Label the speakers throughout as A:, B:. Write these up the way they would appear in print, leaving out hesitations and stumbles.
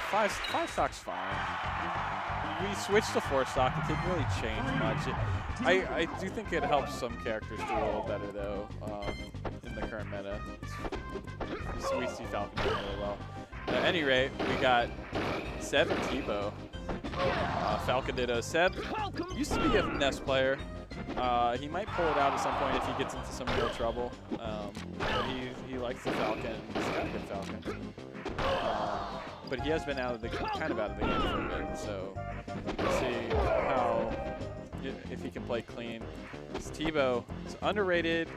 A: five stock's fine. We switched to 4 stock. It didn't really change much. I do think it helps some characters do a little better though in the current meta. We see Falcon doing really well. At any rate, we got Seb and Tebow. Falcon Ditto. Seb used to be a Nest player. He might pull it out at some point if he gets into some real trouble. But he likes the Falcon. He's got a good Falcon. But he has been kind of out of the game for a bit. So we'll see if he can play clean. Tebow is underrated,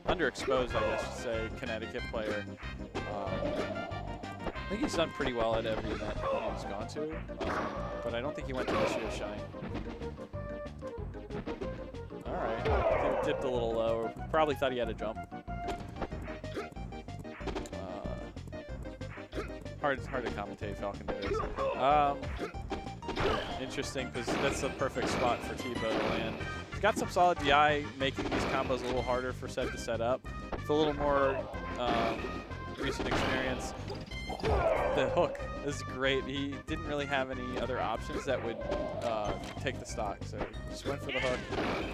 A: underexposed, I guess you say, Connecticut player. I think he's done pretty well at every event he's gone to, but I don't think he went to this year's Shine. All right, he dipped a little low. Probably thought he had a jump. Hard to commentate Falcon Dittos. Interesting, because that's the perfect spot for Tebow to land. He's got some solid DI, making these combos a little harder for Seb to set up. With a little more recent experience. The hook is great. He didn't really have any other options that would take the stock, so he just went for the hook,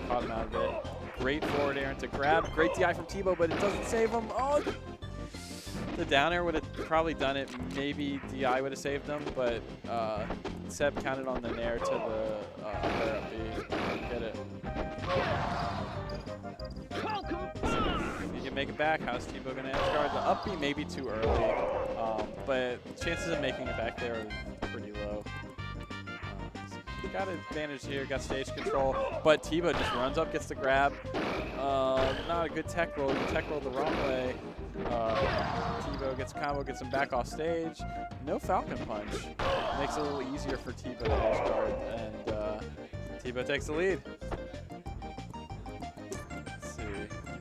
A: caught him out of it. Great forward air into grab. Great DI from Tebow, but it doesn't save him. Oh, the down air would have probably done it. Maybe DI would have saved him, but Seb counted on the nair to the up B. Get it. He can make it back. How's Tebow going to edge guard? The up B may be too early, but chances of making it back there are pretty low. He got an advantage here, got stage control, but Tebow just runs up, gets the grab. Not a good tech roll. You tech rolled the wrong way. Tebow gets a combo, gets him back off stage. No Falcon punch. Makes it a little easier for Tebow to edge guard, and Tebow takes the lead. Let's see.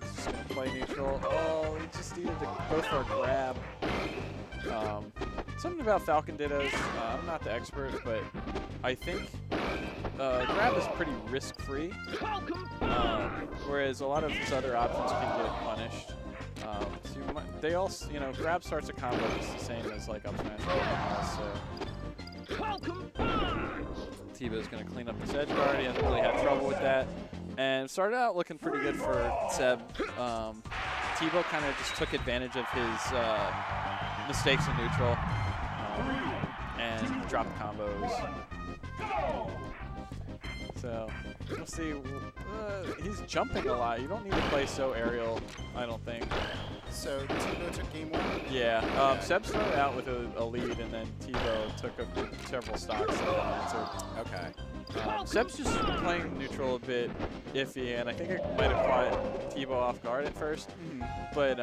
A: He's just going to play neutral. Oh, he just needed to go for a grab. Something about Falcon Dittos, I'm not the expert, but I think grab is pretty risk-free, whereas a lot of his other options can get punished. So grab starts a combo just the same as like up smash or anything else, so Tebow's going to clean up this edge guard. He hasn't really had trouble with that. And started out looking pretty good for Seb. Tebow kind of just took advantage of his mistakes in neutral and dropped combos. So we'll see. He's jumping a lot. You don't need to play so aerial, I don't think.
B: So Tebow took game 1?
A: Yeah. Seb started out with a lead, and then Tebow took several stocks and answered.
B: Okay.
A: Seb's just playing neutral a bit iffy, and I think it might have caught Tebow off guard at first, but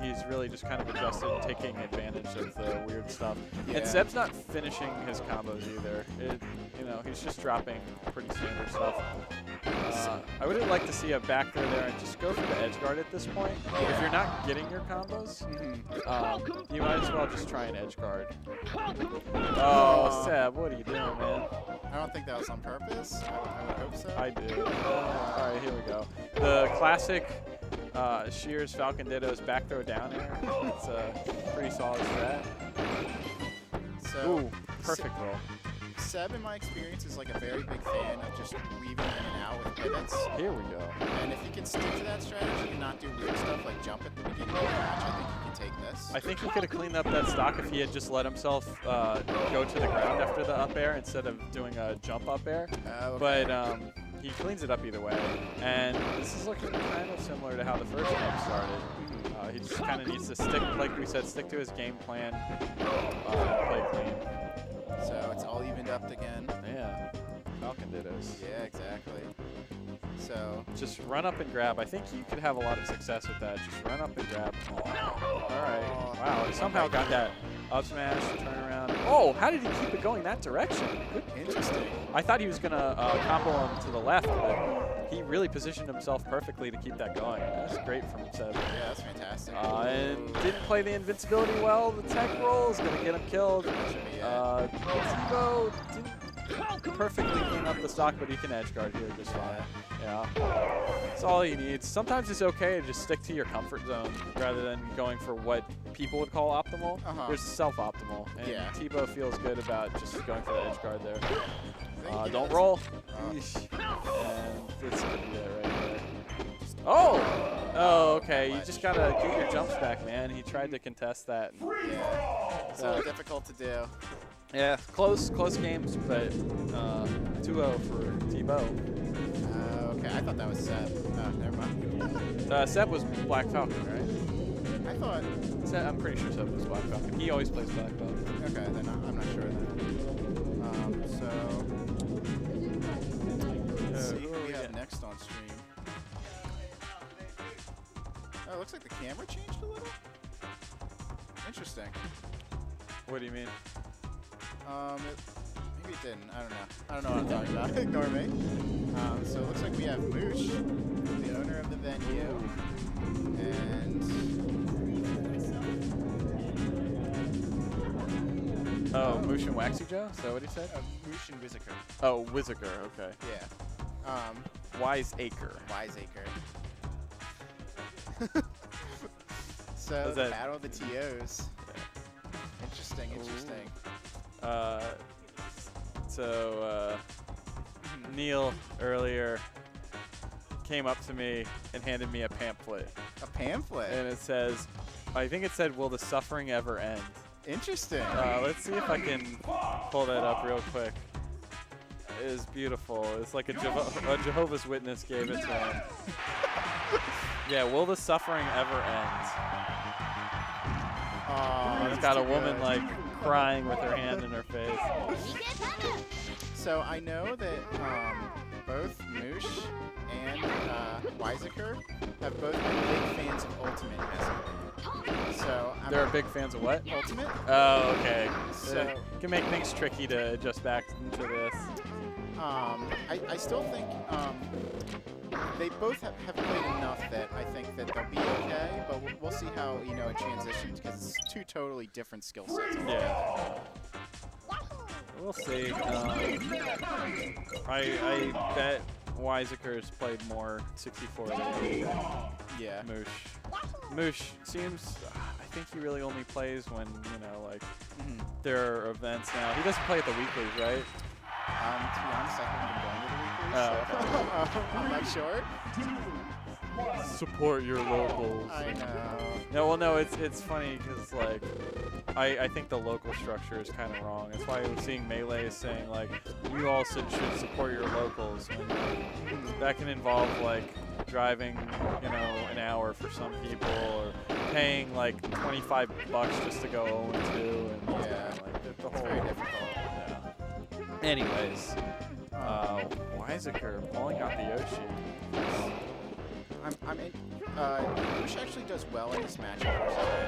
A: he's really just kind of adjusted and taking advantage of the weird stuff. Yeah. And Seb's not finishing his combos either. He's just dropping pretty standard stuff. I would like to see a back throw there and just go for the edge guard at this point. If you're not getting your combos, you might as well just try an edge guard. Oh, Seb, what are you doing, man?
B: I don't think that was on purpose. I would hope so.
A: I do. All right, here we go. The classic Shears Falcon Dittos back throw down air. It's a pretty solid strat.
B: So,
A: ooh, perfect roll.
B: Seb, in my experience, is like a very big fan of just weaving in and out with pivots.
A: Here we go.
B: And if you can stick to that strategy and not do weird stuff like jump at the beginning of the match, I think you can take this.
A: I think he could have cleaned up that stock if he had just let himself go to the ground after the up air instead of doing a jump up air.
B: Okay.
A: But he cleans it up either way. And this is looking kind of similar to how the first game started. He just kind of needs to stick, like we said, stick to his game plan, play clean.
B: So it's all evened up again.
A: Yeah, Falcon Dittos.
B: Yeah, exactly. So
A: just run up and grab. I think you could have a lot of success with that. Just run up and grab. All right. Wow, he somehow got that up smash, turn around. Oh, how did he keep it going that direction? Good.
B: Interesting.
A: I thought he was going to combo him to the left, but he really positioned himself perfectly to keep that going. That's great from Seb.
B: Yeah, that's fantastic.
A: And didn't play the invincibility well. The tech roll is going to get him killed.
B: That should be it.
A: Tebow perfectly clean up the stock, but he can edge guard here just fine. Yeah. That's all he needs. Sometimes it's okay to just stick to your comfort zone rather than going for what people would call optimal. There's self-optimal. And Tebow feels good about just going for the edge guard there. Don't roll. And it's going to be it right there. Oh, okay. You just got to get your jumps back, man. He tried to contest that.
B: Yeah. It's a little difficult to do.
A: Yeah, close games, but 2-0 for Tebow.
B: Okay, I thought that was Seb. Oh, never mind.
A: Seb was Black Falcon, right?
B: I thought.
A: I'm pretty sure Seb was Black Falcon. He always plays Black Falcon.
B: Okay, then I'm not sure then. Let's see who we have next on stream. Oh, it looks like the camera changed a little. Interesting.
A: What do you mean?
B: Maybe it didn't. I don't know. I don't know what I'm talking about. Ignore me. So it looks like we have Moosh, the owner of the venue, and
A: Moosh and Waxy Joe? Is that what he said?
B: Moosh and Whizziker.
A: Oh, Whizziker. Okay.
B: Yeah.
A: Wiseacre.
B: So the battle of the TOs. Interesting.
A: Neil earlier came up to me and handed me a pamphlet.
B: A pamphlet?
A: And it says, I think it said, "Will the suffering ever end?"
B: Interesting.
A: Let's see if I can pull that up real quick. It is beautiful. It's like a Jehovah's Witness gave it to him. Yeah, will the suffering ever end?
B: Oh,
A: it's got a woman like crying with her hand in her face.
B: So I know that both Moosh and Whizziker have both been big fans of Ultimate SMB. So
A: they're big fans of what?
B: Ultimate.
A: Oh, okay.
B: So
A: it can make things tricky to adjust back into this.
B: I still think they both have played enough that I think that they'll be okay, but we'll see how it transitions because it's two totally different skill sets.
A: Yeah. We'll see. I bet Whizziker's played more 64 than Moosh. Moosh seems, I think he really only plays when, there are events now. He doesn't play at the weeklies, right?
B: To be honest, I haven't been going to the weeklies, so I'm not sure.
A: Support your locals.
B: I know.
A: No, well, no, it's funny because, I think the local structure is kind of wrong. That's why I'm seeing Melee saying, you all should support your locals. When that can involve, driving, an hour for some people or paying, $25 just to go 0-2. And, the whole,
B: very difficult.
A: Yeah. Anyways, Whizziker pulling out the Yoshi.
B: Moosh actually does well in this matchup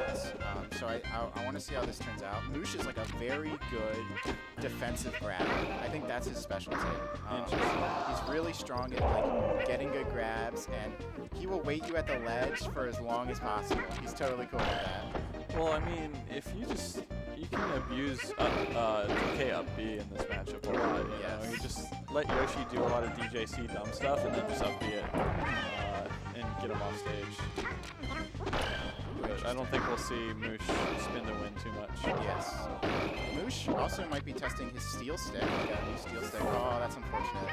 B: versus Vance. So I want to see how this turns out. Moosh is a very good defensive grabber. I think that's his specialty. He's really strong at getting good grabs, and he will wait you at the ledge for as long as possible. He's totally cool with that.
A: Well, I mean, if you can abuse DK up B in this matchup a lot. You just let Yoshi do a lot of DJC dumb stuff and then just up B it and get him off stage. But I don't think we'll see Moosh spin to win too much.
B: Yes. Moosh also might be testing his steel stick. He got a new steel stick. Oh, that's unfortunate.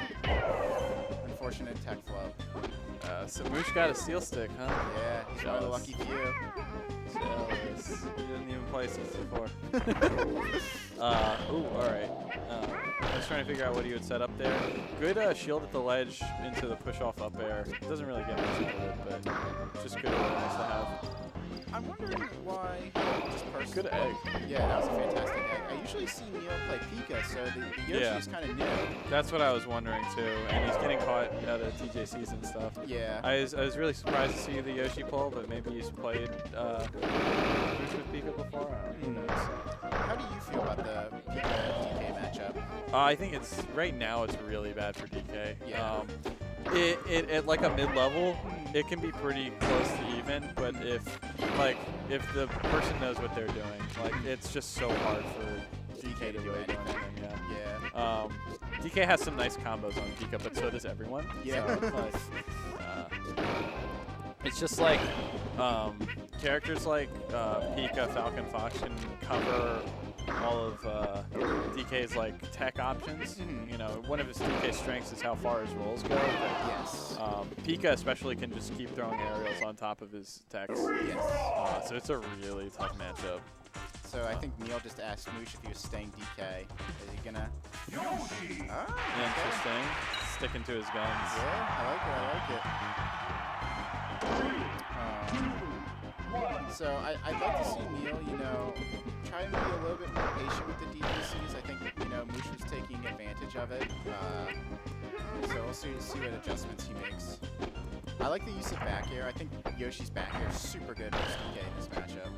B: Unfortunate tech flow.
A: So Moosh got a steel stick, huh?
B: Yeah, he's one of the lucky few.
A: Jealous. He didn't even play 64. Alright. I was trying to figure out what he would set up there. Good shield at the ledge into the push-off up air. Doesn't really get much out of it, but just good awareness to have.
B: I'm wondering why this person...
A: Good egg.
B: Yeah, that was a fantastic egg. I usually see Neil play Pika, so the Yoshi is kind of new.
A: That's what I was wondering too, and he's getting caught out of TJCs and stuff.
B: Yeah.
A: I was really surprised to see the Yoshi pull, but maybe he's played with Pika before. Who knows?
B: How do you feel about the Pika-DK matchup?
A: I think right now it's really bad for DK.
B: Yeah.
A: It at a mid-level, it can be pretty close to even, but if the person knows what they're doing, it's just so hard for
B: DK to do
A: really do
B: anything.
A: anything.
B: Yeah.
A: DK has some nice combos on Pika, but so does everyone.
B: Yeah.
A: So, like, it's just like characters like Pika, Falcon, Fox can cover all of DK's like tech options. You know, one of his DK strengths is how far his rolls go. But,
B: Yes.
A: Pika especially can just keep throwing aerials on top of his techs.
B: Yes.
A: So it's a really tough matchup.
B: So I think Neil just asked Moosh if he was staying DK. Is he gonna?
A: Interesting. Sticking to his guns.
B: Yeah, I like it. So I'd like to see Neil, you know, try and be a little bit more patient with the DPCs. I think, you know, Moosh was taking advantage of it. So we'll see what adjustments he makes. I like the use of back air. I think Yoshi's back air is super good versus DK in this matchup.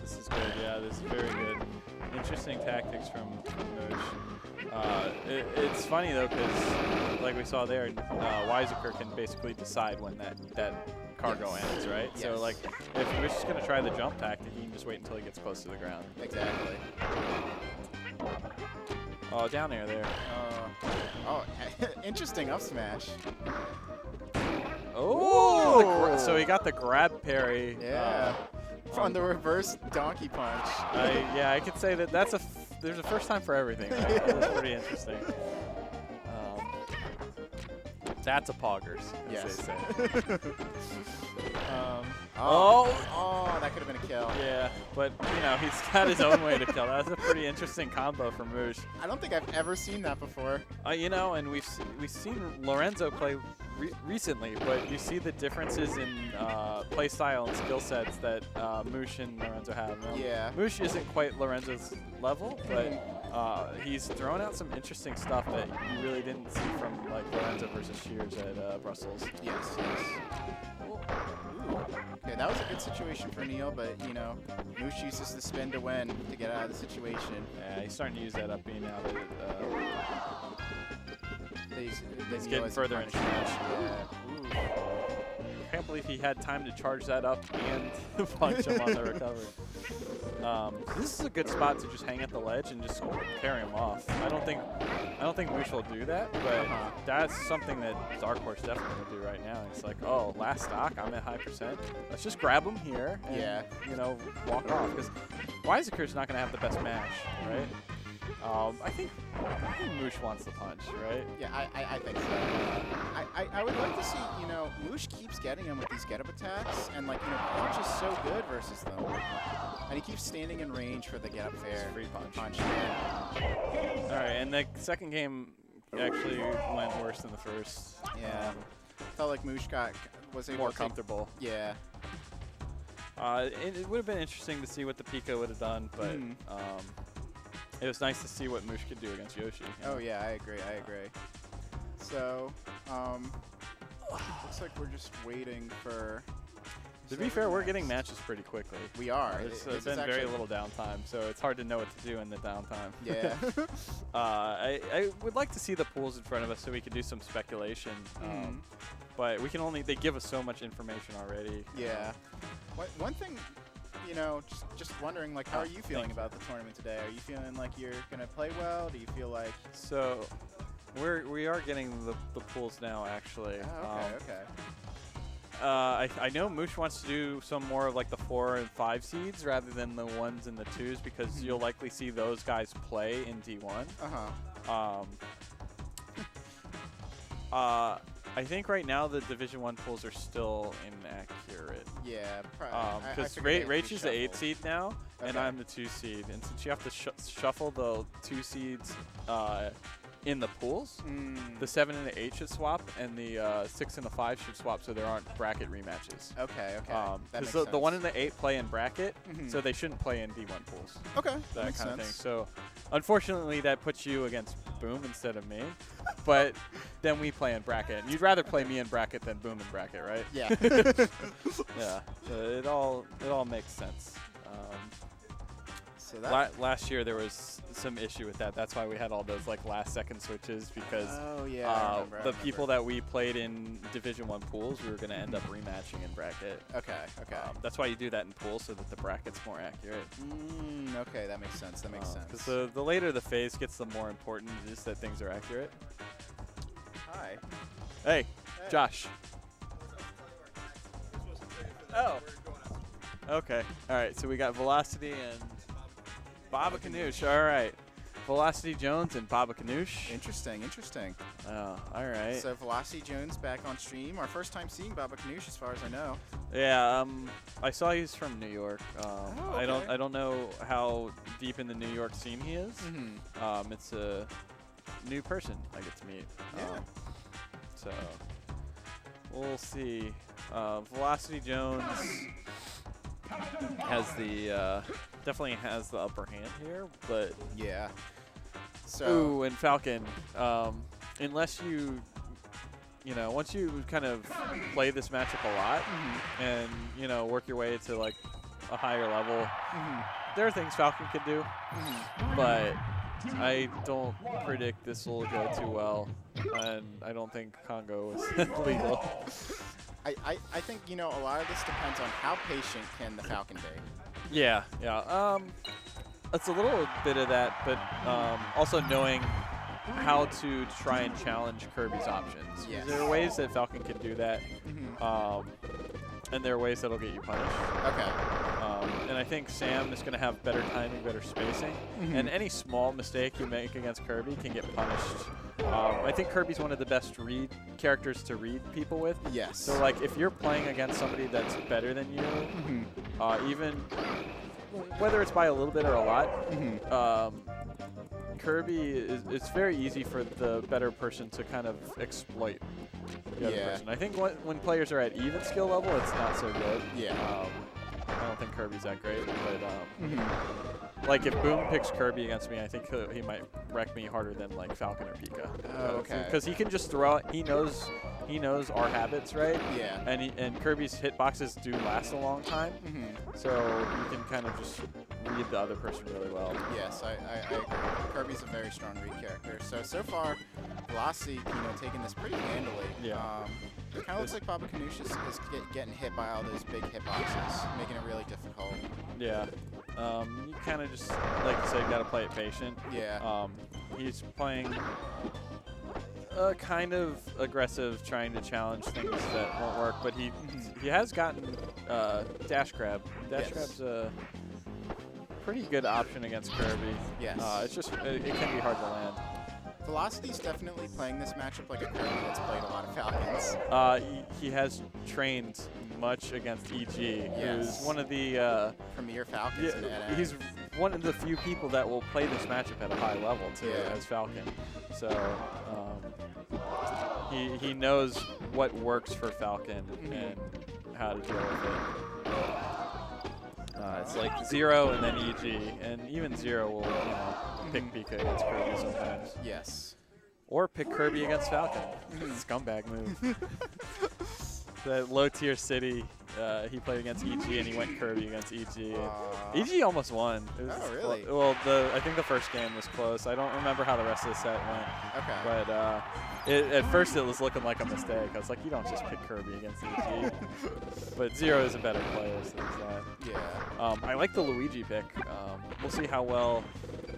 A: This is good, yeah, this is very good. Interesting tactics from Moosh. It's funny though, because like we saw there, Weiser can basically decide when that cargo ends, right?
B: Yes.
A: So like, if Moosh is going to try the jump tactic, he can just wait until he gets close to the ground.
B: Exactly.
A: Oh, down air there.
B: Interesting up smash.
A: Oh! So he got the grab parry.
B: Yeah. From the reverse donkey punch.
A: Yeah, I could say that there's a first time for everything. Right? That's pretty interesting. That's a poggers, as
B: Yes.
A: they say.
B: That could have been a kill.
A: Yeah, but you know he's got his own way to kill. That was a pretty interesting combo from Moosh.
B: I don't think I've ever seen that before.
A: You know, and we've seen Lorenzo play recently, but you see the differences in play style and skill sets that Moosh and Lorenzo have. Now,
B: Yeah.
A: Moosh isn't quite Lorenzo's level, but he's thrown out some interesting stuff that you really didn't see from like Lorenzo versus Shears at Brussels.
B: Yes. Ooh. Okay, that was a good situation for Neil, but you know, Moosh uses the spin to win to get out of the situation.
A: Yeah, he's starting to use that up B now that
B: He's
A: getting further into smash.
B: Yeah.
A: I can't believe he had time to charge that up and punch him on the recovery. This is a good spot to just hang at the ledge and just carry him off. I don't think Moosh will do that, but that's something that Dark Horse definitely will do right now. It's like, oh, last stock, I'm at high percent. Let's just grab him here and you know, walk off, because Weiser's not going to have the best match, right? I think Moosh wants the punch, right?
B: Yeah, I think so. I would like to see, you know, Moosh keeps getting him with these get-up attacks, and like, you know, punch is so good versus them. And he keeps standing in range for the get-up fair.
A: Free punch.
B: Yeah.
A: All right, and the second game actually went worse than the first.
B: Yeah. Felt like Moosh was able
A: more
B: to
A: comfortable.
B: Yeah.
A: It would have been interesting to see what the Pika would have done, but it was nice to see what Moosh could do against Yoshi.
B: Oh yeah, I agree. So, looks like we're just waiting for.
A: To be fair, we're getting matches pretty quickly.
B: We are.
A: There's been very little downtime, so it's hard to know what to do in the downtime.
B: Yeah.
A: I would like to see the pools in front of us so we could do some speculation. But we can they give us so much information already.
B: Yeah. One thing, you know, just wondering, like, how are you feeling about the tournament today? Are you feeling like you're gonna play well? Do you feel like?
A: So, we are getting the pools now, actually.
B: Oh, okay.
A: I know Moosh wants to do some more of like the 4 and 5 seeds rather than the 1s and the 2s, because you'll likely see those guys play in D1. I think right now the Division 1 pools are still inaccurate.
B: Yeah,
A: because Raichi's the 8 seed now, and I'm the 2 seed. And since you have to shuffle the 2 seeds in the pools, the 7 and the 8 should swap, and the 6 and the 5 should swap, so there aren't bracket rematches.
B: Okay.
A: Because the 1 and the 8 play in bracket, so they shouldn't play in D1 pools.
B: Okay,
A: that
B: makes
A: kind of
B: sense.
A: thing. So, unfortunately, that puts you against Boom instead of me. But then we play in bracket. You'd rather play me in bracket than Boom in bracket, right?
B: Yeah.
A: Yeah. So it all makes sense.
B: So that
A: last year there was some issue with that. That's why we had all those like last-second switches because
B: I remember.
A: the people that we played in Division 1 pools, we were going to end up rematching in bracket.
B: Okay.
A: That's why you do that in pools so that the bracket's more accurate.
B: Okay, that makes sense.
A: Because the later the phase gets, the more important it is that things are accurate.
B: Hi.
A: Hey, Josh. Oh. Okay. All right. So we got Velocity and Baba Kanoosh. All right. Velocity Jones and Baba Kanoosh.
B: Interesting.
A: Oh, all right.
B: So Velocity Jones back on stream. Our first time seeing Baba Kanoosh, as far as I know.
A: Yeah. I saw he's from New York.
B: Okay.
A: I don't know how deep in the New York scene he is. It's a new person I get to meet.
B: Yeah.
A: So we'll see. Velocity Jones has the definitely has the upper hand here, but
B: yeah. So
A: ooh, and Falcon, unless you know, once you kind of play this matchup a lot and you know work your way to like a higher level, there are things Falcon could do, but I don't predict this will go too well, and I don't think Congo is legal.
B: I think, you know, a lot of this depends on how patient can the Falcon be.
A: Yeah. It's a little bit of that, but also knowing how to try and challenge Kirby's options.
B: Yes.
A: There are ways that Falcon can do that, and there are ways that'll get you punished.
B: Okay.
A: And I think Sam is going to have better timing, better spacing, and any small mistake you make against Kirby can get punished. I think Kirby's one of the best characters to read people with.
B: Yes.
A: So like if you're playing against somebody that's better than you, even whether it's by a little bit or a lot, Kirby it's very easy for the better person to kind of exploit the other person. I think when players are at even skill level, it's not so good.
B: Yeah.
A: I don't think Kirby's that great, but like if Boom picks Kirby against me, I think he might wreck me harder than like Falcon or Pika.
B: Okay.
A: Because he can just throw it. He knows our habits, right?
B: Yeah.
A: And Kirby's hitboxes do last a long time, so you can kind of just read the other person really well.
B: Yes, I agree. Kirby's a very strong read character. So far, Velocity, you know, taking this pretty handily.
A: Yeah.
B: It kind of looks like Baba Kanoosh is getting hit by all those big hitboxes, making it really difficult.
A: Yeah. You kind of just, like you said, got to play it patient.
B: Yeah.
A: He's playing kind of aggressive, trying to challenge things that won't work, but he has gotten dash grab. Dash grab's a pretty good option against Kirby.
B: Yes.
A: It's just it can be hard to land.
B: Velocity's definitely playing this matchup like a Kirby that's played a lot of Falcons.
A: He has trained much against EG, who's one of the
B: premier Falcons in NA.
A: He's one of the few people that will play this matchup at a high level too, as Falcon. So he knows what works for Falcon and how to deal with it. It's like Zero and then EG, and even Zero will pick Pika against Kirby sometimes.
B: Yes.
A: Or pick Kirby against Falcon. Scumbag move. The low-tier city, he played against EG, and he went Kirby against EG. EG almost won. It was
B: really?
A: Well, I think the first game was close. I don't remember how the rest of the set went.
B: Okay.
A: But at first it was looking like a mistake. I was like, you don't just pick Kirby against EG. But Zero is a better player, so there's that.
B: Yeah.
A: I like the Luigi pick. We'll see how well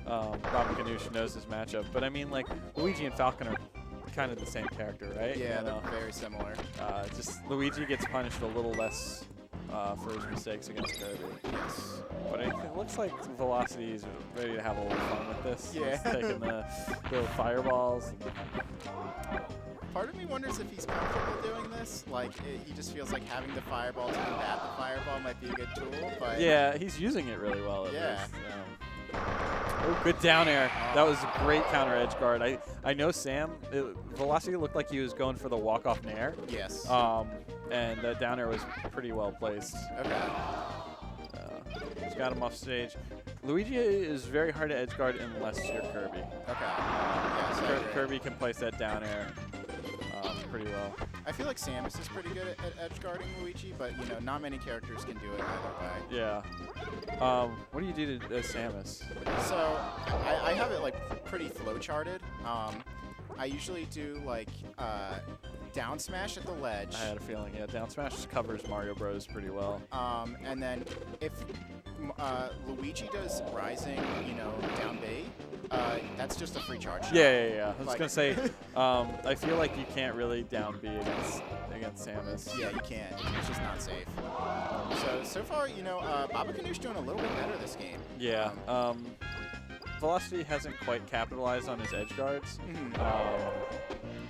A: Baba Ganoush knows his matchup. But I mean, like, Luigi and Falcon are kind of the same character, right?
B: Yeah, they're very similar.
A: Just Luigi gets punished a little less for his mistakes against Kirby.
B: Yes.
A: But it looks like Velocity is ready to have a little fun with this.
B: Yeah.
A: He's taking the little fireballs.
B: Part of me wonders if he's comfortable doing this. Like, he just feels like having the fireball to combat the fireball might be a good tool. But
A: yeah, he's using it really well. At
B: yeah.
A: least. Oh, good down air. That was a great counter edge guard. I know Sam, Velocity looked like he was going for the walk-off nair.
B: Yes.
A: And the down air was pretty well placed.
B: Okay.
A: He's got him off stage. Luigi is very hard to edge guard unless you're Kirby.
B: Okay. Yes,
A: Kirby can place that down air pretty well.
B: I feel like Samus is pretty good at edge guarding Luigi, but you know, not many characters can do it either way.
A: Yeah. What do you do to Samus?
B: So I have it like pretty flow charted. I usually do like down smash at the ledge.
A: I had a feeling, yeah, down smash covers Mario Bros. Pretty well.
B: And then if Luigi does rising, down B, that's just a free charge.
A: Yeah. I was gonna say, I feel like you can't really down B against Samus.
B: Yeah, you can't. It's just not safe. So far, Baba Ganoush doing a little bit better this game.
A: Yeah. Velocity hasn't quite capitalized on his edge guards.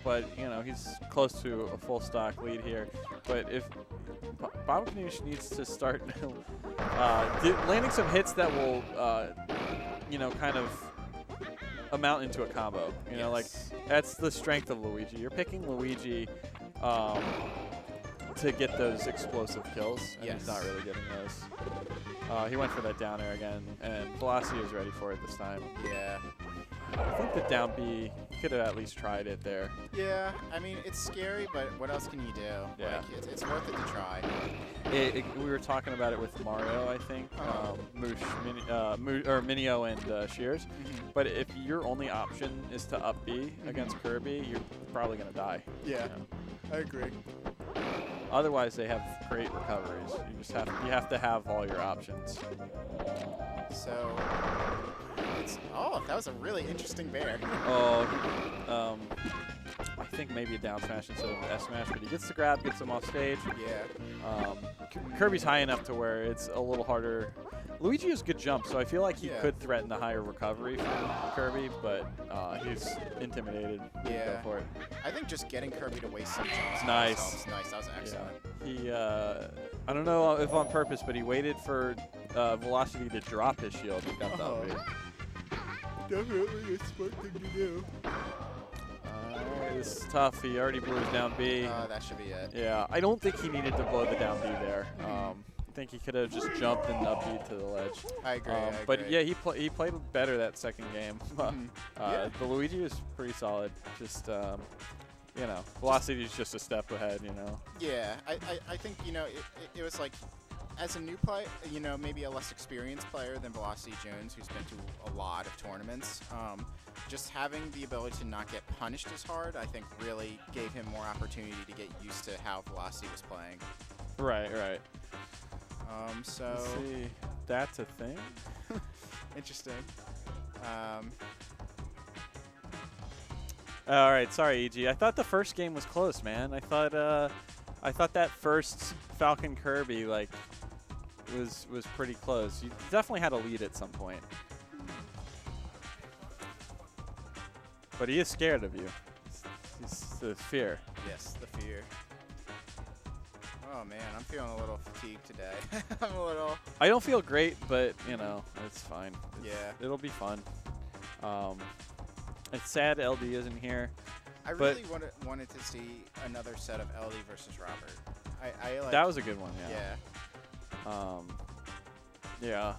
A: But, he's close to a full stock lead here. But if Baba Ganoush needs to start landing some hits that will, kind of amount into a combo. Like that's the strength of Luigi. You're picking Luigi to get those explosive kills, and he's not really getting those. He went for that down air again, and Velocity was ready for it this time.
B: Yeah.
A: I think the down B, could have at least tried it there.
B: Yeah, I mean, it's scary, but what ess can you do?
A: Yeah.
B: Like, it's worth it to try.
A: We were talking about it with Mario, I think, Minio and Shears. But if your only option is to up B against Kirby, you're probably going to die.
B: Yeah, I agree.
A: Otherwise, they have great recoveries. You have to have all your options.
B: So, that was a really interesting bear.
A: I think maybe a down smash instead of an S smash, but he gets the grab, gets him off stage.
B: Yeah.
A: Kirby's high enough to where it's a little harder. Luigi has good jump, so I feel like he could threaten a higher recovery from Kirby, but he's intimidated.
B: Yeah.
A: Go for it.
B: I think just getting Kirby to waste some jumps.
A: Nice.
B: Nice. That was excellent.
A: Yeah. He, I don't know if on purpose, but he waited for Velocity to drop his shield and got that lead.
B: Definitely a smart thing to do.
A: This is tough. He already blew his down B.
B: That should be it.
A: Yeah, I don't think he needed to blow the down B there. I think he could have just jumped and up B to the ledge.
B: I agree.
A: But yeah, he played better that second game. The Luigi was pretty solid. Just Velocity is just a step ahead.
B: Yeah, I think it was like, as a new player, maybe a less experienced player than Velocity Jones, who's been to a lot of tournaments, just having the ability to not get punished as hard, I think really gave him more opportunity to get used to how Velocity was playing.
A: Right.
B: So
A: let's see, that's a thing.
B: Interesting.
A: All right, sorry, EG. I thought the first game was close, man. I thought that first Falcon Kirby was pretty close. You definitely had a lead at some point. But he is scared of you. It's the fear.
B: Yes, the fear. Oh man, I'm feeling a little fatigued today.
A: I don't feel great, but it's fine. It'll be fun. It's sad LD isn't here.
B: I really wanted to see another set of LD versus Robert.
A: That was a good one,
B: yeah.
A: Yeah.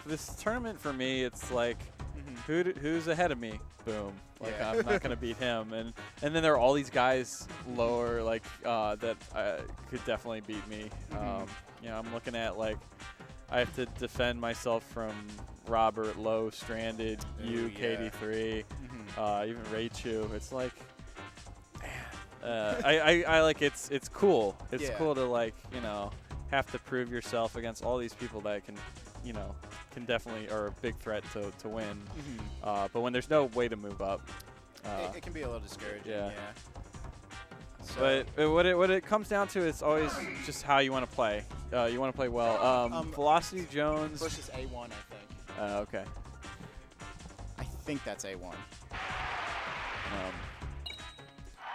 A: This tournament for me, it's like, who's ahead of me? Boom. I'm not gonna beat him, and then there are all these guys lower that could definitely beat me. I'm looking at I have to defend myself from Robert, Low, Stranded, KD3, even Raichu. It's like, man, I like it's cool. It's cool to have to prove yourself against all these people that can definitely are a big threat to win. But when there's no way to move up,
B: it can be a little discouraging.
A: Yeah.
B: So
A: but what it comes down to is always just how you want to play. You want to play well. Velocity Jones.
B: Push is A1, I think.
A: Okay.
B: I think that's A1.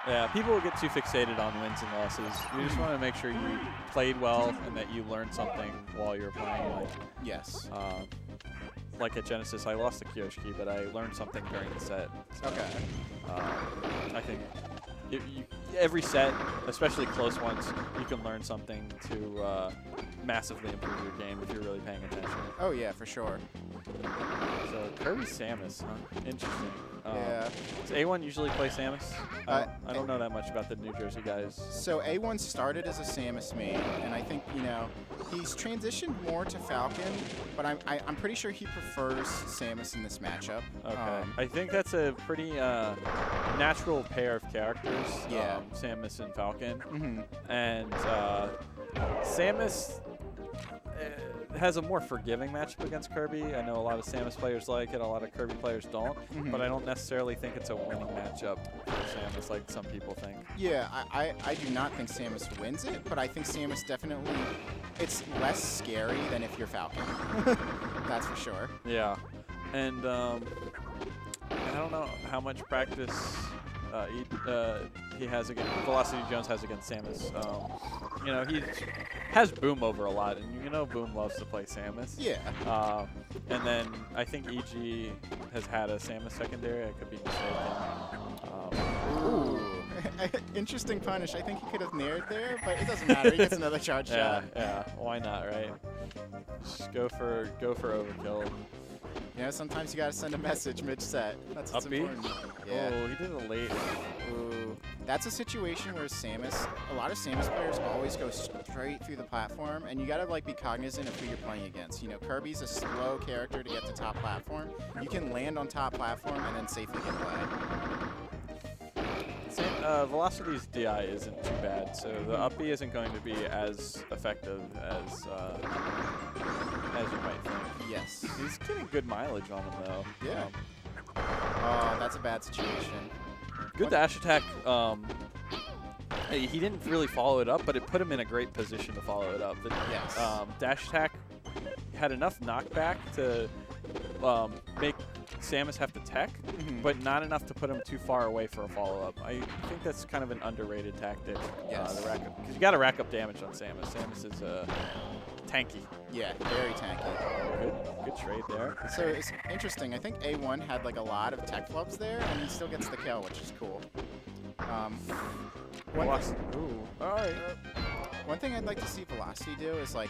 A: Yeah, people will get too fixated on wins and losses. You just want to make sure you played well and that you learned something while you're playing.
B: Yes.
A: Like at Genesis, I lost the Kyoshiki, but I learned something during the set. So,
B: okay.
A: I think every set, especially close ones, you can learn something to massively improve your game if you're really paying attention.
B: Oh yeah, for sure.
A: So Kirby Samus, huh? Interesting.
B: Yeah.
A: Does A1 usually play Samus? I don't know that much about the New Jersey guys.
B: So A1 started as a Samus main, and I think, you know, he's transitioned more to Falcon, but I'm pretty sure he prefers Samus in this matchup.
A: Okay. I think that's a pretty natural pair of characters,
B: Yeah.
A: Samus and Falcon.
B: Mm-hmm.
A: And Samus has a more forgiving matchup against Kirby. I know a lot of Samus players like it, a lot of Kirby players don't, but I don't necessarily think it's a winning matchup for Samus like some people think.
B: Yeah, I do not think Samus wins it, but I think Samus definitely, it's less scary than if you're Falcon. That's for sure.
A: Yeah. And I don't know how much practice he has against Velocity Jones has against Samus. You know, he has Boom over a lot, and you know Boom loves to play Samus.
B: Yeah.
A: And then I think EG has had a Samus secondary. I could be mistaken.
B: Ooh. Interesting punish. I think he could have nared there, but it doesn't matter. He gets another charge shot.
A: Yeah. Why not, right? Just go for overkill.
B: You know, sometimes you gotta send a message mid-set. That's what's
A: Up B?
B: important. Yeah.
A: Oh, he did it late.
B: Ooh. That's a situation where a lot of Samus players always go straight through the platform, and you gotta like be cognizant of who you're playing against. You know, Kirby's a slow character to get to top platform. You can land on top platform and then safely get away.
A: Velocity's DI isn't too bad, so the up B isn't going to be as effective as you might think.
B: Yes.
A: He's getting good mileage on him though.
B: Yeah. Oh, that's a bad situation.
A: Good dash attack. He didn't really follow it up, but it put him in a great position to follow it up. The
B: Yes.
A: Dash attack had enough knockback to make Samus have to tech, but not enough to put him too far away for a follow-up. I think that's kind of an underrated tactic.
B: Yes.
A: Because you got to rack up damage on Samus. Samus is tanky.
B: Yeah, very tanky.
A: Good trade there.
B: So it's interesting. I think A1 had like a lot of tech flubs there, and he still gets the kill, which is cool. One thing I'd like to see Velocity do is like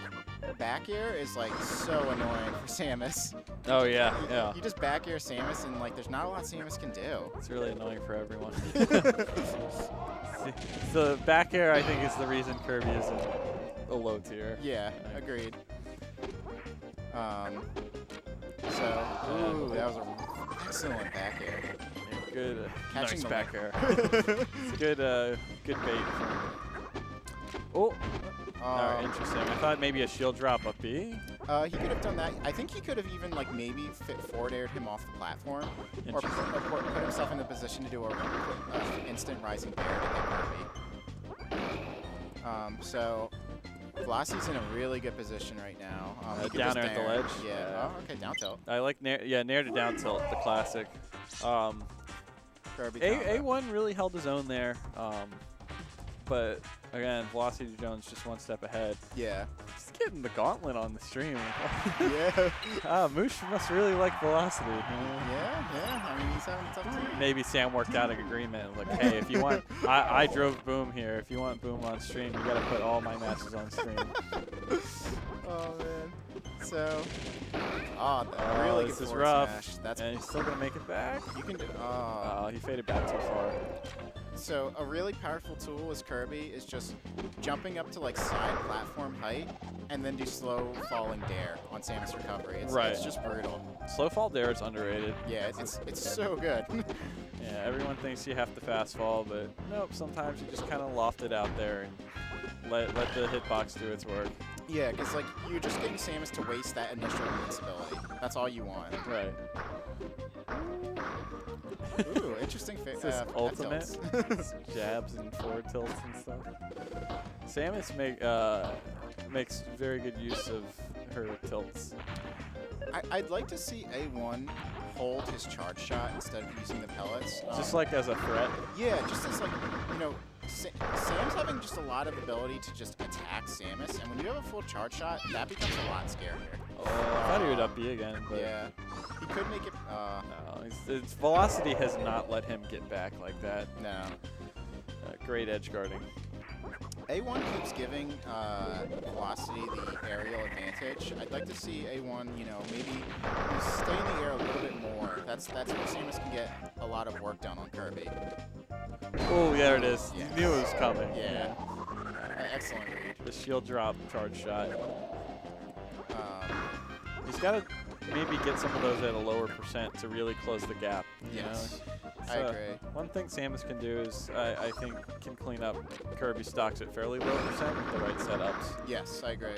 B: back air is like so annoying for Samus.
A: Oh yeah.
B: You just back air Samus, and like there's not a lot Samus can do.
A: It's really annoying for everyone. The back air, I think, is the reason Kirby is in a low tier.
B: Yeah, agreed. Ooh, that was an excellent back air.
A: Yeah, good,
B: Catching
A: nice
B: the
A: back air. It's good bait. Oh. Alright, interesting. I thought maybe a shield drop up B.
B: He could have done that. I think he could have even like maybe forward aired him off the platform, or put himself in the position to do a instant rising bear to get Kirby. So Velocity's in a really good position right now.
A: Downer at the ledge.
B: Yeah. Oh, okay, down tilt.
A: I like nair to down tilt, the classic.
B: Kirby
A: A1 really held his own there. But again, Velocity Jones just one step ahead.
B: Yeah.
A: Just getting the gauntlet on the stream.
B: Yeah.
A: Moosh must really like Velocity.
B: Yeah. I mean, he's having a tough time.
A: Maybe Sam worked out an agreement. Like, hey, if you want, I drove Boom here. If you want Boom on stream, you got to put all my matches on stream.
B: Oh, man. So, really good
A: this is
B: forward
A: rough.
B: smash.
A: And he's still going to make it back.
B: You can do it.
A: He faded back too far.
B: So a really powerful tool with Kirby is just jumping up to like side platform height and then do slow falling dare on Samus recovery. It's just brutal.
A: Slow fall dare is underrated.
B: Yeah, it's so good.
A: Yeah, everyone thinks you have to fast fall, but nope, sometimes you just kind of loft it out there and let the hitbox do its work.
B: Yeah, because like you're just getting Samus to waste that initial invincibility. That's all you want.
A: Right.
B: Ooh, interesting.
A: Ultimate jabs and forward tilts and stuff. Samus makes very good use of her tilts.
B: I'd like to see A1 hold his charge shot instead of using the pellets.
A: Just like as a threat?
B: Yeah, just as like, you know, Sam's having just a lot of ability to just attack Samus, and when you have a full charge shot, that becomes a lot scarier.
A: Oh, I thought he would up B again, but...
B: Yeah, he could make it...
A: No, his Velocity has not let him get back like that.
B: No.
A: Great edge guarding.
B: A1 keeps giving Velocity the aerial advantage. I'd like to see A1, you know, maybe stay in the air a little bit more That's where Samus can get a lot of work done on Kirby.
A: Oh, there it is.
B: Yeah.
A: You knew it was coming.
B: Yeah. Excellent read.
A: The shield drop charge shot.
B: Um,
A: He's got to maybe get some of those at a lower percent to really close the gap. You
B: yes,
A: know?
B: I
A: So,
B: agree.
A: one thing Samus can do is, I think, can clean up Kirby stocks at fairly low percent with the right setups.
B: Yes, I agree.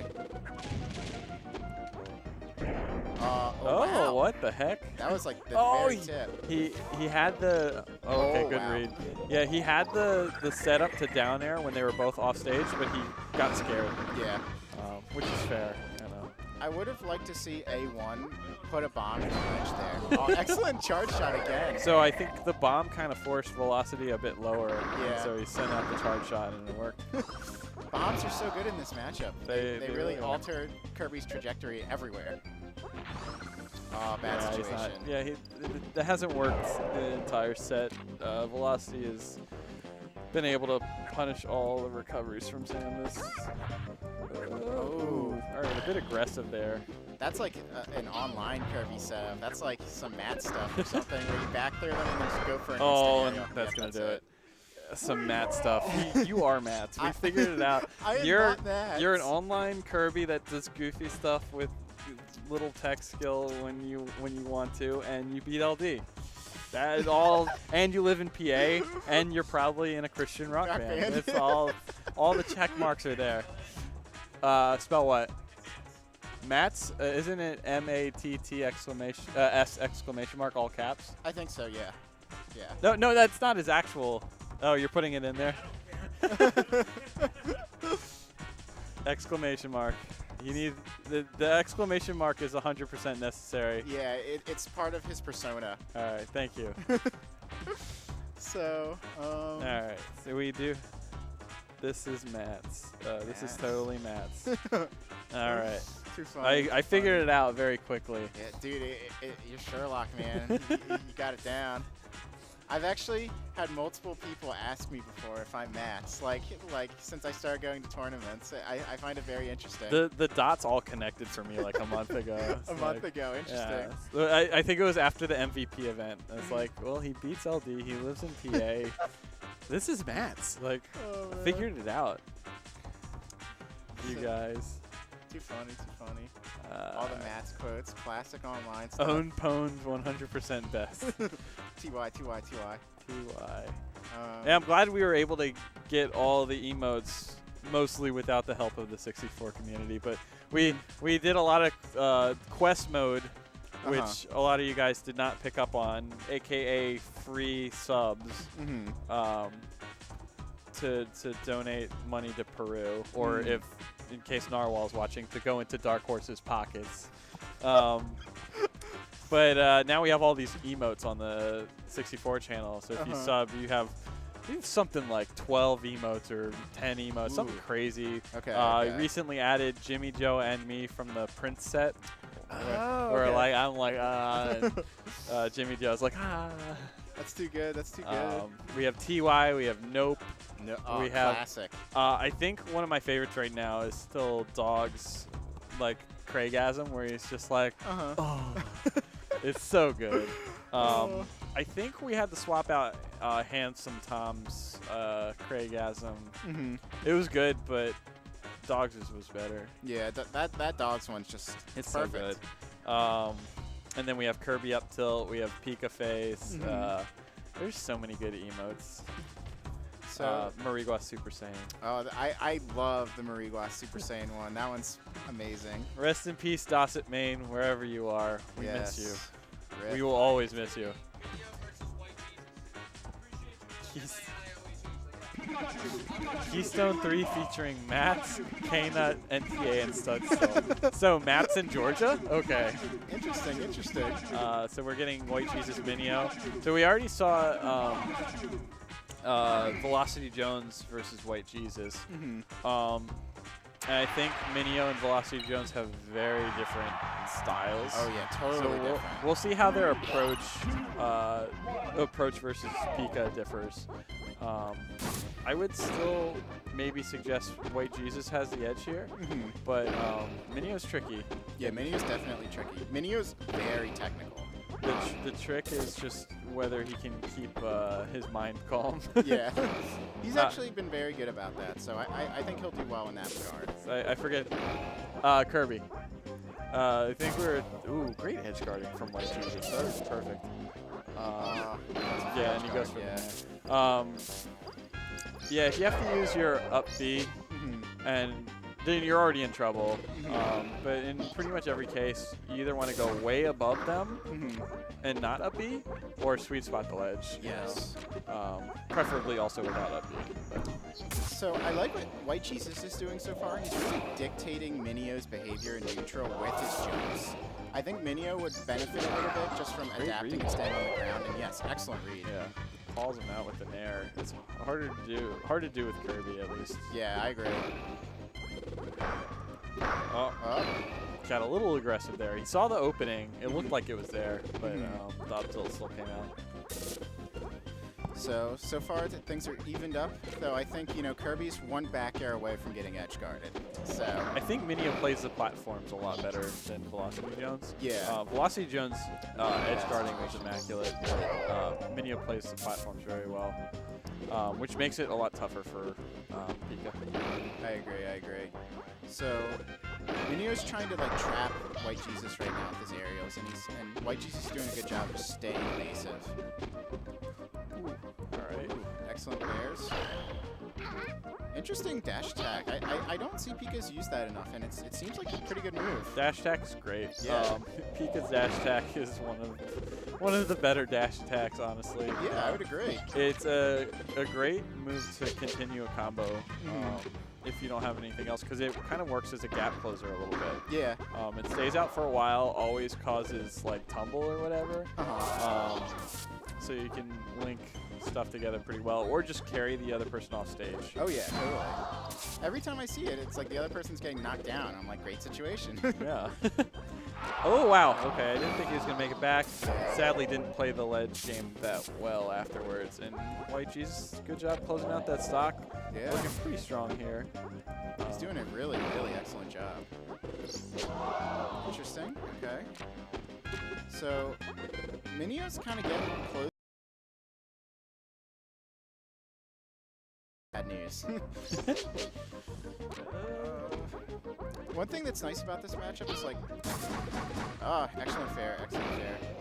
A: Oh,
B: wow.
A: what the heck?
B: That was like the
A: Oh,
B: very tip.
A: He had the okay, good
B: wow.
A: read. Yeah, he had the setup to down air when they were both off stage, but he got scared,
B: Yeah.
A: which is fair. You know.
B: I would have liked to see A1 put a bomb in the ledge there. Oh, excellent charge shot again.
A: So I think the bomb kind of forced velocity a bit lower.
B: Yeah.
A: And so he sent out the charge shot and it worked.
B: Bombs are so good in this matchup. They
A: They
B: really
A: really are.
B: alter Kirby's trajectory everywhere. Oh, bad
A: Yeah,
B: situation.
A: that hasn't worked the entire set. Velocity has been able to punish all the recoveries from Samus. Oh, all right, a bit aggressive there.
B: That's like an online Kirby setup. That's like some mat stuff or something where you back through them and just go for an
A: Oh,
B: instant
A: and
B: aerial.
A: that's
B: Yep,
A: gonna
B: that's
A: do it. Some Matt stuff. You are Matt. We figured it out.
B: I am
A: you're
B: not Matt.
A: you're an online Kirby that does goofy stuff with little tech skill when you want to, and you beat LD. That is all. And you live in PA, and you're probably in a Christian rock band. It's all the check marks are there. Spell what? Matt's isn't it M-A-T-T exclamation S exclamation mark all caps?
B: I think so, yeah. Yeah.
A: No, that's not his actual. Oh, you're putting it in there. Exclamation mark. You need the exclamation mark is 100% necessary.
B: Yeah, it's part of his persona.
A: All right, thank you.
B: So,
A: All right, so we do. This is Matt's. This is totally Matt's. All right.
B: Too funny.
A: I figured it out very quickly.
B: Yeah, dude, you're Sherlock, man. you got it down. I've actually had multiple people ask me before if I'm Matt's. Like since I started going to tournaments, I find it very interesting.
A: The dots all connected for me like a month ago.
B: A month ago, interesting.
A: Yeah. So I think it was after the MVP event. It's like, well, he beats LD. He lives in PA. This is Matt's. Like,
B: Oh,
A: I
B: man.
A: figured it out. You
B: So-
A: guys.
B: Too funny, too funny. All the Matt's quotes, classic online stuff.
A: Own pwned 100% best.
B: TY.
A: TY.
B: Um,
A: Yeah, I'm glad we were able to get all the emotes mostly without the help of the 64 community, but we did a lot of quest mode, which a lot of you guys did not pick up on, aka free subs, to donate money to Peru, or if in case Narwhal's watching, to go into Dark Horse's pockets. But now we have all these emotes on the 64 channel. So if you sub, you have something like 12 emotes or 10 emotes, something crazy.
B: Okay.
A: Recently added Jimmy, Joe, and me from the Prince set.
B: Oh,
A: Where
B: okay.
A: like I'm like and, Jimmy Joe's like
B: That's too good. That's too good.
A: We have TY, we have Nope.
B: No,
A: we have
B: classic.
A: I think one of my favorites right now is still Dog's like Craigasm, where he's just like, oh, it's so good. I think we had to swap out Handsome Tom's Craigasm. It was good, but Dog's was better.
B: Yeah, that Dog's one's just
A: It's
B: perfect.
A: so good. And then we have Kirby Up Tilt, we have Pika Face. There's so many good emotes.
B: So
A: Marigua Super Saiyan.
B: I love the Marigua Super Saiyan one. That one's amazing.
A: Rest in peace, Dosset Main, wherever you are. We miss you.
B: Rip.
A: We will always miss you. Keystone 3 featuring Mats, K-Nut, NTA, and Studstill. So Mats in Georgia? Okay.
B: Interesting.
A: So we're getting White Jesus Minio. So we already saw Velocity Jones versus White Jesus. And I think Minio and Velocity Jones have very different styles.
B: Oh yeah, totally
A: So
B: different.
A: we'll see how their approach versus Pika differs. I would still maybe suggest White Jesus has the edge here, but Minio's tricky.
B: Yeah, Minio's definitely tricky. Minio's very technical.
A: The trick is just whether he can keep his mind calm.
B: Yeah. He's actually been very good about that, so I think he'll do well in that regard.
A: I forget. Kirby. I think we're... Ooh, great edge guarding from White Jesus. That was perfect. Yeah, and he goes for yeah, if you have to use your up B, and then you're already in trouble. But in pretty much every case, you either want to go way above them and not up B, or sweet spot the ledge.
B: Yes.
A: Preferably also without up B.
B: So I like what White Jesus is doing so far. He's really dictating Minio's behavior in neutral with his jumps. I think Minio would benefit a little bit just from adapting and staying on the ground. And yes, excellent read.
A: Yeah. Calls him out with an air. It's hard to do with Kirby at least.
B: Yeah, I agree.
A: Got a little aggressive there. He saw the opening. It looked like it was there, but the up tilt still came out.
B: So far things are evened up, though I think, Kirby's one back air away from getting edge guarded. So
A: I think Minio plays the platforms a lot better than Velocity Jones.
B: Yeah.
A: Velocity Jones' edge guarding was immaculate, but Minio plays the platforms very well, which makes it a lot tougher for Pika.
B: I agree. So Minio's trying to trap White Jesus right now with his aerials, and White Jesus is doing a good job of staying evasive.
A: Alright.
B: Excellent pairs. Interesting dash attack. I don't see Pika's use that enough, and it seems like a pretty good move.
A: Dash attack is great.
B: Yeah.
A: Pika's dash attack is one of the better dash attacks, honestly.
B: Yeah, I would agree.
A: It's a great move to continue a combo. If you don't have anything else, because it kind of works as a gap closer a little bit.
B: Yeah.
A: It stays out for a while, always causes tumble or whatever. So you can link stuff together pretty well, or just carry the other person off stage.
B: Oh yeah, totally. Every time I see it, it's like the other person's getting knocked down. I'm like, great situation.
A: Yeah. Oh wow. Okay, I didn't think he was gonna make it back. Sadly, didn't play the ledge game that well afterwards. And White Jesus, good job closing out that stock.
B: Yeah.
A: Looking pretty strong here.
B: He's doing a really, really excellent job. Interesting. Okay. So Minio's kind of getting close. Bad news. One thing that's nice about this matchup is excellent fair.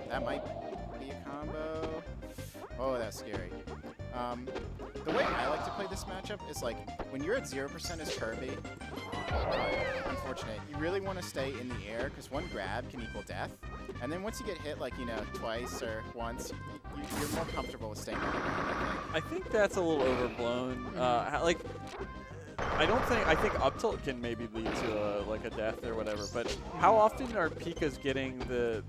B: That might be a combo. Oh, that's scary. The way I like to play this matchup is when you're at 0% as Kirby, unfortunate, you really want to stay in the air because one grab can equal death. And then once you get hit twice or once, you're more comfortable with staying on the ground, I
A: think that's a little overblown. I think up tilt can maybe lead to a death or whatever, but how often are Pikas getting the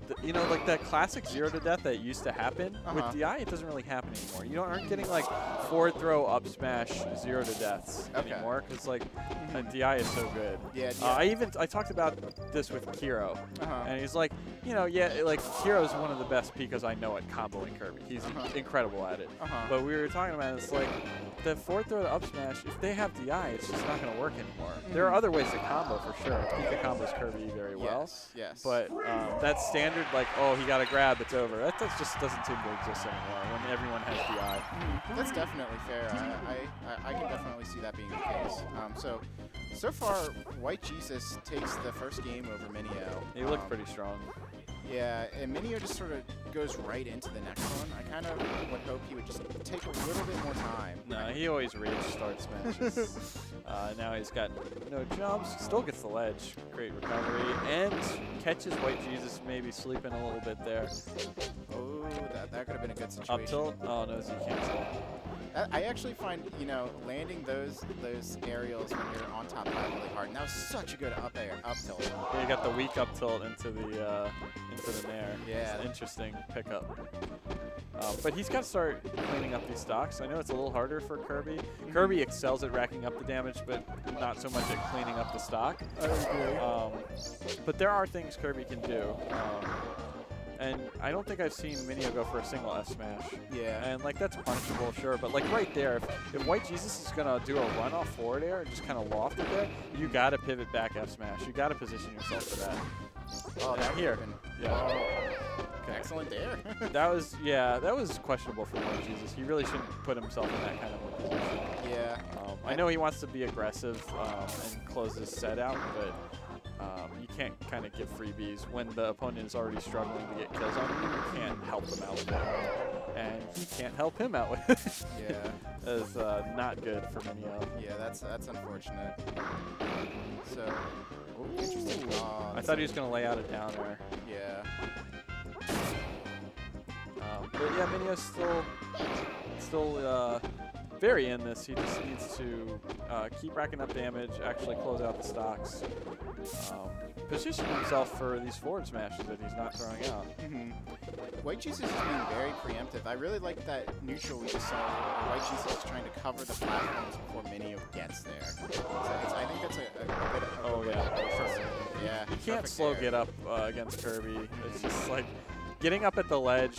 A: that classic 0 to death that used to happen? With DI, it doesn't really happen anymore. You aren't getting forward throw up smash 0 to deaths anymore, because DI is so good.
B: Yeah.
A: I talked about this with Kiro, and he's Kiro's one of the best Pikas I know at comboing Kirby. He's incredible at it. But we were talking about it's the forward throw to up smash, if they have DI, it's just not going to work anymore. There are other ways to combo for sure. Pika combos Kirby very well.
B: Yes.
A: But that standard, he got a grab, it's over. That just doesn't seem to exist anymore when everyone has DI.
B: That's definitely fair. I can definitely see that being the case. So far, White Jesus takes the first game over Minio.
A: He looked pretty strong.
B: Yeah, and Minio just sort of goes right into the next one. I kind of would hope he would just take a little bit more time.
A: No, he always rage starts matches. Now he's got no jumps, still gets the ledge. Great recovery, and catches White Jesus maybe sleeping a little bit there.
B: Oh, that could have been a good situation.
A: Up tilt? Oh, no, he cancel.
B: I actually find, landing those aerials when you're on top of really hard. And that was such a good up tilt.
A: Yeah, you got the weak up tilt into the nair.
B: Yeah.
A: It's an interesting pickup. But he's got to start cleaning up these stocks. I know it's a little harder for Kirby. Kirby excels at racking up the damage, but not so much at cleaning up the stock.
B: I agree.
A: But there are things Kirby can do. And I don't think I've seen Minio go for a single F smash.
B: Yeah.
A: And that's punishable, sure. But right there, if White Jesus is gonna do a run off forward air and just kind of loft it there, you gotta pivot back F smash. You gotta position yourself for that.
B: Oh,
A: and here. Yeah.
B: Oh. Okay. excellent there.
A: that was questionable for White Jesus. He really shouldn't put himself in that kind of a position.
B: Yeah.
A: I know he wants to be aggressive and close his set out, but you can't kind of give freebies when the opponent is already struggling to get kills on you. You can't help them out with it, and he can't help him out with it.
B: Yeah.
A: That's not good for Minio.
B: Yeah, that's unfortunate. So,
A: interesting.
B: Oh,
A: I thought he was going to lay out a downer.
B: Yeah.
A: But yeah, Minio's still very in this. He just needs to keep racking up damage, actually close out the stocks, position himself for these forward smashes that he's not throwing out.
B: White Jesus is being very preemptive. I really like that neutral we just saw. White Jesus is trying to cover the platforms before Minio gets there. So I think that's a good. Yeah.
A: You can't slow get up against Kirby. It's just like getting up at the ledge.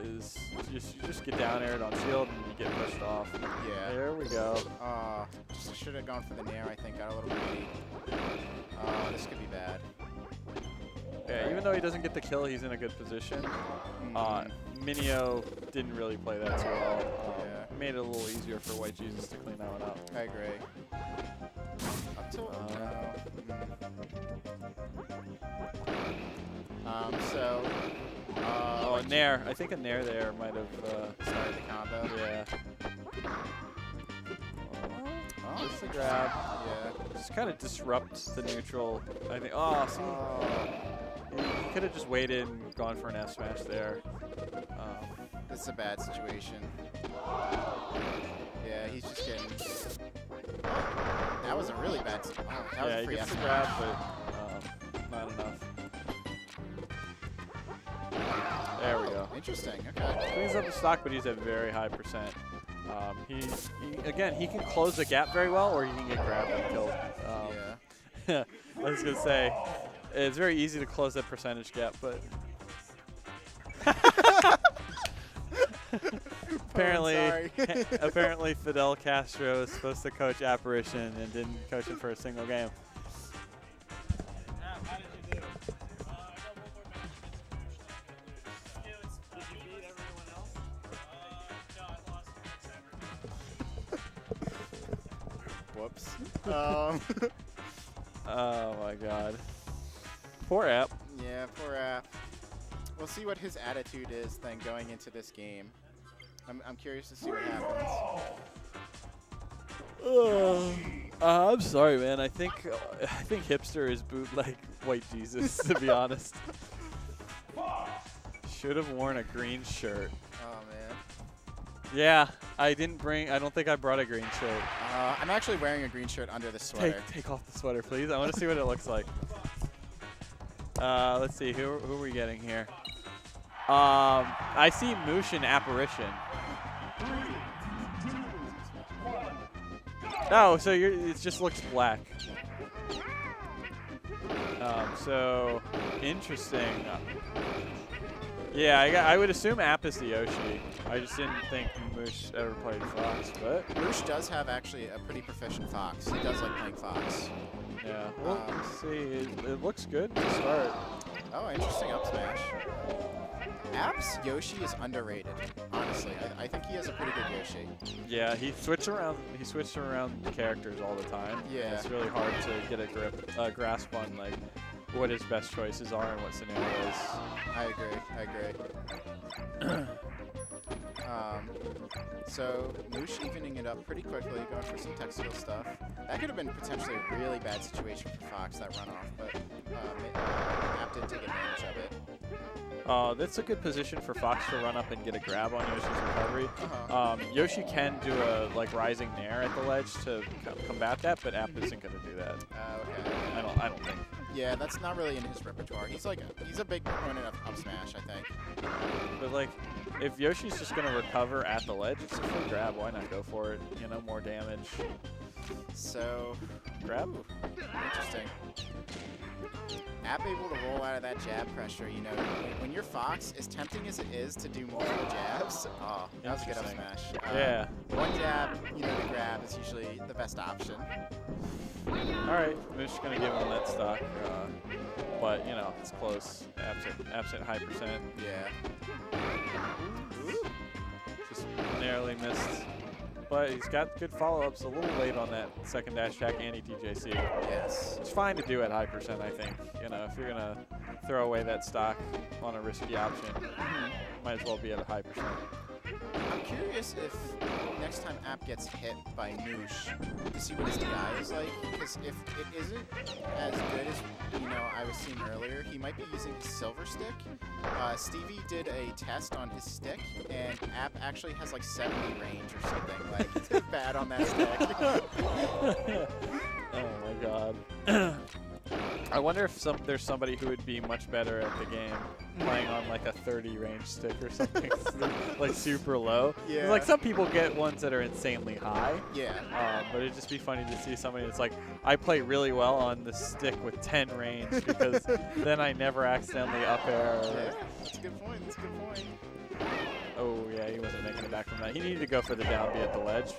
A: Is you just get down aired on shield and you get pushed off.
B: Yeah.
A: There we go.
B: Just should have gone for the nair. I think got a little greedy. This could be bad.
A: Yeah, even though he doesn't get the kill, he's in a good position. Minio didn't really play that too well. Made it a little easier for White Jesus to clean that one up.
B: I agree. Up till
A: a nair. I think a nair there might have
B: started the combo.
A: Yeah. Just a grab.
B: Yeah.
A: Just kind of disrupt the neutral. I think. Oh, see. He could have just waited and gone for an F smash there.
B: This is a bad situation. Yeah, he's just getting. That was a really bad. That was a free
A: he gets
B: F
A: the
B: smash.
A: grab, but not enough. There we go.
B: Interesting. Okay.
A: Cleans up the stock, but he's at very high percent. Again, he can close the gap very well, or he can get grabbed and killed.
B: Yeah.
A: I was gonna say, it's very easy to close that percentage gap, but apparently Fidel Castro is supposed to coach Apparition and didn't coach him for a single game.
C: How did you do? I got one more match. Did you beat everyone else? No, I lost against everyone.
B: Whoops.
A: Oh my God. Poor App.
B: Yeah, poor App. We'll see what his attitude is then going into this game. I'm curious to see what happens.
A: I'm sorry, man. I think Hipster is bootleg White Jesus, to be honest. Should have worn a green shirt.
B: Oh man.
A: Yeah, I don't think I brought a green shirt.
B: I'm actually wearing a green shirt under the sweater.
A: Take off the sweater, please. I want to see what it looks like. Let's see. Who are we getting here? I see Moosh and Apparition. Oh, so it just looks black. So interesting. Yeah, I would assume App is the Yoshi. I just didn't think Moosh ever played Fox, but
B: Moosh does have actually a pretty proficient Fox. He does like playing Fox.
A: Yeah, we'll see. It looks good to start.
B: Oh, interesting up smash. App's Yoshi is underrated, honestly. I think he has a pretty good Yoshi.
A: Yeah, he switched around the characters all the time.
B: Yeah.
A: It's really hard to get a grasp on like what his best choices are and what scenarios.
B: I agree. So Moosh evening it up pretty quickly, going for some textile stuff. That could have been potentially a really bad situation for Fox, that runoff, but App did take advantage of it.
A: That's a good position for Fox to run up and get a grab on Yoshi's recovery. Yoshi can do a rising nair at the ledge to combat that, but App isn't going to do that.
B: Okay.
A: I don't think.
B: Yeah, that's not really in his repertoire. He's a big proponent of up smash, I think.
A: But like, if Yoshi's just going to recover at the ledge, it's a free grab. Why not go for it? You know, more damage.
B: So,
A: grab.
B: Ooh, interesting. App able to roll out of that jab pressure, you know, when your Fox, as tempting as it is to do multiple jabs, that was a good up smash.
A: Yeah.
B: One jab, you know, to grab is usually the best option.
A: All right, Moosh gonna give him that stock. but you know it's close. Absent high percent.
B: Yeah.
A: Just narrowly missed. But he's got good follow-ups. A little late on that second dash attack anti-TJC.
B: Yes.
A: It's fine to do at high percent, I think. You know, if you're gonna throw away that stock on a risky option, might as well be at a high percent.
B: I'm curious if next time App gets hit by Noosh to see what his DI is like, because if it isn't as good as I was seeing earlier, he might be using his silver stick. Stevie did a test on his stick, and App actually has like 70 range or something. Like it's bad on that stick.
A: Oh my god. I wonder if there's somebody who would be much better at the game playing on like a 30 range stick or something, like super low.
B: Yeah.
A: Like some people get ones that are insanely high.
B: Yeah.
A: But it'd just be funny to see somebody that's like, I play really well on the stick with 10 range because then I never accidentally up air.
B: Yeah, that's a good point. That's a good point.
A: Oh yeah, he wasn't making it back from that. He needed to go for the down B at the ledge.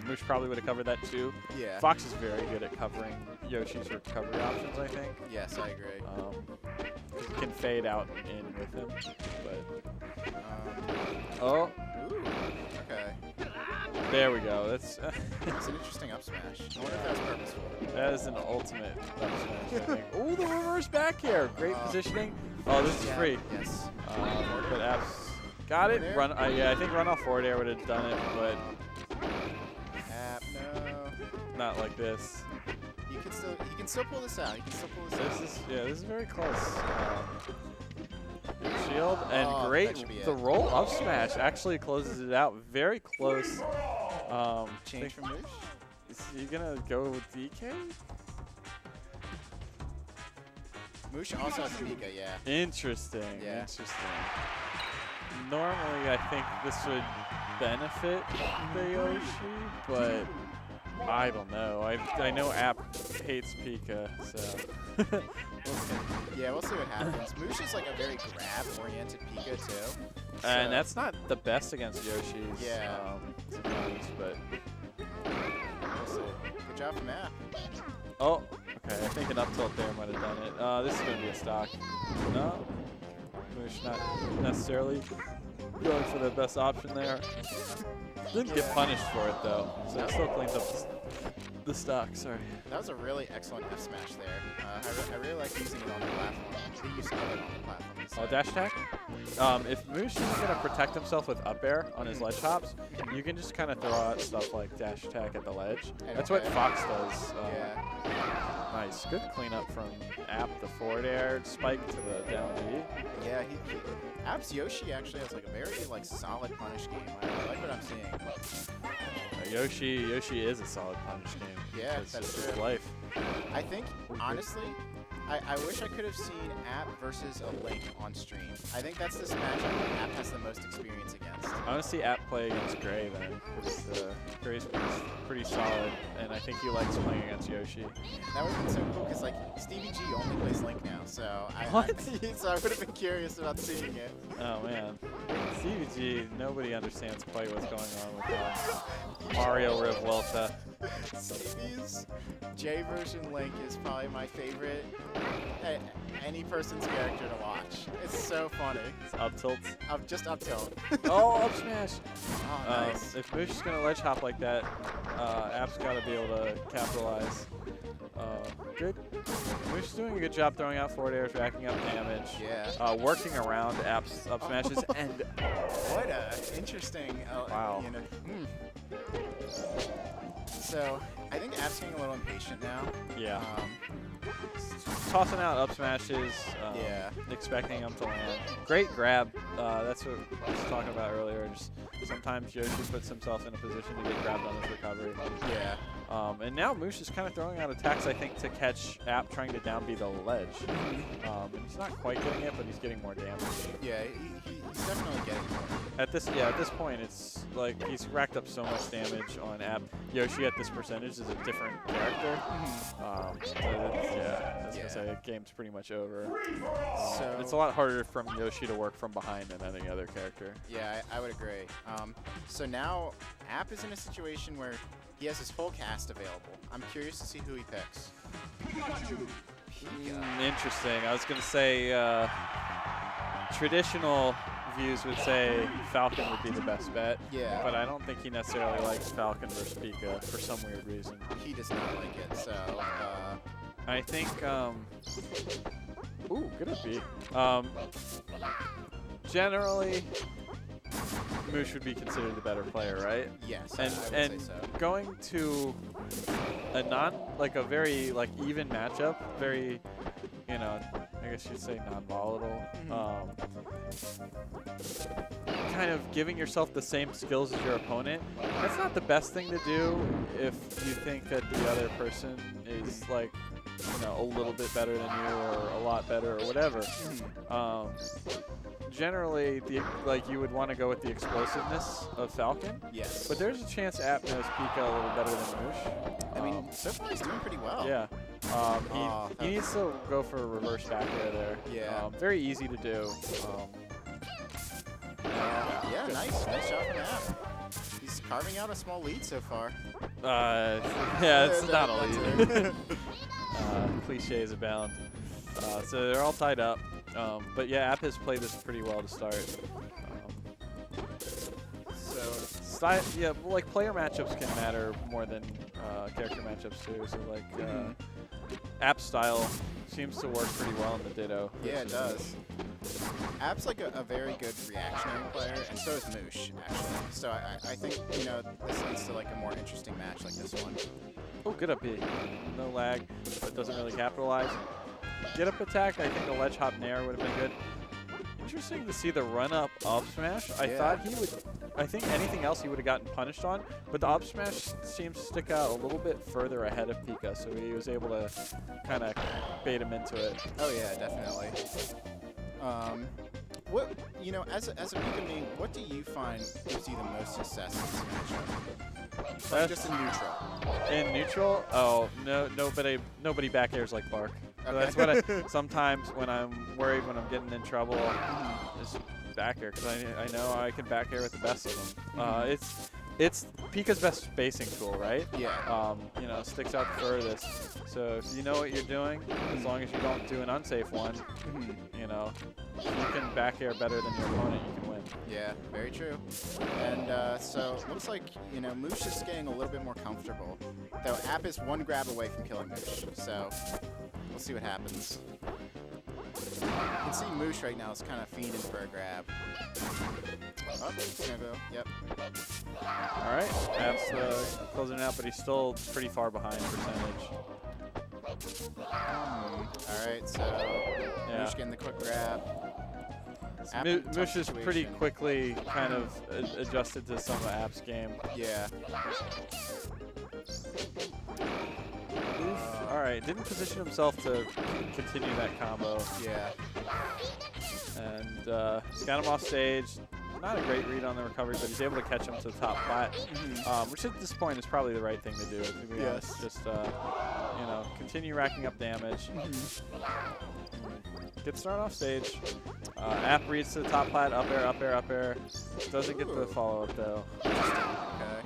A: Moosh probably would have covered that too.
B: Yeah.
A: Fox is very good at covering Yoshi's recovery options, I think.
B: Yes, I agree.
A: He can fade out and in with him, but
B: Ooh. Okay.
A: there we go. That's
B: That's an interesting up smash. I wonder if that was purposeful.
A: that is an ultimate up smash, I think. Oh, the reverse back here. Great positioning. Oh, this is
B: Yeah,
A: free.
B: Yes.
A: But Apps got it.
B: There?
A: Run. Yeah, I think run off forward air would have done it, but
B: App, no.
A: not like this.
B: You can still pull this out. You can still pull this out.
A: This is very close. Shield and
B: Oh,
A: great.
B: that should be
A: The
B: it.
A: roll up smash actually closes it out. Very close.
B: Change from Moosh?
A: Is he gonna go with DK?
B: Moosh also has Pika, yeah.
A: Interesting.
B: Yeah.
A: Interesting. Normally, I think this would benefit the Yoshi, but I don't know. I know App hates Pika, so we'll see.
B: Yeah, we'll see what happens. Moosh is like a very grab-oriented Pika, too.
A: And
B: So-
A: that's not the best against Yoshi's.
B: Yeah.
A: To be honest, but
B: We'll see. Good job from App.
A: oh, okay. I think an up tilt there might have done it. This is gonna be a stock. No, Moosh not necessarily going for the best option there. Didn't get punished for it though, so it still cleans up the stock. Sorry.
B: That was a really excellent F smash there. I really like using it on the platform. They use it on the platform.
A: Oh, dash attack? If Moosh is going to protect himself with up air on his ledge hops, you can just kind of throw out stuff like dash attack at the ledge. That's what
B: Okay.
A: Fox does.
B: Yeah.
A: Nice. Good cleanup from App, the forward air, spike to the down B.
B: Yeah, App's Yoshi actually has like a very like solid punish game. I like what I'm seeing.
A: Yoshi is a solid punish game.
B: Yeah,
A: It's
B: that's
A: just
B: true.
A: life.
B: I think, honestly, I wish I could have seen App versus a Link on stream. I think that's the matchup that App has the most experience against.
A: I want to see App play against Gray then. Because Gray's pretty solid, and I think he likes playing against Yoshi.
B: That would have been so cool because like Stevie G only plays Link now, so
A: What?
B: so I would have been curious about seeing it.
A: Oh man. CVG, nobody understands quite what's going on with Mario Revuelta.
B: Stevie's J version Link is probably my favorite any person's character to watch. It's so funny.
A: It's up tilt.
B: Just up tilt.
A: Oh, up smash.
B: Oh, nice.
A: If Moosh is going to ledge hop like that, App's got to be able to capitalize. Good. Moosh is doing a good job throwing out forward airs, racking up damage.
B: Yeah.
A: Working around App's up smashes. And
B: What a interesting.
A: Wow.
B: So I think App's getting a little impatient now.
A: yeah. Tossing out up smashes,
B: Yeah.
A: expecting them to land. Great grab. That's what I was talking about earlier. Just sometimes Yoshi puts himself in a position to get grabbed on his recovery.
B: Yeah.
A: And now Moosh is kind of throwing out attacks, I think, to catch App trying to down B the ledge. And he's not quite getting it, but he's getting more damage.
B: Yeah, he's definitely getting more.
A: At this point, it's like he's racked up so much damage on App. Yoshi at this percentage is a different character. I was gonna say the game's pretty much over.
B: So
A: It's a lot harder from Yoshi to work from behind than any other character.
B: yeah, I would agree. So now App is in a situation where he has his whole cast available. I'm curious to see who he picks.
A: Interesting. I was going to say traditional views would say Falcon would be the best bet.
B: Yeah.
A: But I don't think he necessarily likes Falcon versus Pika for some weird reason.
B: He does not like it, so...
A: I think... ooh, good up B. Generally, Moosh would be considered the better player, right?
B: Yes,
A: And
B: I would say so.
A: going to a a very even matchup, very, you know, I guess you'd say non-volatile. Kind of giving yourself the same skills as your opponent. That's not the best thing to do if you think that the other person is like, you know, a little bit better than you or a lot better or whatever. Generally, you would want to go with the explosiveness of Falcon.
B: Yes.
A: But there's a chance App knows Pika a little better than Moosh.
B: I mean, so far he's doing pretty well.
A: Yeah. He needs to go for a reverse back air there.
B: Yeah.
A: Very easy to do.
B: Yeah, nice shot from App. He's carving out a small lead so far.
A: Yeah, it's not a lead. Cliches abound. So they're all tied up. But yeah, App has played this pretty well to start. Yeah, well, like player matchups can matter more than character matchups too. So like App's style seems to work pretty well in the Ditto.
B: Yeah, it does. App's like a very good reactionary player, and so is Moosh, actually. So I think, you know, this leads to like a more interesting match like this one.
A: Oh, good up B. No lag, but doesn't really capitalize. Get up attack, I think a ledge hop nair would have been good. Interesting to see the run up smash. I thought he would, I think anything else he would have gotten punished on, but the up smash seems to stick out a little bit further ahead of Pika, so he was able to kind of bait him into it.
B: Oh yeah, definitely. What, you know, as a Pika main, what do you find gives you the most success in this matchup? Like just in neutral.
A: In neutral? Oh, nobody back airs like Bark. So
B: Okay.
A: that's what sometimes when I'm worried when I'm getting in trouble, is back air, because I know I can back air with the best of them. It's Pika's best spacing tool, right?
B: Yeah.
A: You know, sticks out the furthest. So if you know what you're doing, as long as you don't do an unsafe one, you know, if you can back air better than your opponent, you can win.
B: Yeah, very true. And so it looks like, you know, Moosh is getting a little bit more comfortable. Though App is one grab away from killing Moosh. So we'll see what happens. You can see Moosh right now is kind of fiending for a grab. Oh, it's gonna go. Yep.
A: All right, App's closing it out, but he's still pretty far behind percentage.
B: All right, so Moosh getting the quick grab.
A: Moosh is pretty quickly kind of adjusted to some of App's game.
B: Yeah.
A: All right, didn't position himself to continue that combo.
B: Yeah.
A: And got him off stage. Not a great read on the recovery, but he's able to catch him to the top flat, which at this point is probably the right thing to do, to be honest. Just, you know, continue racking up damage. Get started off stage. App reads to the top flat, up air, up air, up air. Doesn't get the follow-up, though.
B: Okay.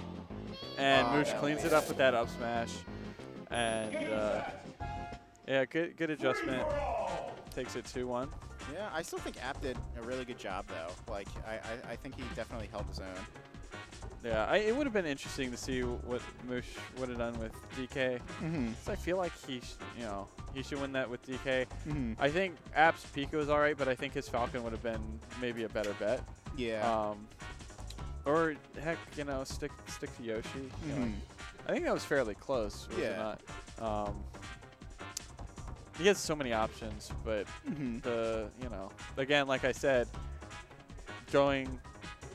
A: And Moosh cleans it up with that up smash. And, yeah, good adjustment. Takes it 2-1.
B: Yeah, I still think App did a really good job, though. Like, I think he definitely held his own.
A: Yeah, it would have been interesting to see what Moosh would have done with DK. So I feel like he should win that with DK. I think App's Pika was all right, but I think his Falcon would have been maybe a better bet.
B: Yeah.
A: Or heck, you know, stick to Yoshi. You know, I think that was fairly close. Was it not? He has so many options, but you know, again, like I said, going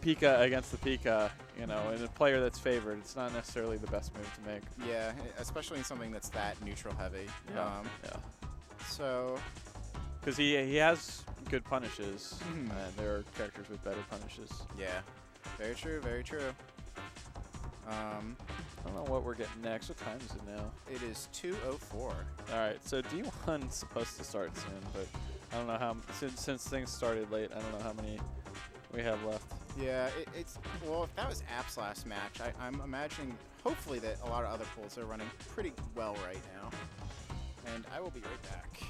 A: Pika against the Pika, you know, and a player that's favored, it's not necessarily the best move to make.
B: Yeah, especially in something that's that neutral heavy.
A: Yeah.
B: So,
A: because he has good punishes, and there are characters with better punishes.
B: Yeah, very true, very true.
A: I don't know what we're getting next. What time is it now?
B: It is 2:04.
A: All right, so D1's supposed to start soon, but I don't know how, since things started late, I don't know how many we have left.
B: Yeah, it's, well, if that was App's last match, I'm imagining, hopefully, that a lot of other pools are running pretty well right now. and I will be right back.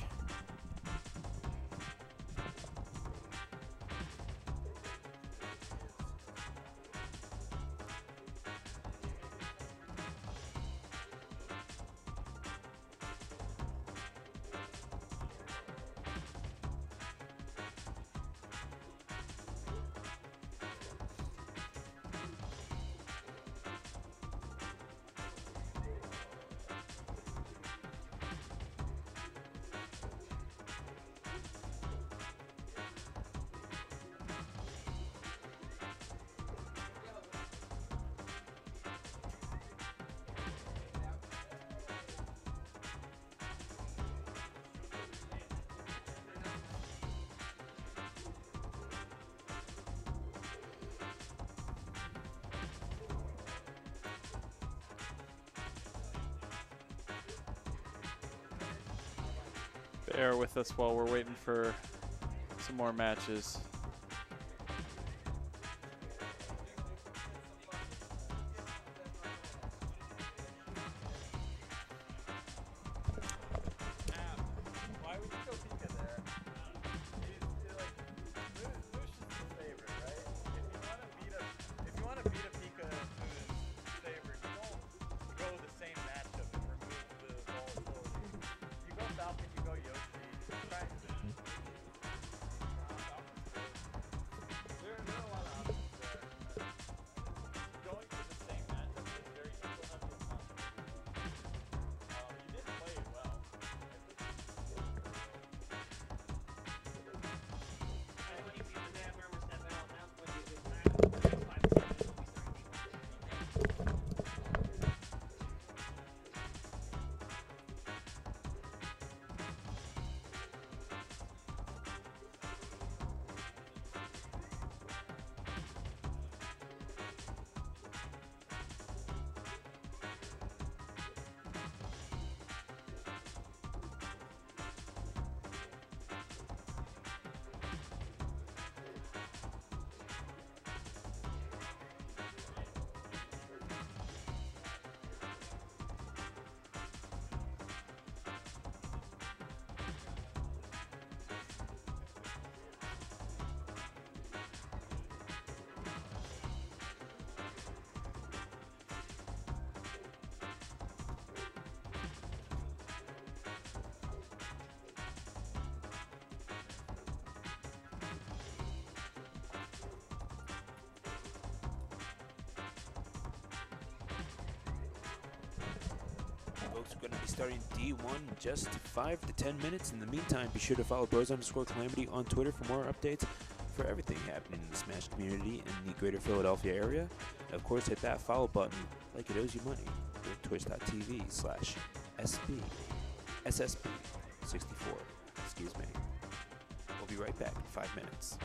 A: Bear with us while we're waiting for some more matches.
C: Why would you go Pika there? Moosh is the favorite, right? If you want to beat a Pika who's favored, you don't go the same matchup and remove the volatility. You go Falcon, you go Yoshi. Right? There are a lot of options there. Going for the same matchup is very simple enough to accomplish. You did play it well.
D: Folks, we're going to be starting D1 in just 5 to 10 minutes. In the meantime, be sure to follow bros_Calamity on Twitter for more updates for everything happening in the Smash community in the greater Philadelphia area. And of course, hit that follow button like it owes you money. We're at twitch.tv/SSB64. Excuse me. We'll be right back in 5 minutes.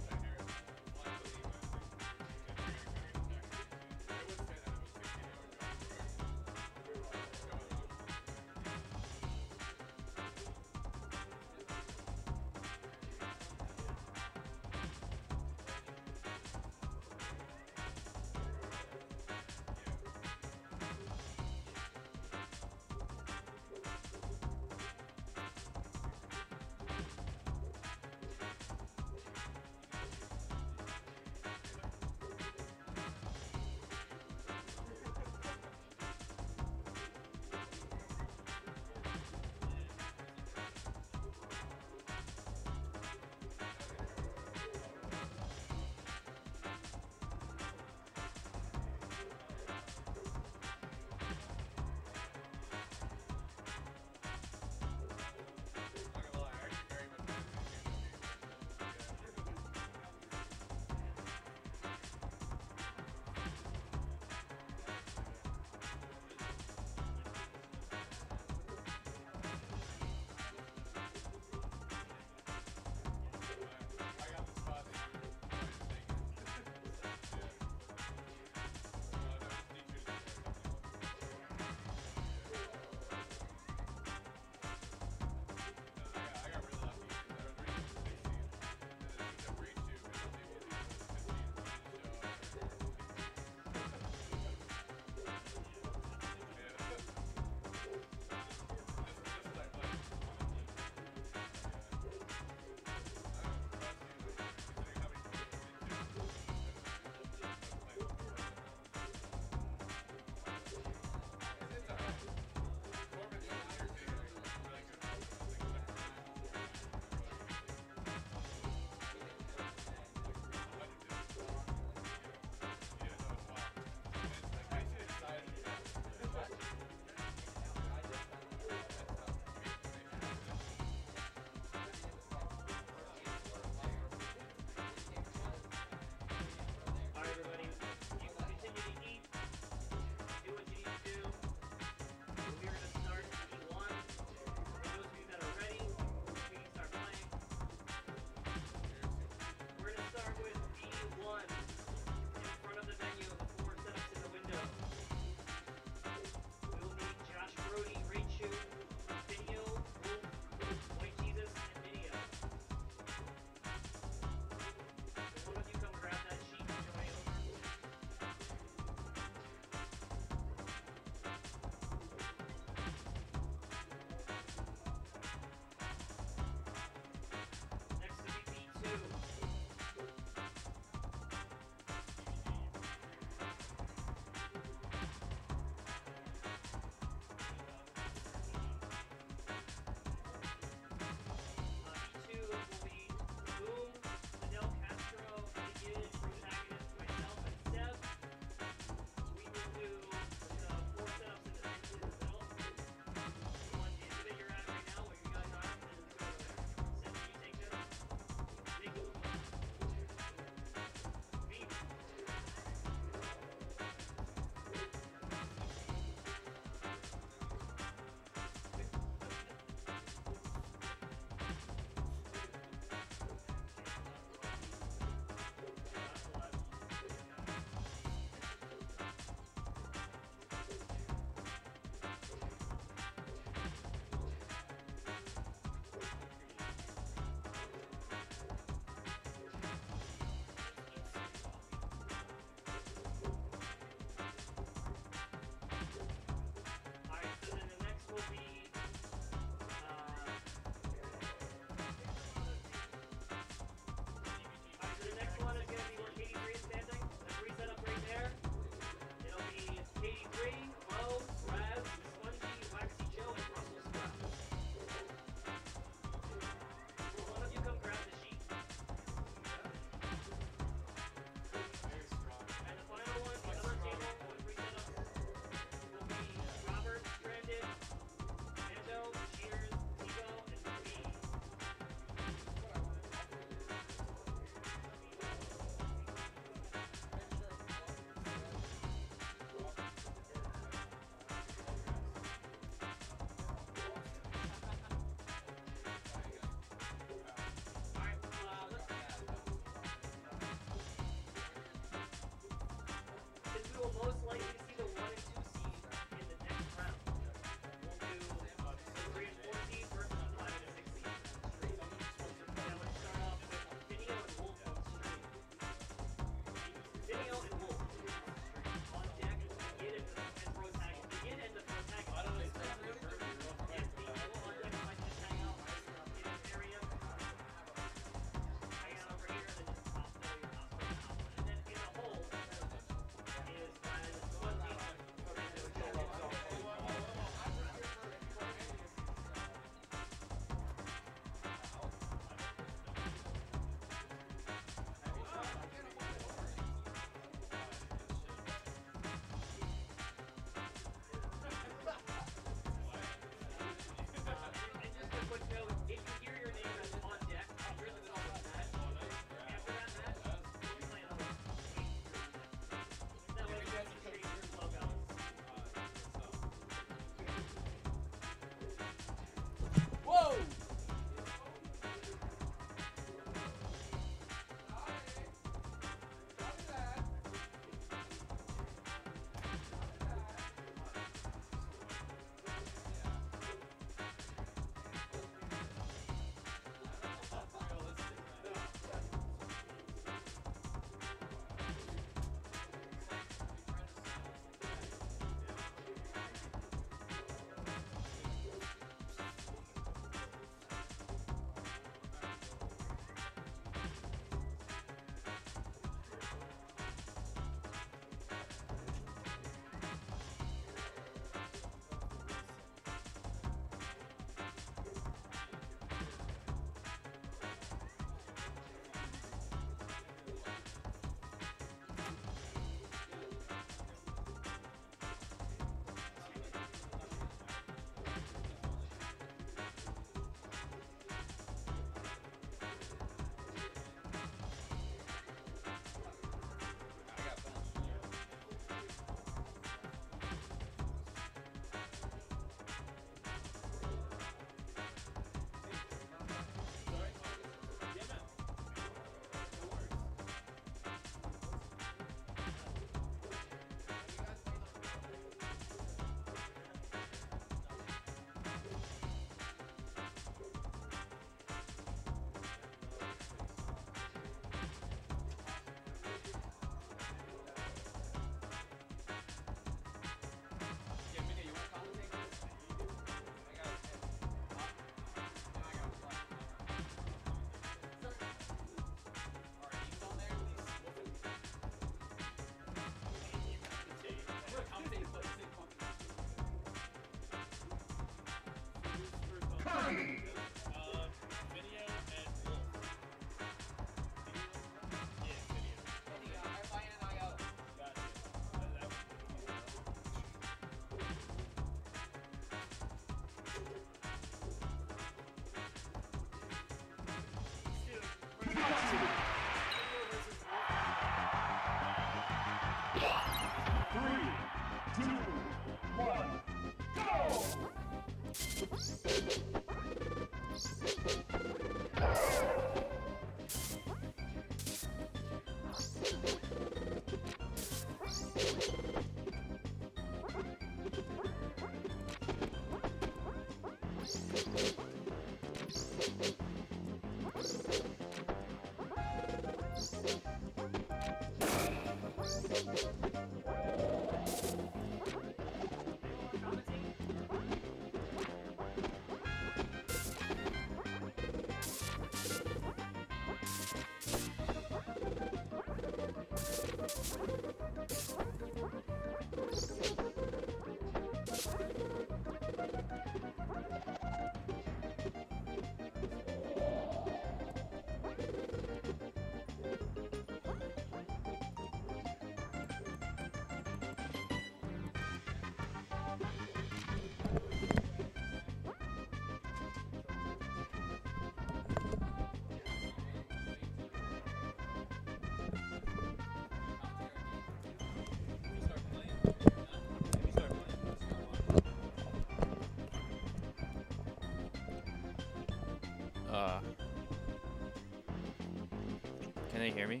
E: Can they hear me?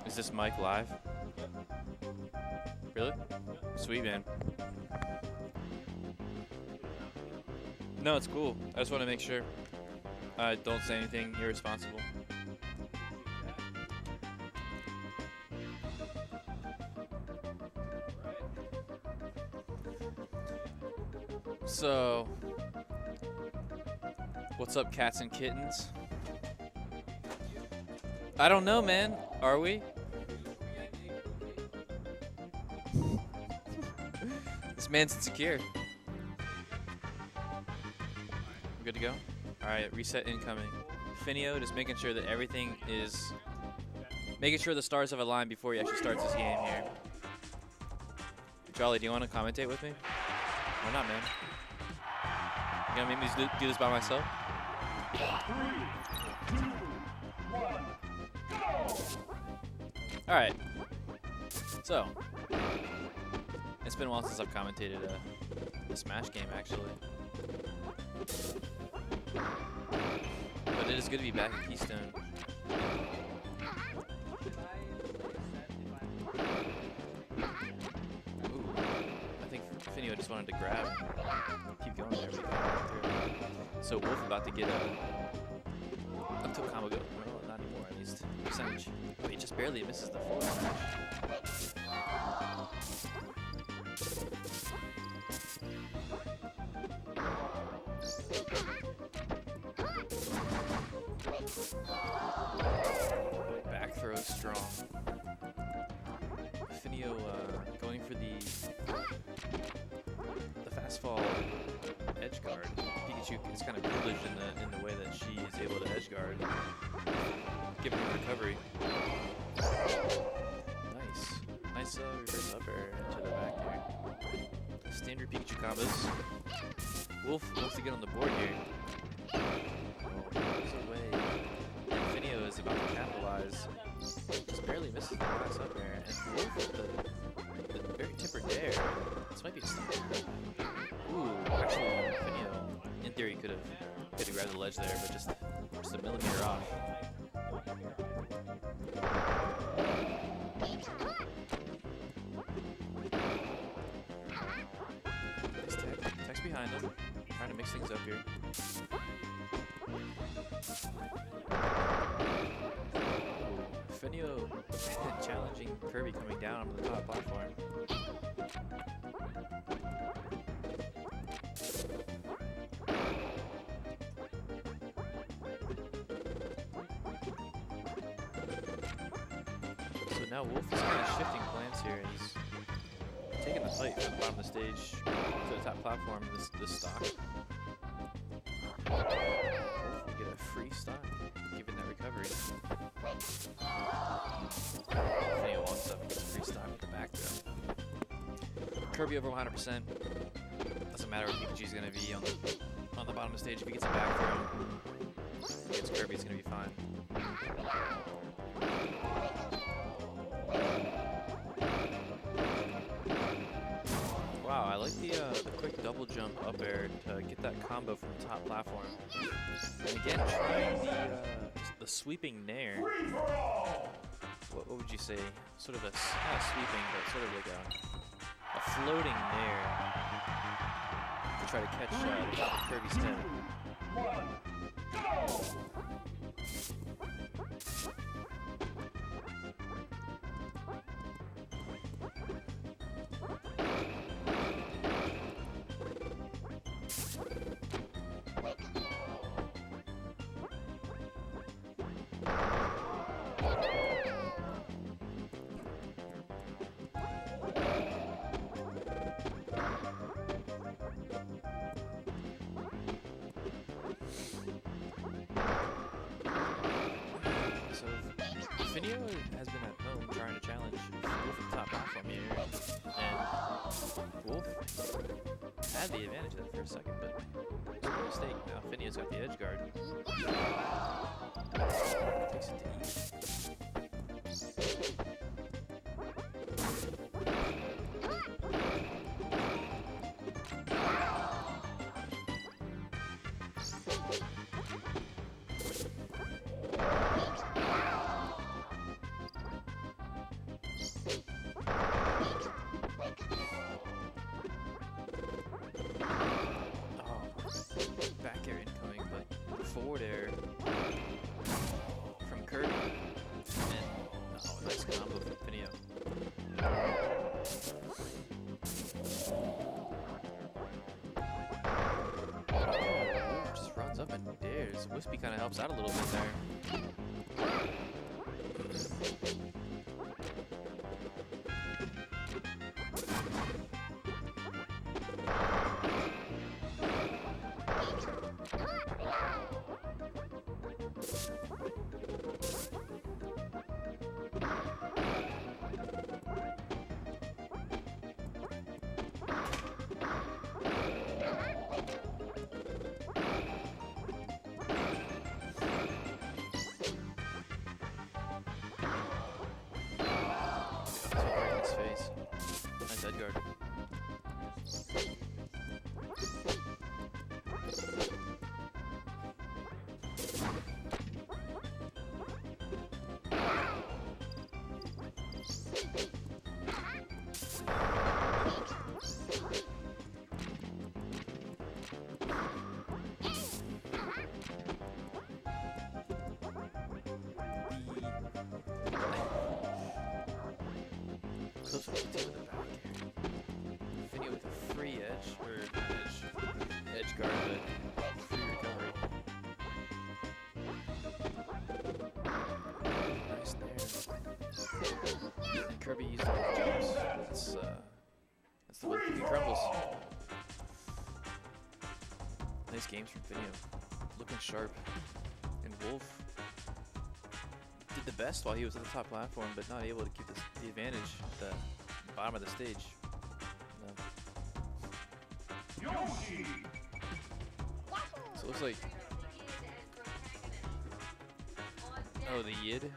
E: Is this mic live? Really? Sweet, man. No, it's cool. I just want to make sure I don't say anything irresponsible. So, what's up, cats and kittens? I don't know, man. Are we? This man's insecure. We're good to go? Alright, reset incoming. Finio, just making sure that everything is... Making sure the stars have aligned before he actually starts his game here. Charlie, do you want to commentate with me? Why not, man? You gonna make me do this by myself? 3, 2, 1, go! Alright. So, it's been a while since I've commentated a Smash game, actually. But it is good to be back at Keystone. Ooh, I think Finio just wanted to grab. Keep going there. So Wolf about to get up to a combo go. Well, not anymore, at least. Percentage. Oh, he just barely misses the full smash. Back throw strong. Finio going for the fast fall edge guard. Pikachu is kind of privileged in the way that she is able to edge guard, giving her recovery. Nice reverse up air into the back here. Standard Pikachu combos. Wolf wants to get on the board here. Goes away. And Finio is about to capitalize. Just barely misses the last up air. And Wolf with the very tempered dare. This might be a stop. Ooh, actually, Finio, in theory, could have grabbed the ledge there, but just a millimeter off. Nice tech. Tech's behind him. Trying to mix things up here. Finio challenging Kirby coming down on the top platform. So now Wolf is kind of shifting plans here, and he's taking the fight from the bottom of the stage to the top platform, this stock. Wolf will get a free stock, given that recovery. Finio walks up and gets a free stock with the back throw. Kirby over 100%. Doesn't matter what Pikachu's going to be on the bottom of the stage. If he gets a back throw, he gets Kirby's gonna be fine. Wow, I like the quick double jump up air to get that combo from the top platform. And again, trying the sweeping nair. What would you say? Sort of not sweeping, but sort of like a floating nair to try to catch the top of Kirby's head. Finio has been at home trying to challenge Wolf at the top platform here, and Wolf had the advantage there for a second, but it was a mistake. Now Finio's got the edge guard. Takes it to E. Back air incoming, but forward air from Kirby. And nice combo from Finio. Just runs up and dares. Wispy kind of helps out a little bit there. Nice head guard. Close one to the back here. Finio with a free edge, or edge guard, but free recovery. Nice there. And Kirby used all the jumps. That's the way he crumbles. Nice games from Finio. Looking sharp. And Wolf did the best while he was at the top platform, but not able to keep the advantage at the bottom of the stage. So it looks like... Oh, the Yid?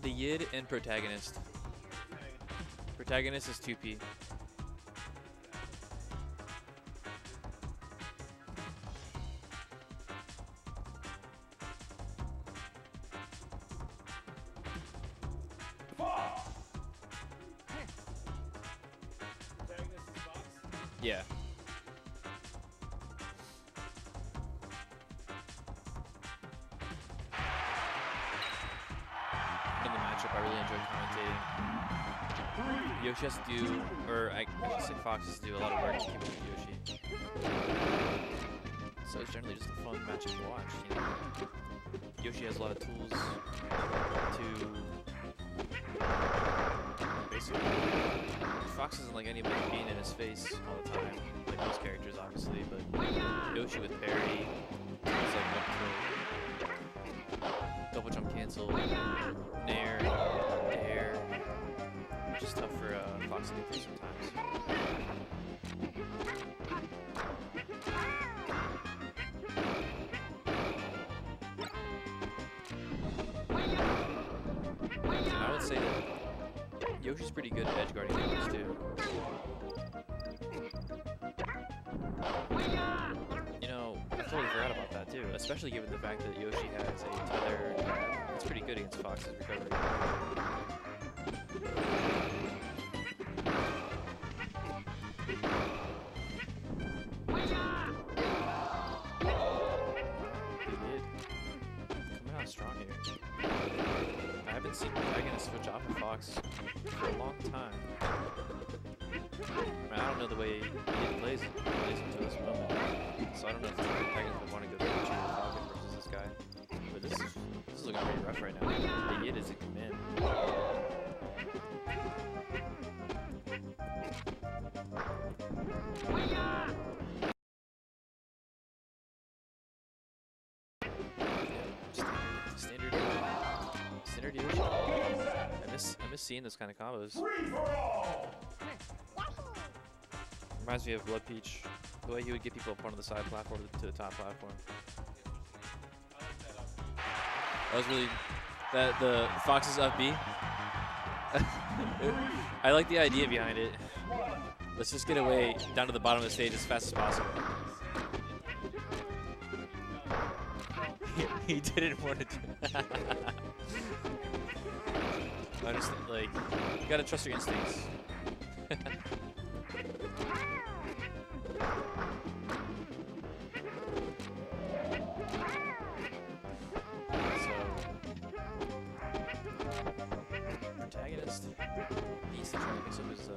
E: The Yid and Protagonist. Protagonist is 2P. Yeah. In the matchup, I really enjoy commentating. Yoshi has to do, or I should say Fox has to do a lot of work to keep up with Yoshi. So it's generally just a fun matchup to watch, you know. Yoshi has a lot of tools to basically... Fox isn't like anybody being in his face all the time, like most characters obviously, but Yoshi with parry, it's like double jump cancel, nair, dare, which is tough for Fox to get through sometimes. say that Yoshi's pretty good at edge guarding things too. You know, I totally forgot about that too, especially given the fact that Yoshi has a tether that's pretty good against Fox's recovery. Coming out strong here. I haven't seen Protagonist switch off of Fox for a long time. I don't know the way he plays until this moment, so I don't know if Protagonist would want to go to Falcon versus this guy. But this is looking pretty rough right now. The Yid is a command. Standard Yoshi. I miss seeing those kind of combos. Reminds me of Blood Peach, the way he would get people up onto the side platform to the top platform. That was really the Fox's up B. I like the idea behind it. Let's just get away down to the bottom of the stage as fast as possible. He didn't want to do that. I just like, you gotta trust your instincts. Protagonist needs to try to mix up his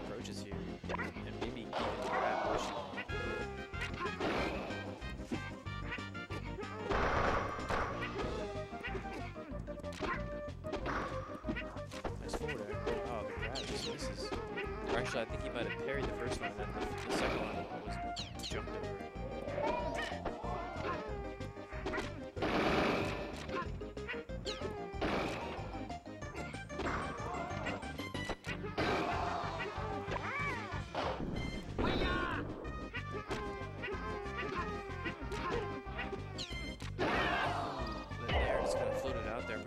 E: approaches here and maybe even grab Yoshi. Nice forward air. Oh, the grab just misses. Or actually, I think he might have parried the first one and then the second one was jumped over.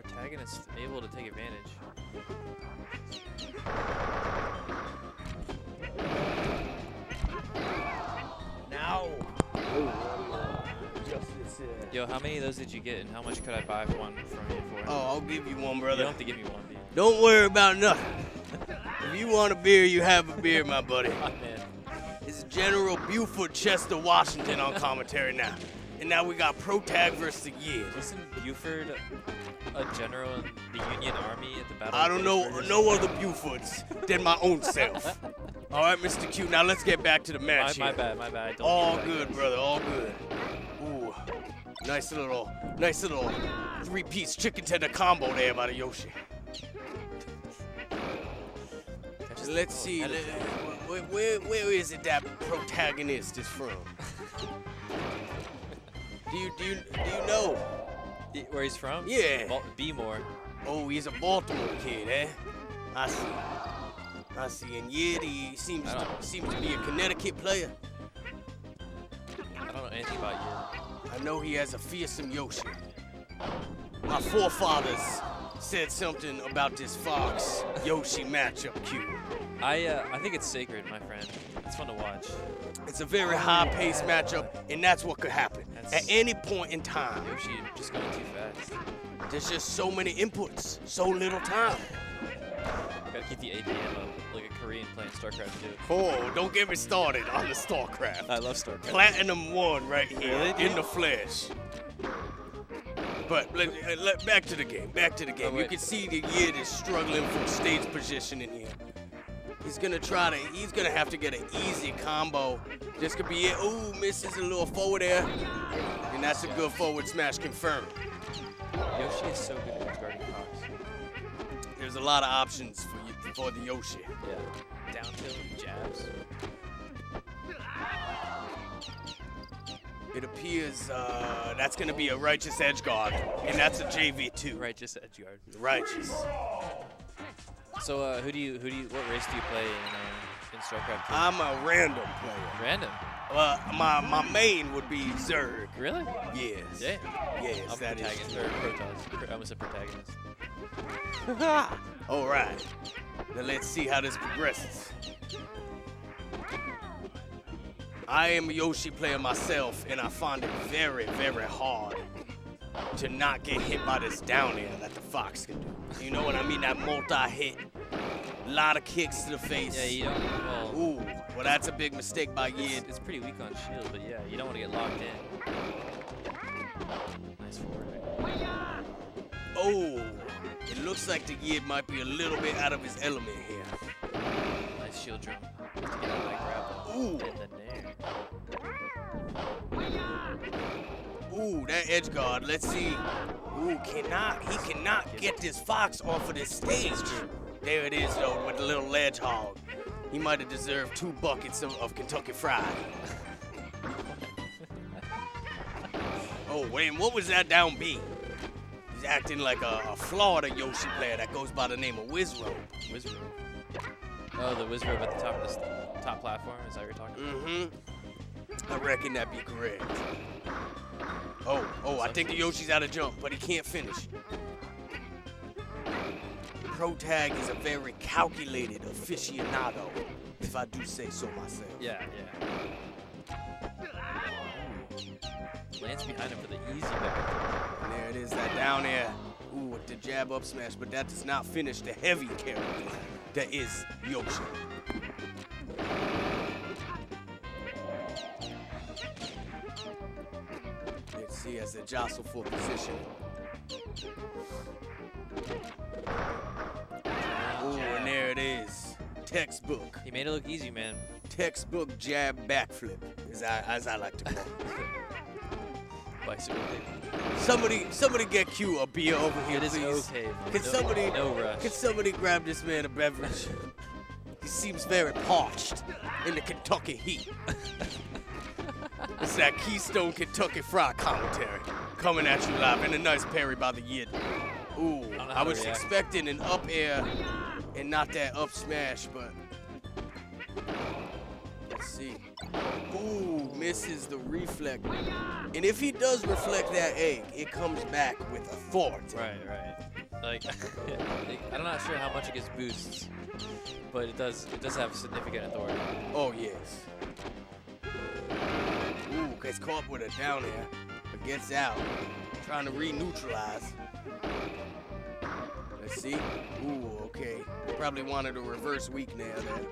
E: Protagonist able to take advantage.
F: Now.
E: Yo, how many of those did you get, and how much could I buy one from you for?
F: Oh, I'll give you one,
E: You
F: brother.
E: don't have to give me one, dude.
F: Don't worry about nothing. If you want a beer, you have a beer, my buddy.
E: Oh, man.
F: It's General Buford Chester Washington on commentary now. And now we got Protag versus the Yid.
E: Wasn't Buford a general in the Union Army at the Battle
F: I
E: of
F: don't know
E: Gettysburg?
F: no other Bufords than my own self. All right, Mr. Q, now let's get back to the match
E: My
F: here.
E: bad, my bad. Don't
F: All
E: do that,
F: good,
E: guys.
F: brother, all good. Ooh, nice little three-piece chicken tender combo there by the Yoshi. Let's see, where is it that Protagonist is from? Do you know?
E: Where he's from?
F: Yeah.
E: B-more.
F: Oh, he's a Baltimore kid, eh? I see. And Yid, he seems to be a Connecticut player.
E: I don't know anything about you.
F: I know he has a fearsome Yoshi. My forefathers said something about this Fox Yoshi matchup, Q.
E: I think it's sacred, my friend. It's fun to watch.
F: It's a very high-paced matchup, and that's what could happen at any point in time.
E: Yoshi just going too fast.
F: There's just so many inputs, so little time.
E: Gotta keep the APM up, like a Korean playing StarCraft 2.
F: Oh, don't get me started on the StarCraft.
E: I love StarCraft.
F: Platinum 1 right here
E: Really, dude?
F: in the flesh. But back to the game.
E: Oh,
F: You
E: wait.
F: can see the Yid is struggling for stage position in here. He's gonna have to get an easy combo. This could be it. Ooh, misses a little forward air. And that's a good forward smash confirmed.
E: Yoshi is so good at guarding Fox.
F: There's a lot of options for the Yoshi.
E: Yeah. Down tilt, jabs.
F: It appears that's gonna be a righteous edge guard, and that's a JV2.
E: Righteous edge guard.
F: Righteous.
E: So, what race do you play in StarCraft 2?
F: I'm a random player.
E: Random.
F: My main would be Zerg.
E: Really?
F: Yes.
E: Yeah.
F: Yes,
E: I'm
F: that is
E: protagonist.
F: true.
E: Or protagonist. I almost said protagonist.
F: All right. Now let's see how this progresses. I am a Yoshi player myself, and I find it very, very hard to not get hit by this down air that the Fox can do. You know what I mean? That multi-hit. A lot of kicks to the face.
E: Yeah, you don't. Well,
F: Ooh, well that's a big mistake by Yid.
E: it's pretty weak on shield, but yeah, you don't want to get locked in. Nice forward.
F: Oh, it looks like the Yid might be a little bit out of his element here.
E: Nice shield jump. To get out of that grapple.
F: Ooh.
E: And then there.
F: Ooh, that edge guard. Let's see. Ooh, he cannot get this Fox off of this stage. There it is, though, with the little ledge hog. He might have deserved 2 buckets of Kentucky Fried. Oh, wait, what was that down B? He's acting like a Florida Yoshi player that goes by the name of Wizrobe.
E: Wizard. Oh, the wizard at the top of this top platform. Is that what you're talking about?
F: Mm-hmm. I reckon that'd be correct. Oh, I think the Yoshi's out of jump, but he can't finish. Protag is a very calculated aficionado, if I do say so myself.
E: Yeah. Lands behind him for the easy back.
F: And there it is, that down air. Ooh, with the jab up smash, but that does not finish the heavy character that is Yoshi. Let's see as they jostle for position. Ooh, and there it is. Textbook.
E: He made it look easy, man.
F: Textbook jab backflip, as I like to call it.
E: Bicycle kick.
F: Somebody get Q a beer over here,
E: It is
F: please.
E: okay.
F: Can
E: No rush.
F: somebody grab this man a beverage? He seems very parched in the Kentucky heat. It's that Keystone Kentucky Fried commentary coming at you live, and a nice parry by the Yid. Ooh,
E: know
F: I
E: how to
F: was
E: react.
F: expecting an up air and not that up smash, but let's see. Ooh, misses the reflect. And if he does reflect that egg, it comes back with authority.
E: Right. Like, I'm not sure how much it gets boosts, but it does have significant authority.
F: Oh, yes. Ooh, gets caught with a down air, but gets out. Trying to re-neutralize. Let's see. Ooh, okay. Probably wanted a reverse weak nail there.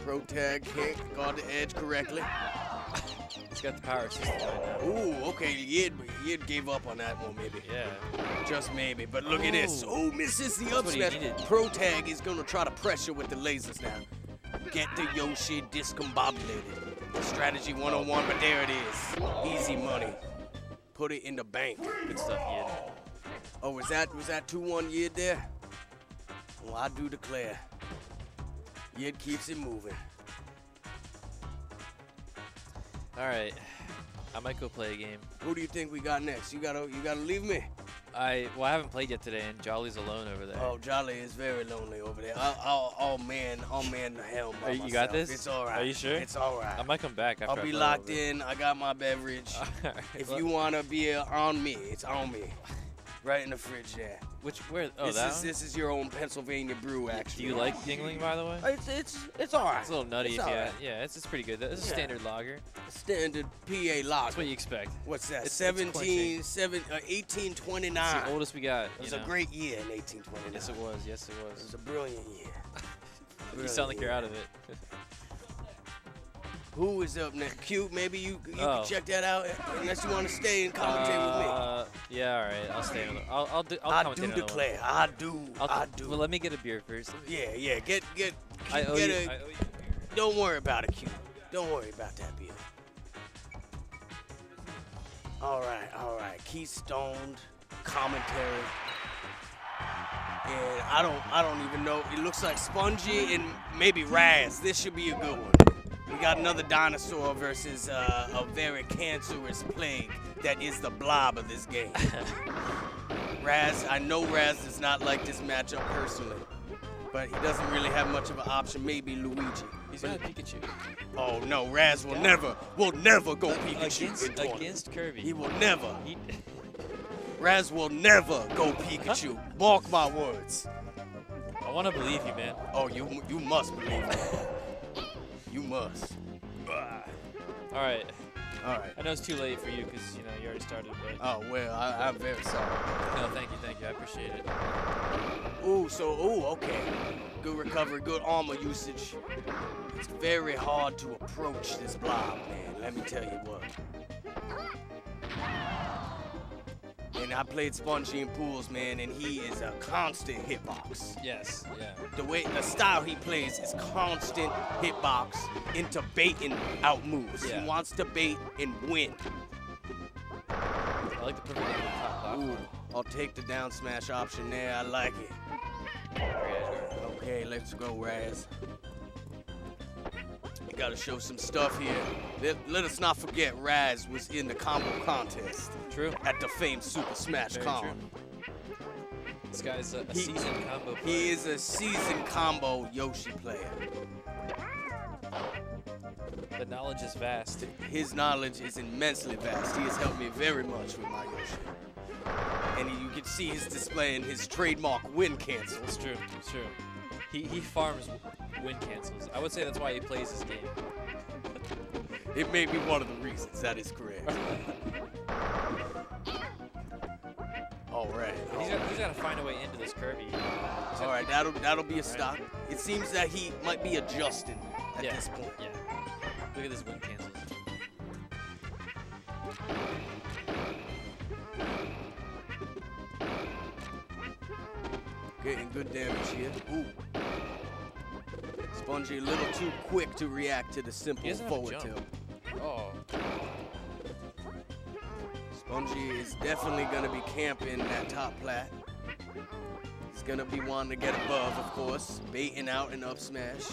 F: Protag can't guard the edge correctly.
E: He's got the power system right now.
F: Ooh, okay. Yid gave up on that one, maybe.
E: Yeah.
F: Just maybe. But look at this. Oh, misses the up
E: what he
F: smash.
E: needed.
F: Protag is going to try to pressure with the lasers now. Get the Yoshi discombobulated. Strategy 101, but there it is. Easy money. Put it in the bank.
E: Good stuff, Yid.
F: Oh, was that 2-1 Yid there? Well, I do declare. Yid keeps it moving.
E: All right. I might go play a game.
F: Who do you think we got next? You gotta leave me.
E: I haven't played yet today, and Jolly's alone over there.
F: Oh, Jolly is very lonely over there. I'll man the helm by
E: You got
F: myself.
E: this?
F: It's all right.
E: Are you sure?
F: It's all right.
E: I might come back after
F: I'll
E: I
F: be
E: play
F: locked
E: over.
F: in. I got my beverage.
E: Alright,
F: If
E: well,
F: you want a beer on me, it's on me. Right in the fridge there.
E: where? Oh, that one?
F: This is your own Pennsylvania brew, actually.
E: Do you like Yingling, by the way?
F: It's all right.
E: It's a little nutty
F: It's
E: if you.
F: alright.
E: Yeah, it's pretty good. It's a
F: Yeah.
E: standard lager.
F: Standard PA
E: That's
F: lager.
E: what you expect.
F: What's that?
E: It's
F: 1829.
E: It's the oldest we got.
F: It was
E: you
F: a
E: know?
F: great year in 1829.
E: Yes, it was. Yes, it
F: It
E: was.
F: was a brilliant year.
E: You sound like you're out of it.
F: Who is up next? Q, maybe you
E: Oh.
F: can check that out unless you want to stay and commentate with me.
E: Yeah, all right. I'll stay. I'll
F: I
E: commentate
F: do
E: another one.
F: declare. I do.
E: Well, let me get a beer first.
F: Yeah. Get.
E: I owe
F: get
E: you.
F: a,
E: I owe you a beer.
F: Don't worry about it, Q. Don't worry about that beer. All right. Keystoned commentary. And I don't even know. It looks like Spongy and maybe Raz. This should be a good one. We got another dinosaur versus a very cancerous plague that is the blob of this game. Raz, I know Raz does not like this matchup personally, but he doesn't really have much of an option. Maybe Luigi.
E: He's got a Pikachu.
F: Oh no, Raz will never go Pikachu in tournament.
E: Against Kirby.
F: He will never. Raz will never go Pikachu. Mark my words.
E: I want to believe you, man.
F: Oh, you must believe me. You must.
E: All right.
F: All right.
E: I know it's too late for you because you already started, but
F: Oh well, I'm very sorry.
E: no, thank you. I appreciate it.
F: Okay. Good recovery, good armor usage. It's very hard to approach this blob, man. Let me tell you what. And I played Spongy in pools, man, and he is a constant hitbox.
E: Yes. Yeah.
F: The style he plays is constant hitbox into baiting out moves.
E: Yeah.
F: He wants to bait and win.
E: I like the perfect angle top platform.
F: Ooh, I'll take the down smash option there. I like it. Okay, let's go, Raz. You gotta show some stuff here. Let us not forget Raz was in the combo contest.
E: True.
F: At the famed Super Smash
E: Very
F: Con.
E: true. This guy's a seasoned combo player.
F: He is a seasoned combo Yoshi player.
E: The knowledge is vast.
F: His knowledge is immensely vast. He has helped me very much with my Yoshi. And you can see his display in his trademark win cancels.
E: It's true. It's true. He farms win cancels. I would say that's why he plays this game.
F: It may be one of the reasons. That is correct. All right.
E: He's got to find a way into this Kirby.
F: All right, that'll be a stop. It seems that he might be adjusting at this point.
E: Yeah. Look at this win cancels.
F: Getting good damage here. Ooh. Spongy a little too quick to react to the simple
E: He doesn't have a
F: forward
E: jump.
F: tilt.
E: Oh.
F: Spongy is definitely going to be camping that top plat. He's going to be wanting to get above, of course. Baiting out and up smash.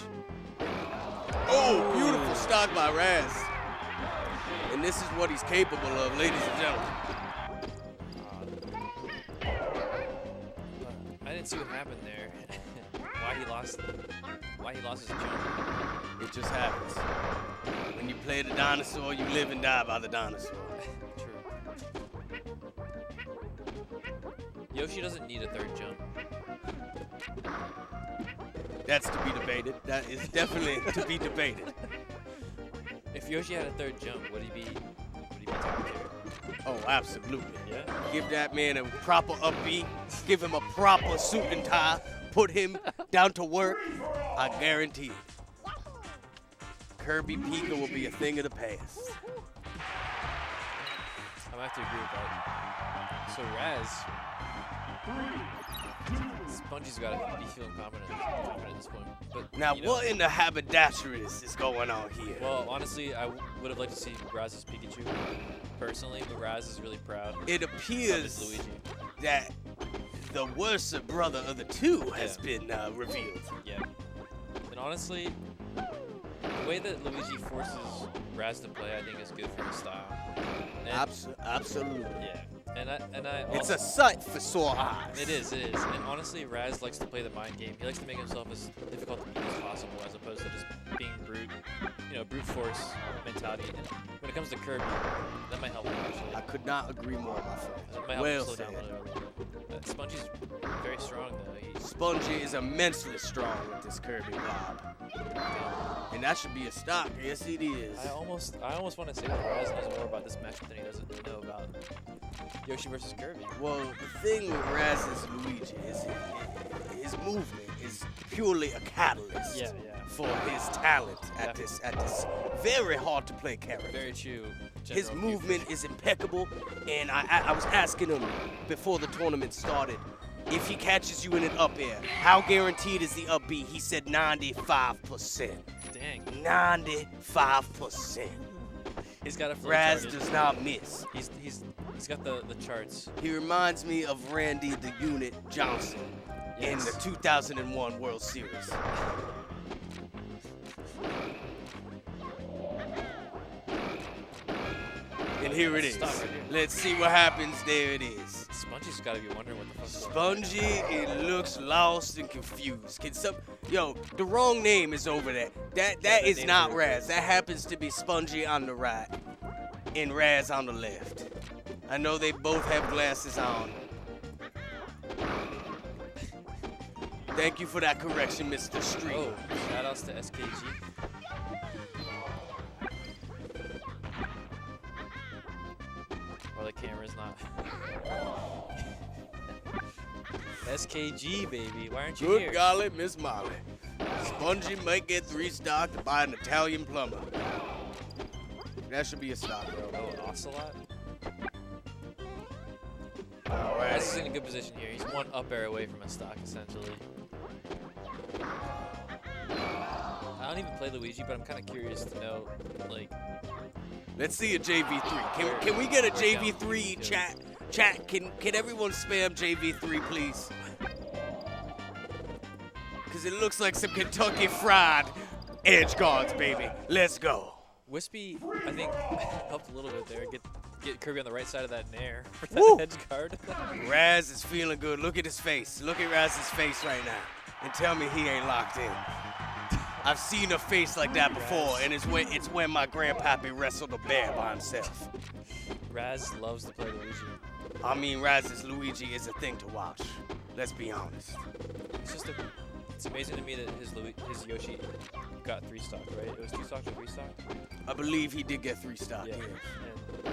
F: Oh, beautiful stock by Raz. And this is what he's capable of, ladies and gentlemen.
E: I didn't see what happened there. Why he lost his jump.
F: It just happens. When you play the dinosaur, you live and die by the dinosaur.
E: True. Yoshi doesn't need a third jump.
F: That's to be debated. That is definitely to be debated.
E: If Yoshi had a third jump, would he be top tier?
F: Oh, absolutely.
E: Yeah.
F: Give that man a proper upbeat. Give him a proper suit and tie. Put him down to work. I guarantee it. Kirby Pika will be a thing of the past.
E: I'm gonna have to agree with that. So Raz, Spongy's gotta be feeling confident at this point. But
F: Now,
E: you know,
F: what in the haberdasheries is going on here?
E: Well, honestly, I would have liked to see Raz's Pikachu personally, but Raz is really proud
F: It
E: of his
F: appears
E: Luigi.
F: that the worst brother of the two has been revealed.
E: Yeah. And honestly, the way that Luigi forces Raz to play, I think is good for his style. And,
F: Absolutely.
E: yeah. And I
F: It's
E: also,
F: a sight for sore eyes.
E: It is. And honestly, Raz likes to play the mind game. He likes to make himself as difficult to beat as possible, as opposed to just being brute force mentality. And when it comes to Kirby, that might help him actually.
F: I could not agree more, my friend.
E: It might help
F: Well
E: him slow down a
F: said.
E: little bit. Spongy's very strong though.
F: Spongy is immensely strong with this Kirby blob. And that should be a stock. Yes, it is.
E: I almost want to say that Raz knows more about this matchup than he doesn't know about Yoshi versus Kirby.
F: Well, the thing with Raz's Luigi is his movement is purely a catalyst
E: Yeah.
F: for his talent at this very hard to play character.
E: Very true.
F: His
E: General
F: movement is impeccable, and I was asking him before the tournament started, if he catches you in an up air, how guaranteed is the up B? He said 95%.
E: Dang.
F: 95%.
E: He's got a flow
F: Raz
E: charted.
F: does not miss.
E: He's got the charts.
F: He reminds me of Randy the Unit Johnson in the 2001 World Series. And here it is.
E: Stop right here.
F: Let's see what happens. There it is.
E: Spongy's Luigi's got to be wondering what the fuck's going on.
F: Spongy, it looks lost and confused. Yo, the wrong name is over there. That
E: the
F: is
E: names
F: not
E: are-
F: Raz. That happens to be Spongy on the right and Raz on the left. I know they both have glasses on. Thank you for that correction, Mr. Street.
E: Oh, shoutouts to SKG. Or the camera's not. SKG, baby. Why aren't you
F: Good
E: here?
F: golly, Miss Molly. Spongy might get 3 stock to buy an Italian plumber. That should be a stock, bro.
E: Oh, an Ocelot?
F: All
E: Raz is
F: right.
E: in a good position here. He's one up air away from a stock, essentially. I don't even play Luigi, but I'm kind of curious to know, like,
F: Let's see a JV3. Can we get a JV3 chat? Chat, can everyone spam JV3, please? Because it looks like some Kentucky Fried edge guards, baby. Let's go.
E: Wispy, I think, helped a little bit there. Get Kirby on the right side of that nair for
F: Woo!
E: that edge guard.
F: Raz is feeling good. Look at his face. Look at Raz's face right now. And tell me he ain't locked in. I've seen a face like that before, and it's when my grandpappy wrestled a bear by himself.
E: Raz loves to play Luigi.
F: I mean, Raz's Luigi is a thing to watch. Let's be honest.
E: It's amazing to me that his Yoshi got 3 stock, right? It was 2 stock or 3 stock?
F: I believe he did get 3 stock.
E: Yeah.
F: Yeah.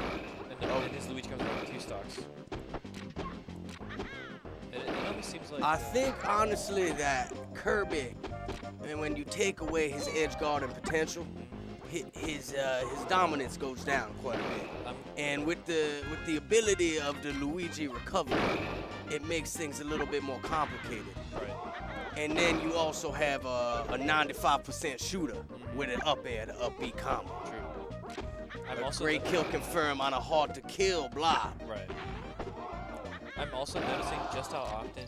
E: And his Luigi comes out with 2 stocks. And it almost seems like...
F: I think honestly that Kirby, and when you take away his edge guard and potential, his dominance goes down quite a bit. And with the ability of the Luigi recovery, it makes things a little bit more complicated.
E: Right.
F: And then you also have a 95% shooter with an up air to up B combo.
E: True. I'm
F: A
E: also
F: great kill confirm on a hard to kill blob.
E: Right. I'm also noticing just how often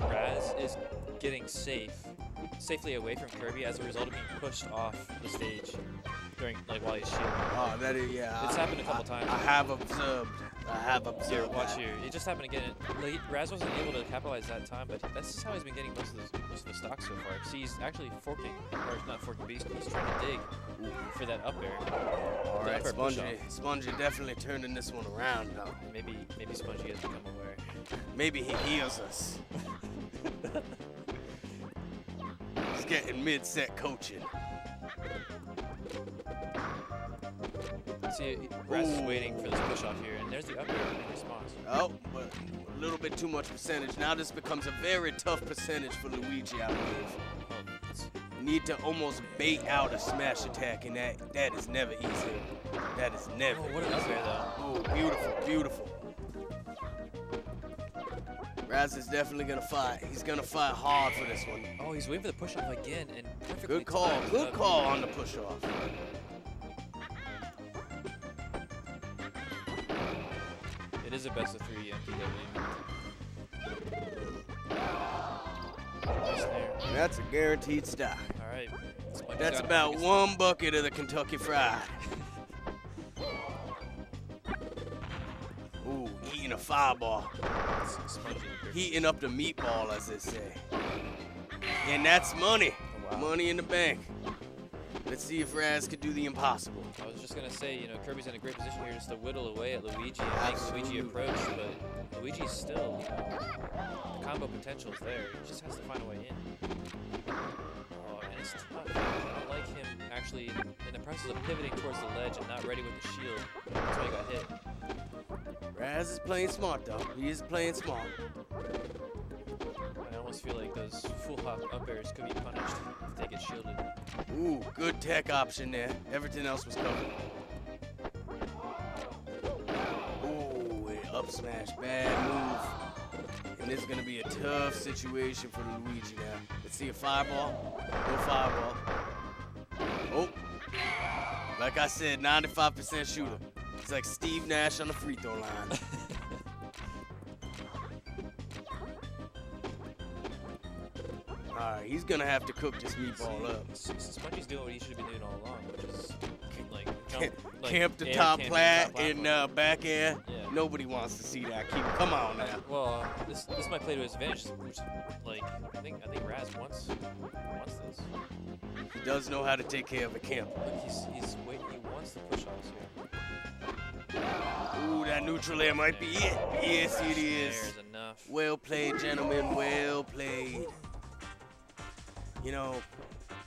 E: Raz is getting safely away from Kirby as a result of being pushed off the stage while he's shooting.
F: Oh, that is, yeah.
E: It's happened a couple times.
F: I have observed.
E: Here, watch
F: that.
E: here. It just happened again. Raz wasn't able to capitalize that time, but that's just how he's been getting most of the stocks so far. See, he's actually forking, or not forking, but he's trying to dig for that up air.
F: All
E: The
F: right,
E: up air push
F: Spongy definitely turning this one around now.
E: Maybe Spongy has become aware.
F: Maybe he heals us. He's getting mid-set coaching.
E: See, Raz is waiting for this push off here, and there's the up air in response.
F: Oh, but a little bit too much percentage. Now this becomes a very tough percentage for Luigi, I believe.
E: Oh,
F: Need to almost bait out a smash attack, and that is never easy. That is never
E: what an up air, though.
F: Oh, beautiful, beautiful. Raz is definitely gonna fight. He's gonna fight hard for this one.
E: Oh, he's waiting for the push off again, and perfectly
F: Good call.
E: timed
F: Good
E: up.
F: call on the push off.
E: It is a best of 3 MPW. Nice there.
F: That's a guaranteed stock.
E: All right. Spongy's
F: That's
E: got
F: about
E: biggest-
F: 1 bucket of the Kentucky Fried. Ooh, eating a fireball.
E: Spongy.
F: Heating up the meatball, as they say. And that's money.
E: Oh, wow.
F: Money in the bank. Let's see if Raz could do the impossible.
E: I was just gonna say, Kirby's in a great position here just to whittle away at Luigi and make
F: Absolutely.
E: Luigi approach, but Luigi's still, the combo potential is there. He just has to find a way in. Oh, and it's tough. I don't like him actually in the process of pivoting towards the ledge and not ready with the shield. That's why he got hit.
F: Raz is playing smart, though. He is playing smart.
E: I almost feel like those full hop up airs could be punished if they get shielded.
F: Ooh, good tech option there. Everything else was covered. Ooh, an up smash. Bad move. And this is going to be a tough situation for Luigi now. Let's see a fireball. No fireball. Oh. Like I said, 95% shooter. It's like Steve Nash on the free throw line. All right, he's going to have to cook this meatball up.
E: Spongy's doing what he should have been doing all along, which is like
F: Camp the
E: air
F: top
E: camping
F: plat
E: top
F: in
E: platform.
F: back air.
E: Yeah.
F: Nobody wants to see that. Keep, come on now.
E: Well, this might play to his advantage. Like I think Raz wants this.
F: He does know how to take care of a camp.
E: Look, he's waiting. He wants the push-offs here.
F: Ooh, that neutral air might be it. Yes, it is.
E: There's enough.
F: Well played, gentlemen. Well played. You know,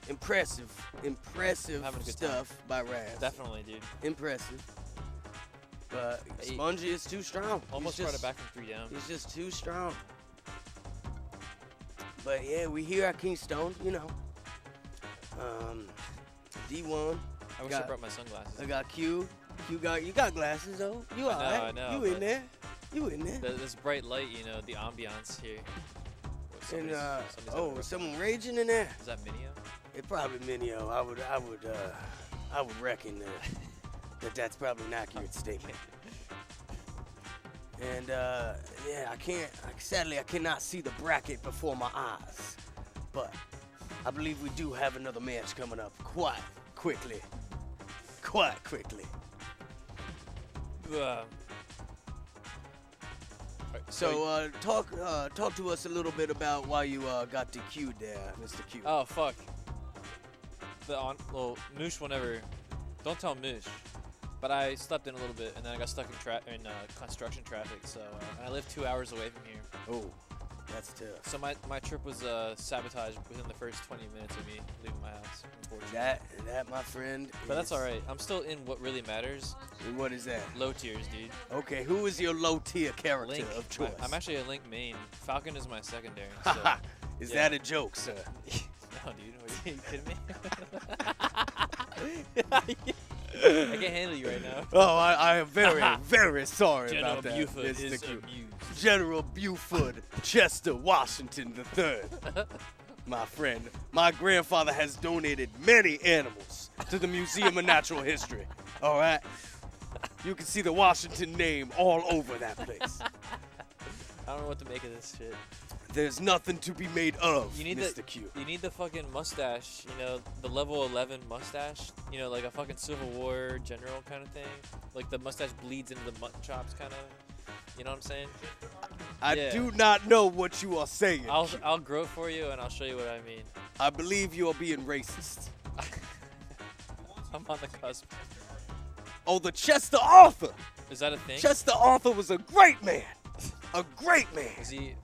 F: impressive
E: Having a good
F: stuff by Raz.
E: Definitely, dude.
F: Impressive. But Spongy is too strong.
E: Almost brought it back from 3 down.
F: He's just too strong. But yeah, we here at Keystoned, you know. D1.
E: I wish I brought my sunglasses.
F: I got Q. You got glasses though. You all right?
E: I know.
F: You in there? You in there?
E: This bright light, you know, the ambiance here.
F: And
E: Somebody's
F: someone raging in there.
E: Is that Minio?
F: It probably Minio. I would reckon that's probably an accurate statement. And yeah, sadly I cannot see the bracket before my eyes. But I believe we do have another match coming up quite quickly. So talk to us a little bit about why you got DQ'd there, Mr. Q.
E: Oh fuck. Moosh whenever. Don't tell Moosh. But I slept in a little bit and then I got stuck in construction traffic. So I live 2 hours away from here.
F: Oh, that's tough.
E: So my trip was sabotaged within the first 20 minutes of me leaving my house. Unfortunately.
F: That my friend.
E: But that's all right. I'm still in what really matters.
F: And what is that?
E: Low tiers, dude.
F: Okay, who is your low tier character
E: Link.
F: of choice?
E: I'm actually a Link main. Falcon is my secondary. So.
F: Is that a joke, sir?
E: No, dude. Are you kidding me? I can't handle you right now.
F: Oh, I am very, very sorry
E: General
F: about that.
E: Buford
F: Mr.
E: is
F: Q.
E: amused.
F: General Buford Chester Washington III. My friend, my grandfather has donated many animals to the Museum of Natural History. All right? You can see the Washington name all over that place.
E: I don't know what to make of this shit.
F: There's nothing to be made of,
E: You need
F: Mr. Q.
E: You need the fucking mustache, you know, the level 11 mustache, you know, like a fucking Civil War general kind of thing. Like the mustache bleeds into the mutton chops kind of. You know what I'm saying?
F: I
E: Yeah.
F: do not know what you are saying.
E: I'll grow it for you and I'll show you what I mean.
F: I believe you are being racist.
E: I'm on the cusp.
F: Oh, the Chester Arthur.
E: Is that a thing?
F: Chester Arthur was a great man. A great man.
E: Is he?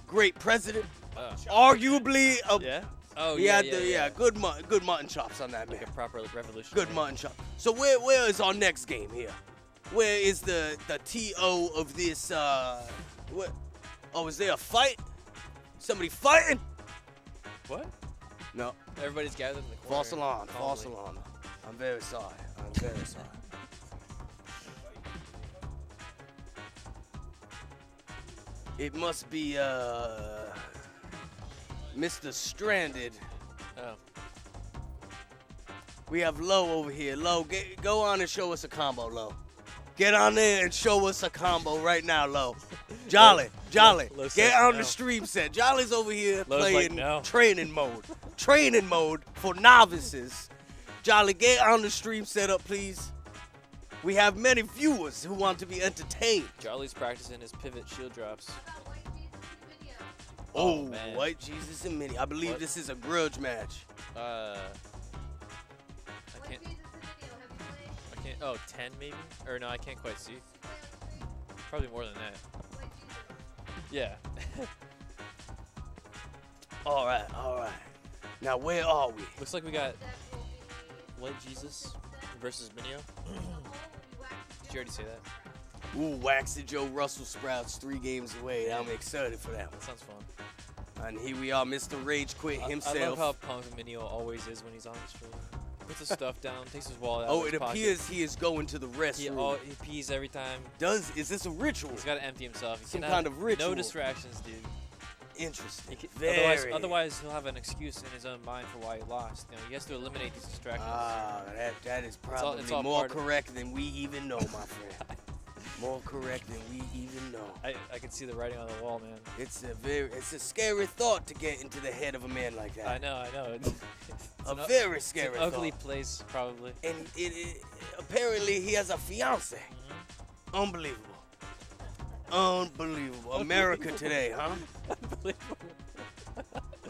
F: Great president.
E: Oh.
F: Arguably a
E: Yeah. Oh
F: he
E: yeah.
F: had
E: Yeah.
F: good mutton chops on that man.
E: Like a proper revolution.
F: Good mutton chop. So where is our next game here? Where is the TO of this what? Oh, is there a fight? Somebody fighting?
E: What?
F: No.
E: Everybody's gathered in the corner.
F: False alarm. False
E: Calmly.
F: alarm. I'm very sorry. I'm very sorry. It must be Mr. Stranded.
E: Oh.
F: We have Low over here. Low, go on and show us a combo, Low. Get on there and show us a combo right now, Low. Jolly,
E: Low
F: get
E: says
F: on
E: no.
F: the stream set. Jolly's over here
E: Low's like,
F: playing
E: no.
F: training mode. Training mode for novices. Jolly, get on the stream setup, please. We have many viewers who want to be entertained.
E: Charlie's practicing his pivot shield drops.
F: Oh,
E: man.
F: White Jesus and Minnie. I believe
E: What?
F: this is a grudge match.
E: I can't. Oh, 10 maybe? Or no, I can't quite see. Probably more than that. Yeah.
F: All right. Now, where are we?
E: Looks like we got White Jesus versus Minio. Did you already say that?
F: Ooh, Waxy Joe Russell Sprouts 3 games away. I'm excited for that one.
E: That sounds fun.
F: And here we are, Mr. Rage Quit himself.
E: I love how punk Minio always is when he's on the stream. Puts his stuff down, takes his wallet out
F: Oh,
E: of
F: it
E: his pocket.
F: appears he is going to the restroom.
E: He pees every time.
F: Is this a ritual?
E: He's got to empty himself. He
F: Some
E: can
F: kind
E: have
F: of ritual.
E: No distractions, dude.
F: Interesting.
E: Otherwise, he'll have an excuse in his own mind for why he lost. You know, he has to eliminate these distractions.
F: That is probably
E: it's all
F: more
E: part of-
F: correct than we even know, my friend. More correct than we even know.
E: I can see the writing on the wall, man.
F: It's a scary thought to get into the head of a man like that.
E: I know. It's
F: A very
E: it's
F: scary
E: an ugly
F: thought.
E: place, probably.
F: And it apparently he has a fiance. Unbelievable. Unbelievable. America today, huh?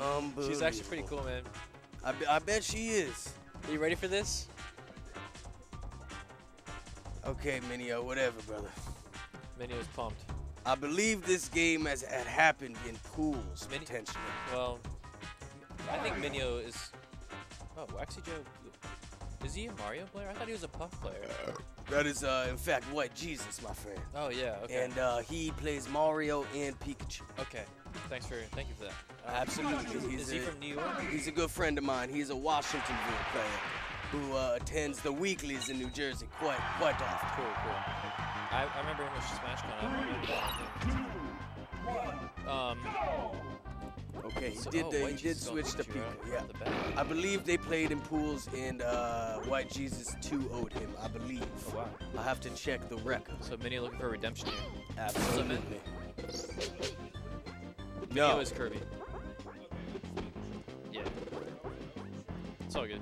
F: Unbelievable.
E: She's actually pretty cool, man.
F: I bet she is.
E: Are you ready for this?
F: Okay, Minio, whatever, brother.
E: Minnie was pumped.
F: I believe this game had happened in pools,
E: Minnie-
F: potentially.
E: Well, I think Minio is. Oh, Waxy Joe. Is he a Mario player? I thought he was a Puff player.
F: That is, in fact, White Jesus, my friend.
E: Oh yeah. Okay.
F: And he plays Mario and Pikachu.
E: Okay. Thank you for that.
F: Absolutely.
E: Is he from New York?
F: He's a good friend of mine. He's a Washingtonville player who attends the weeklies in New Jersey quite often.
E: Cool. I remember him with SmashCon.
F: Okay, he
E: So-
F: did
E: oh,
F: he
E: White
F: did
E: Jesus
F: switch to
E: Pikachu,
F: Pika.
E: right
F: Yeah.
E: off the bat.
F: I believe they played in pools, and White Jesus 2-0'd him. I believe.
E: Oh wow.
F: I have to check the record.
E: So Minnie looking for redemption here.
F: Absolutely.
E: Minnie is Kirby. Yeah. It's all good.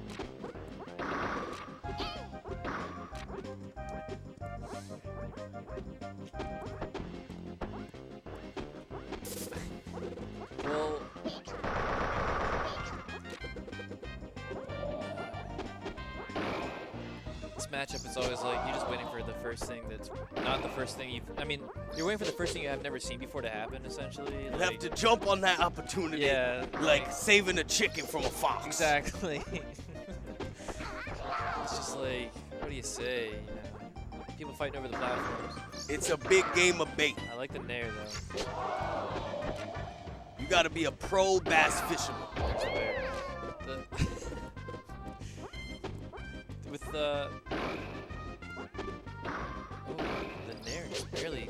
E: Well, this matchup is always like you're just waiting for the first thing that's not the first thing you've. I mean, you're waiting for the first thing you have never seen before to happen. Essentially,
F: You have to jump on that opportunity.
E: Yeah,
F: Like saving a chicken from a fox.
E: exactly. It's just like, what do you say? You know, people fighting over the platforms.
F: It's a big game of bait.
E: I like the nair though.
F: You got to be a pro bass fisherman.
E: There's a bear. With the nair just barely.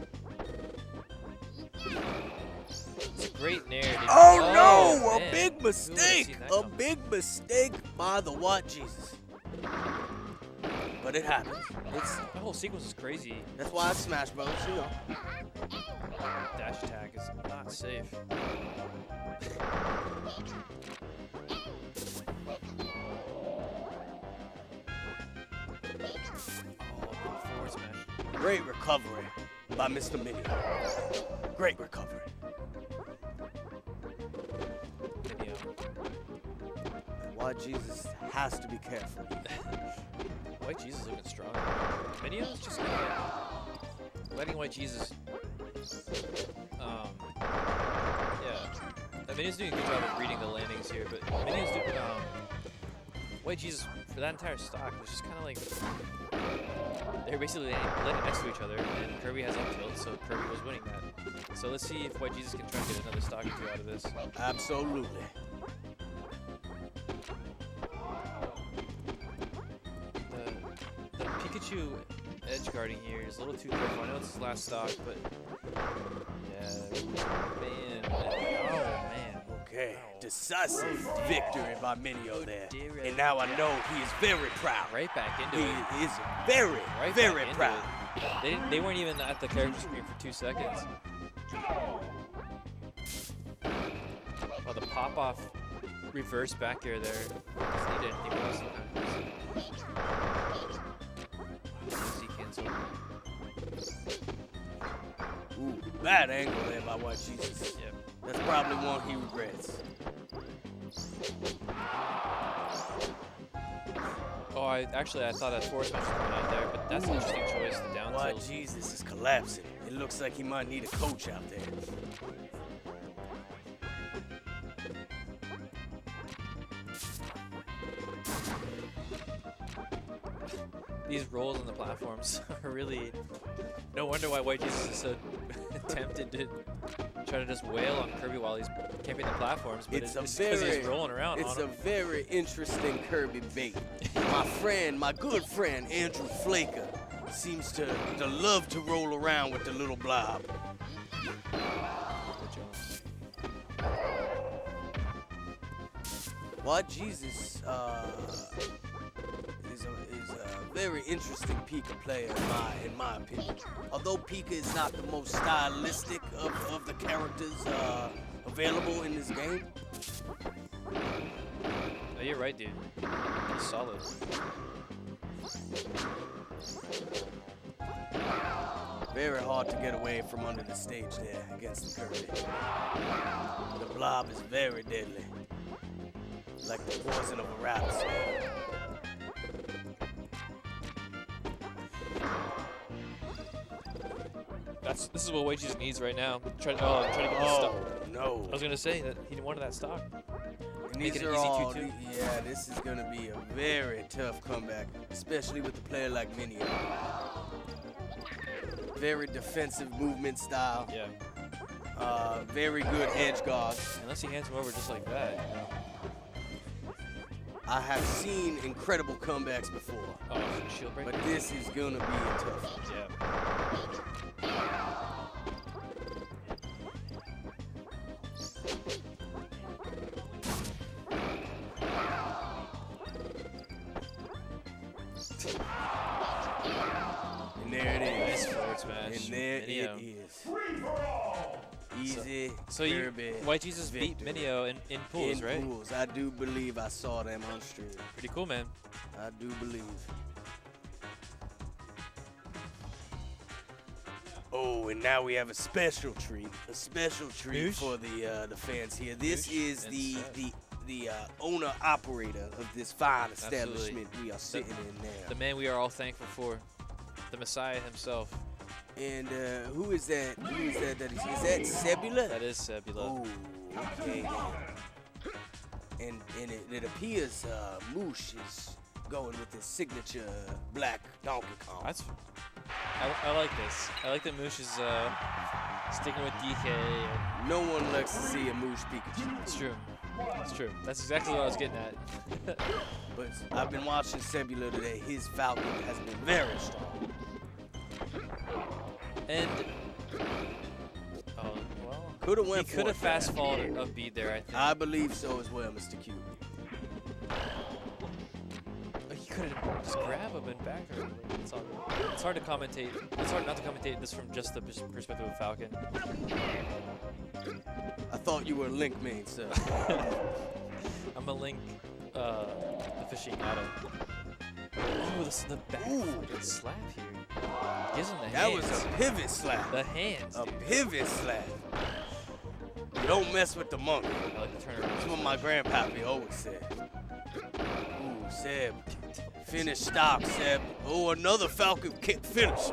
E: It's a great nair. Dude.
F: Oh, no!
E: Man.
F: A big
E: Who would've
F: mistake.
E: seen that
F: A
E: coming?
F: big mistake by the White Jesus. But it happens.
E: The whole sequence is crazy.
F: That's why I Smash Bros. You know.
E: Dash attack is not safe. Forward smash.
F: Great recovery by Mr. Mini. Great recovery.
E: Video.
F: White Jesus has to be careful.
E: White Jesus looking strong. Video's just kind of letting White Jesus. Yeah. Video's doing a good job of reading the landings here, but Video's doing. White Jesus for that entire stock was just kind of like they're basically landing next to each other, and Kirby has up tilt, so Kirby was winning that. So let's see if White Jesus can try to get another stock or two out of this.
F: Absolutely.
E: The Pikachu edge guarding here is a little too careful. I know it's his last stock, but yeah, man. Oh man.
F: Okay. Decisive victory by Minio there.
E: dear.
F: And now I know he is very proud.
E: Right back into
F: He
E: it.
F: is very,
E: Right
F: very
E: back into
F: proud.
E: it. They weren't even at the character screen for 2 seconds. Oh, the pop off reverse back air there. Just needed anything else. Easy cancel.
F: Ooh, bad angle there by White Jesus.
E: Yep.
F: That's probably one he regrets.
E: Oh, I thought a force smash was coming out there, but that's an interesting choice. The down
F: White
E: tilt.
F: Jesus is collapsing. It looks like he might need a coach out there.
E: These rolls on the platforms are really. No wonder why White Jesus is so tempted to try to just wail on Kirby while he's camping the platforms, but it's because he's rolling around
F: It's
E: on
F: a
E: him.
F: very interesting Kirby bait. My good friend Andrew Flaker seems to love to roll around with the little blob. White Jesus is a very interesting Pika player in my opinion. Although Pika is not the most stylistic of the characters available in this game.
E: Oh, you're right, dude. He's solid.
F: Very hard to get away from under the stage there against the Kirby. The blob is very deadly. Like the poison of a rattlesnake.
E: This is what Weiji's needs right now. Try to get this stock.
F: No.
E: I was gonna say that he wanted that stock.
F: And
E: Make
F: these
E: it
F: are
E: an easy
F: all,
E: 2-2.
F: yeah, this is going to be a very tough comeback, especially with a player like Minio. Very defensive movement style.
E: Yeah.
F: Very good edge guard.
E: Unless he hands him over just like that. You know?
F: I have seen incredible comebacks before,
E: Oh, shield break.
F: but this is going to be a tough one.
E: Yeah.
F: And there it is.
E: Nice forward smash.
F: And there
E: Minio.
F: it is. Easy.
E: So you,
F: Kirby
E: White Jesus beat
F: victory.
E: Minio in pools,
F: in
E: right?
F: pools. I do believe I saw them on stream.
E: Pretty cool, man.
F: I do believe. Oh, and now we have a special treat. A special treat
E: Noosh?
F: for the fans here. This
E: Noosh
F: is
E: and
F: the
E: Seth.
F: the owner operator of this fine
E: Absolutely.
F: establishment we are sitting in now.
E: The man we are all thankful for. The Messiah himself.
F: And who is that? Who is that? Is that Sebula?
E: That is Sebula.
F: Oh, okay. And it appears Moosh is going with his signature black Donkey Kong.
E: I like this. I like that Moosh is sticking with DK. And
F: No one likes to see a Moosh Pikachu.
E: it's true. It's true. That's exactly what I was getting at.
F: But I've been watching Sebula today. His Falcon has been very strong.
E: And oh well,
F: Could have
E: he
F: went for
E: could have
F: it.
E: fast followed a beat there. I think.
F: I believe so as well, Mr. Q.
E: He could have just grabbed him and back her. It's hard to commentate. It's hard not to commentate this from just the perspective of Falcon.
F: I thought you were a Link main, sir.
E: I'm a Link aficionado. Oh, this is the back fucking slap here. Gives him the
F: That
E: hands.
F: was a pivot slap.
E: The hands.
F: A
E: dude.
F: pivot slap. You don't mess with the monkey.
E: I like the turnaround.
F: That's what my grandpappy always said. Ooh, Seb. Finish stock, Seb. Oh, another Falcon kick finish.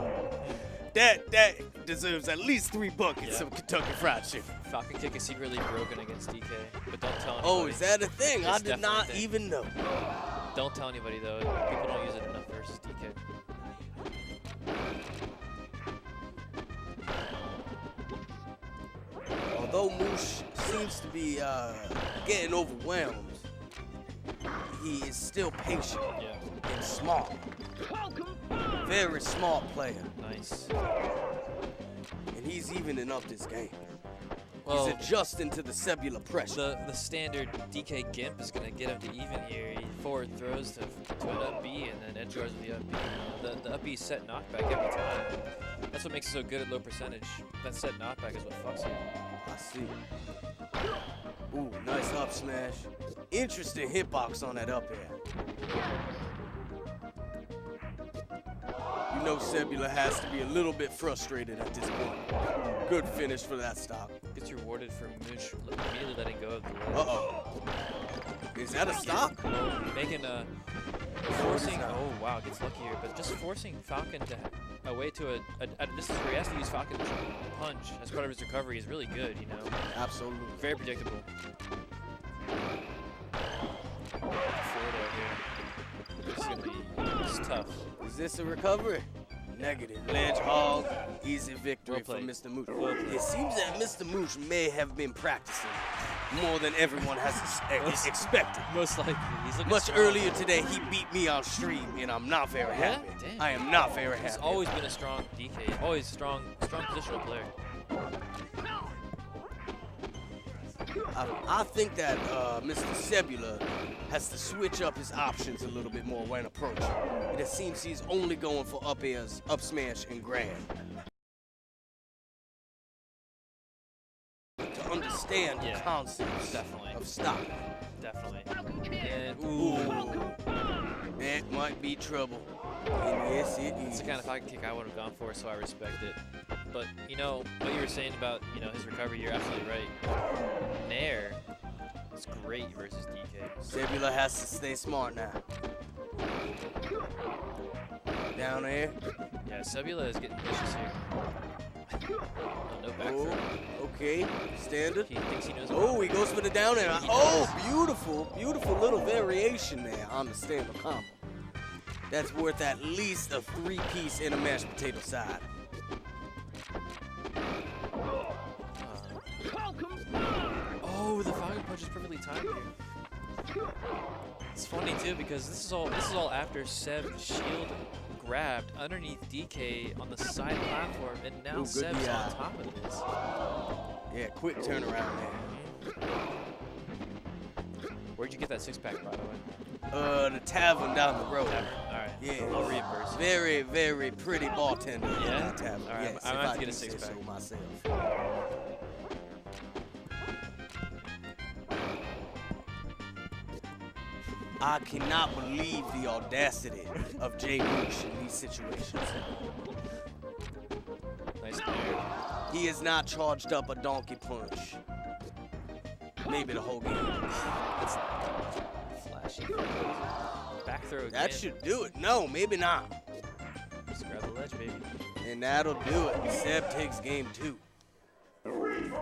F: That deserves at least 3 buckets
E: Yeah.
F: of Kentucky Fried Chicken.
E: Falcon kick is secretly broken against DK, but don't tell anybody.
F: Oh, is that a thing? I
E: It's
F: did
E: definitely a
F: not
E: thing.
F: even know.
E: Don't tell anybody though. People don't use it enough versus DK.
F: Although Moosh seems to be getting overwhelmed, he is still patient
E: Yeah.
F: and smart. Very smart player.
E: Nice.
F: And he's evening up this game.
E: Well,
F: He's adjusting to the Sebula pressure.
E: the standard DK Gimp is gonna get him to even here. He forward throws to an up B and then edge guards with the up B. The up B set knockback every time. That's what makes it so good at low percentage. That set knockback is what fucks you.
F: I see. Ooh, nice up smash. Interesting hitbox on that up air. You know Sebula has to be a little bit frustrated at this point. Good finish for that stock.
E: Gets rewarded for Moosh immediately letting go of the ledge.
F: Uh-oh. Is that a stock?
E: Making forcing. Oh wow, gets lucky here, but just forcing Falcon to away to a distance where he has to use Falcon's punch as part of his recovery is really good. You know,
F: Absolutely.
E: very predictable. Forward out here. This is gonna be tough.
F: Is this a recovery? Negative. Ledge hog. Easy victory
E: Well
F: for
E: played.
F: Mr. Moosh.
E: Well played.
F: It seems that Mr. Moosh may have been practicing more than everyone has expected.
E: Most likely, he's looking
F: Much
E: strong.
F: earlier today, he beat me on stream, and I'm not very
E: Yeah?
F: happy.
E: Damn.
F: I am not very
E: He's
F: happy.
E: always been a strong DK. Always strong positional player.
F: I think that Mr. Sebula has to switch up his options a little bit more when approaching. It seems he's only going for up airs, up smash, and grab. To understand
E: Yeah,
F: the concepts
E: definitely.
F: of stock.
E: Definitely. And
F: Ooh, that might be trouble. And yes, it
E: It's
F: is.
E: the kind of pocket kick I would have gone for, so I respect it. But, you know, what you were saying about, you know, his recovery, you're absolutely right. Nair is great versus DK.
F: Sebula has to stay smart now. Down there.
E: Yeah, Sebula is getting vicious here. Oh, no back
F: Oh,
E: throw.
F: okay. Standard.
E: He thinks he knows
F: Oh, he goes for the down air. Oh, beautiful, beautiful little variation there on the stand-up combo. That's worth at least a 3-piece in a mashed potato side.
E: Oh, the Falcon punch is perfectly timed here. It's funny too because this is all after Seb shield grabbed underneath DK on the side platform, and now
F: Ooh, good
E: Seb's
F: DI.
E: on top of this.
F: Yeah, quick turnaround there.
E: Where'd you get that 6-pack, by the way?
F: The tavern down the road.
E: All right.
F: Yeah.
E: I'll reimburse.
F: Very, very pretty bartender at
E: Yeah?
F: that tavern.
E: All right,
F: Yes,
E: I'm
F: if
E: gonna have
F: I
E: to get a
F: do say
E: 6-pack.
F: so myself. I cannot believe the audacity of Jay Moosh in these situations.
E: Nice there.
F: He has not charged up a donkey punch. Maybe the whole game.
E: That's flashy. Back throw again.
F: That should do it. No, maybe not.
E: Just grab the ledge, baby.
F: And that'll do it. Seb takes game 2.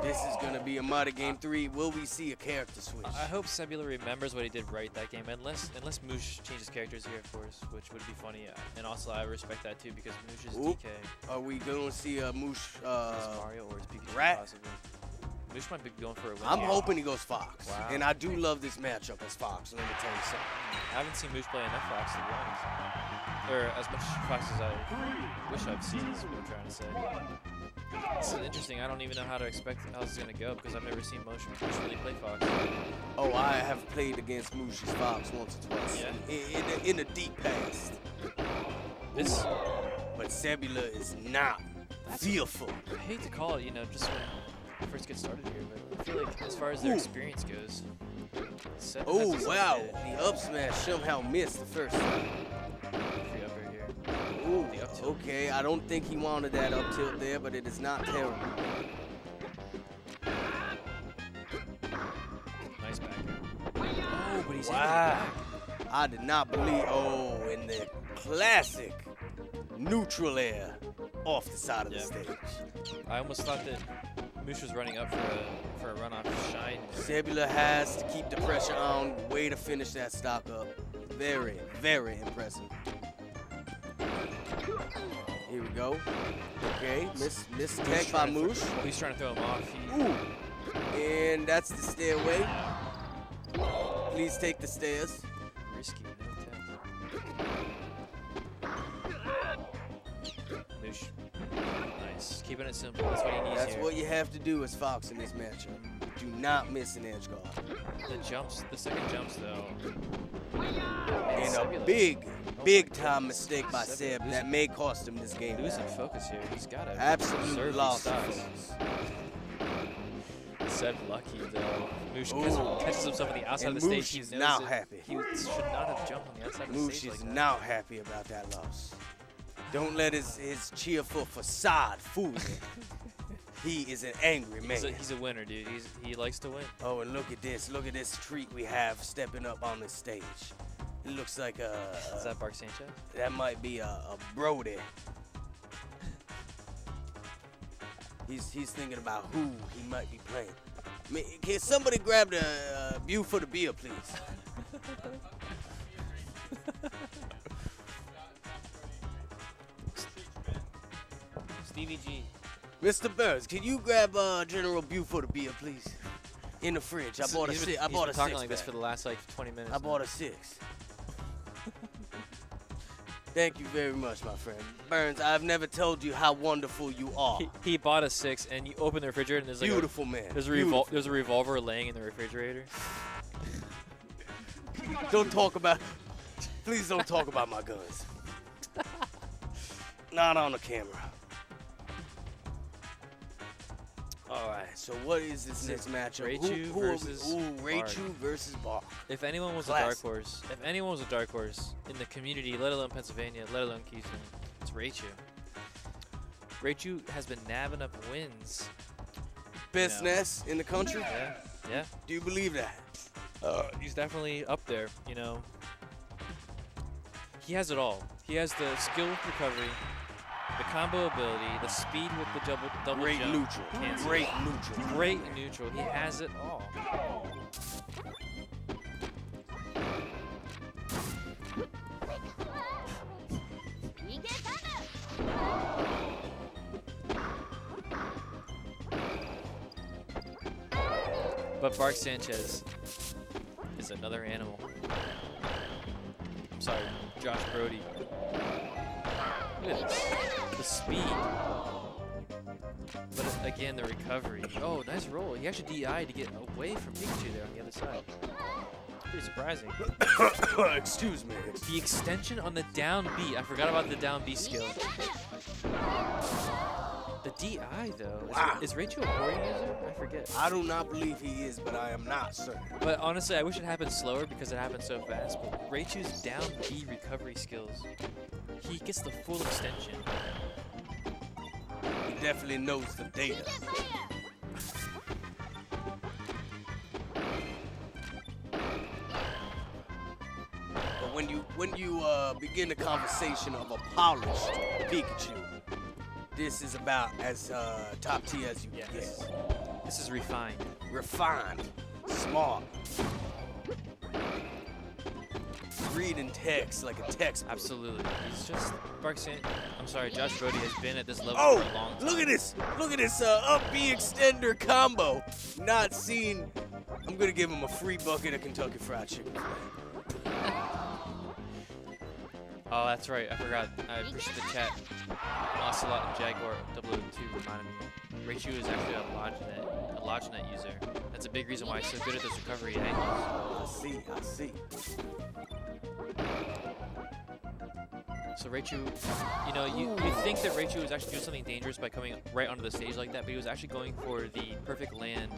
F: This is going to be a muddy game 3. Will we see a character switch?
E: I hope Sebula remembers what he did right that game, unless Moosh changes characters here, of course, which would be funny. And also, I respect that too because Moosh is
F: Oop.
E: DK.
F: Are we going to see a Moosh
E: Is Mario or is Pikachu
F: Rat?
E: possibly? Moosh might be going for a win.
F: I'm
E: here.
F: hoping he goes Fox.
E: Wow.
F: And I do love this matchup as Fox. Let me tell you something.
E: I haven't seen Moosh play enough Fox to be honest. Or as much Fox as I wish I've seen is what I'm trying to say. This is interesting. I don't even know how to expect how this is going to go because I've never seen Moosh really play Fox.
F: Oh, I have played against Moosh's Fox once or twice.
E: Yeah.
F: In the deep past.
E: This,
F: But Sebula is not fearful.
E: I hate to call it, you know, just when we first get started here, but I feel like as far as their
F: Ooh.
E: experience goes, Seb
F: Oh,
E: has this
F: wow.
E: like
F: The up smash somehow missed the first time.
E: free upper here.
F: Ooh,
E: The up tilt.
F: okay. I don't think he wanted that up tilt there, but it is not terrible.
E: Nice back. Oh, but he's
F: Wow. I did not believe. Oh, in the classic neutral air off the side of the
E: Yeah.
F: stage.
E: I almost thought that Moosh was running up for a runoff shine.
F: Sebula has to keep the pressure on. Way to finish that stock up. Very, very impressive. Here we go. Okay, miss tech by Moosh.
E: Well, he's trying to throw him off.
F: Ooh. And that's the stairway. Please take the stairs.
E: Risky, no tech. Moosh. Nice. Keeping it simple. That's what he needs
F: That's
E: here.
F: what you have to do as Fox in this matchup. Do not miss an edge guard.
E: The second jumps though.
F: And a
E: Sebula.
F: big time mistake by
E: Sebula
F: Seb
E: losing-
F: that may cost him this game.
E: Losing focus here. He's got to
F: Absolute
E: preserve
F: loss
E: these
F: of
E: stocks.
F: focus.
E: Seb lucky though. Moosh
F: Ooh.
E: catches himself on the outside
F: And
E: of the stage.
F: Moosh
E: He
F: is
E: knows
F: not
E: it.
F: happy.
E: He should not have jumped on the outside of the
F: Moosh
E: stage
F: is
E: like that.
F: not happy about that loss. Don't let his cheerful facade fool you. He is an angry man.
E: He's a winner, dude. He likes to win.
F: Oh, and look at this. Look at this treat we have stepping up on this stage. It looks like
E: Is that Bark Sanchez?
F: that might be a Brody. He's thinking about who he might be playing. Can somebody grab the view for the beer, please?
E: Stevie G.
F: Mr. Burns, can you grab General Buford a beer, please? In the fridge. I bought a
E: He's
F: six.
E: been-
F: I
E: he's
F: bought
E: been
F: a
E: talking
F: six.
E: like this for the last like 20 minutes.
F: I bought a 6. Thank you very much, my friend. Burns, I've never told you how wonderful you are.
E: He bought a 6, and you open the refrigerator, and there's like
F: Beautiful man.
E: there's a
F: Beautiful.
E: there's a revolver laying in the refrigerator.
F: Don't talk about. Please don't talk about my guns. Not on the camera. All right. So what is this next matchup?
E: Raichu
F: who
E: versus
F: Raichu versus Bark.
E: If anyone was
F: Classic.
E: a dark horse, in the community, let alone Pennsylvania, let alone Keystone, it's Raichu. Raichu has been nabbing up wins.
F: Best nest in the country?
E: Yeah, yeah.
F: Do you believe that?
E: He's definitely up there, you know. He has it all. He has the skill with recovery, the combo ability, the speed with the double
F: Great
E: jump.
F: neutral.
E: Cancel.
F: Great neutral.
E: Great neutral. He has it all. But Bark Sanchez is another animal. I'm sorry, Josh Brody. Look at this. The speed. But again, the recovery. Oh, nice roll. He actually DI'd to get away from Pikachu there on the other side. Pretty surprising.
F: Excuse me.
E: The extension on the down B. I forgot about the down B skill. The DI, though.
F: Wow.
E: Is Raichu a Hori user? I forget.
F: I do not believe he is, but I am not certain.
E: But honestly, I wish it happened slower because it happened so fast. But Raichu's down B recovery skills, he gets the full extension.
F: He definitely knows the data. But when you begin the conversation of a polished Pikachu, this is about as top tier as you can
E: Yes.
F: get.
E: This is refined.
F: Refined, smart, reading text like a textbook.
E: Absolutely. He's just I'm sorry, Josh Brody has been at this level
F: Oh,
E: for a long time.
F: look at this! Look at this up B extender combo. Not seen. I'm gonna give him a free bucket of Kentucky Fried Chicken.
E: Oh, that's right. I forgot. I appreciate the chat. Ocelot and Jaguar 002 reminded me. Raichu is actually a Loginet user. That's a big reason why he's so good at those recovery angles.
F: I see.
E: So Raichu, you know, you think that Raichu was actually doing something dangerous by coming right onto the stage like that, but he was actually going for the perfect land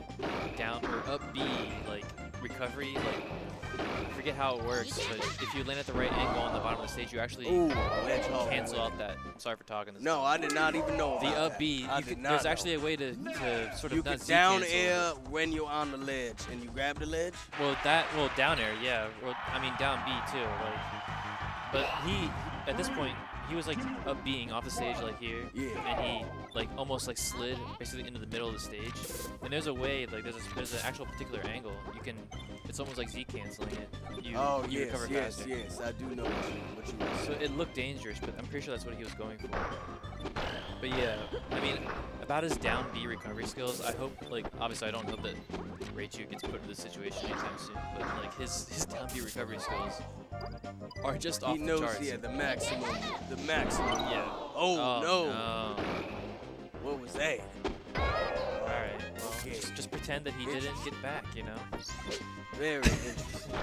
E: down or up B, like recovery. Like I forget how it works, but if you land at the right angle on the bottom of the stage, you actually cancel out that. I'm sorry for talking this.
F: No, I did not even know about
E: The up
F: that.
E: B,
F: I did not
E: there's
F: know.
E: actually a way to sort of
F: You
E: not
F: can
E: Z
F: down
E: cancel.
F: air when you're on the ledge, and you grab the ledge.
E: Well, down air, yeah. Well, I mean, down B too. Like, but he, at this point, he was like up being off the stage like here,
F: Yeah.
E: and he like almost like slid basically into the middle of the stage. And there's a way, like there's an actual particular angle you can. It's almost like Z canceling it. You recover faster.
F: Yes, I do know what you want.
E: So it looked dangerous, but I'm pretty sure that's what he was going for. But yeah, I mean, about his down B recovery skills, I hope, like, obviously I don't hope that Raichu gets put in this situation anytime soon, but like his down B recovery skills are just off
F: He knows,
E: the charts.
F: yeah, the maximum.
E: Yeah.
F: Oh, no.
E: No.
F: What was that?
E: Alright, well,
F: Okay.
E: just pretend that he didn't get back, you know?
F: Very interesting.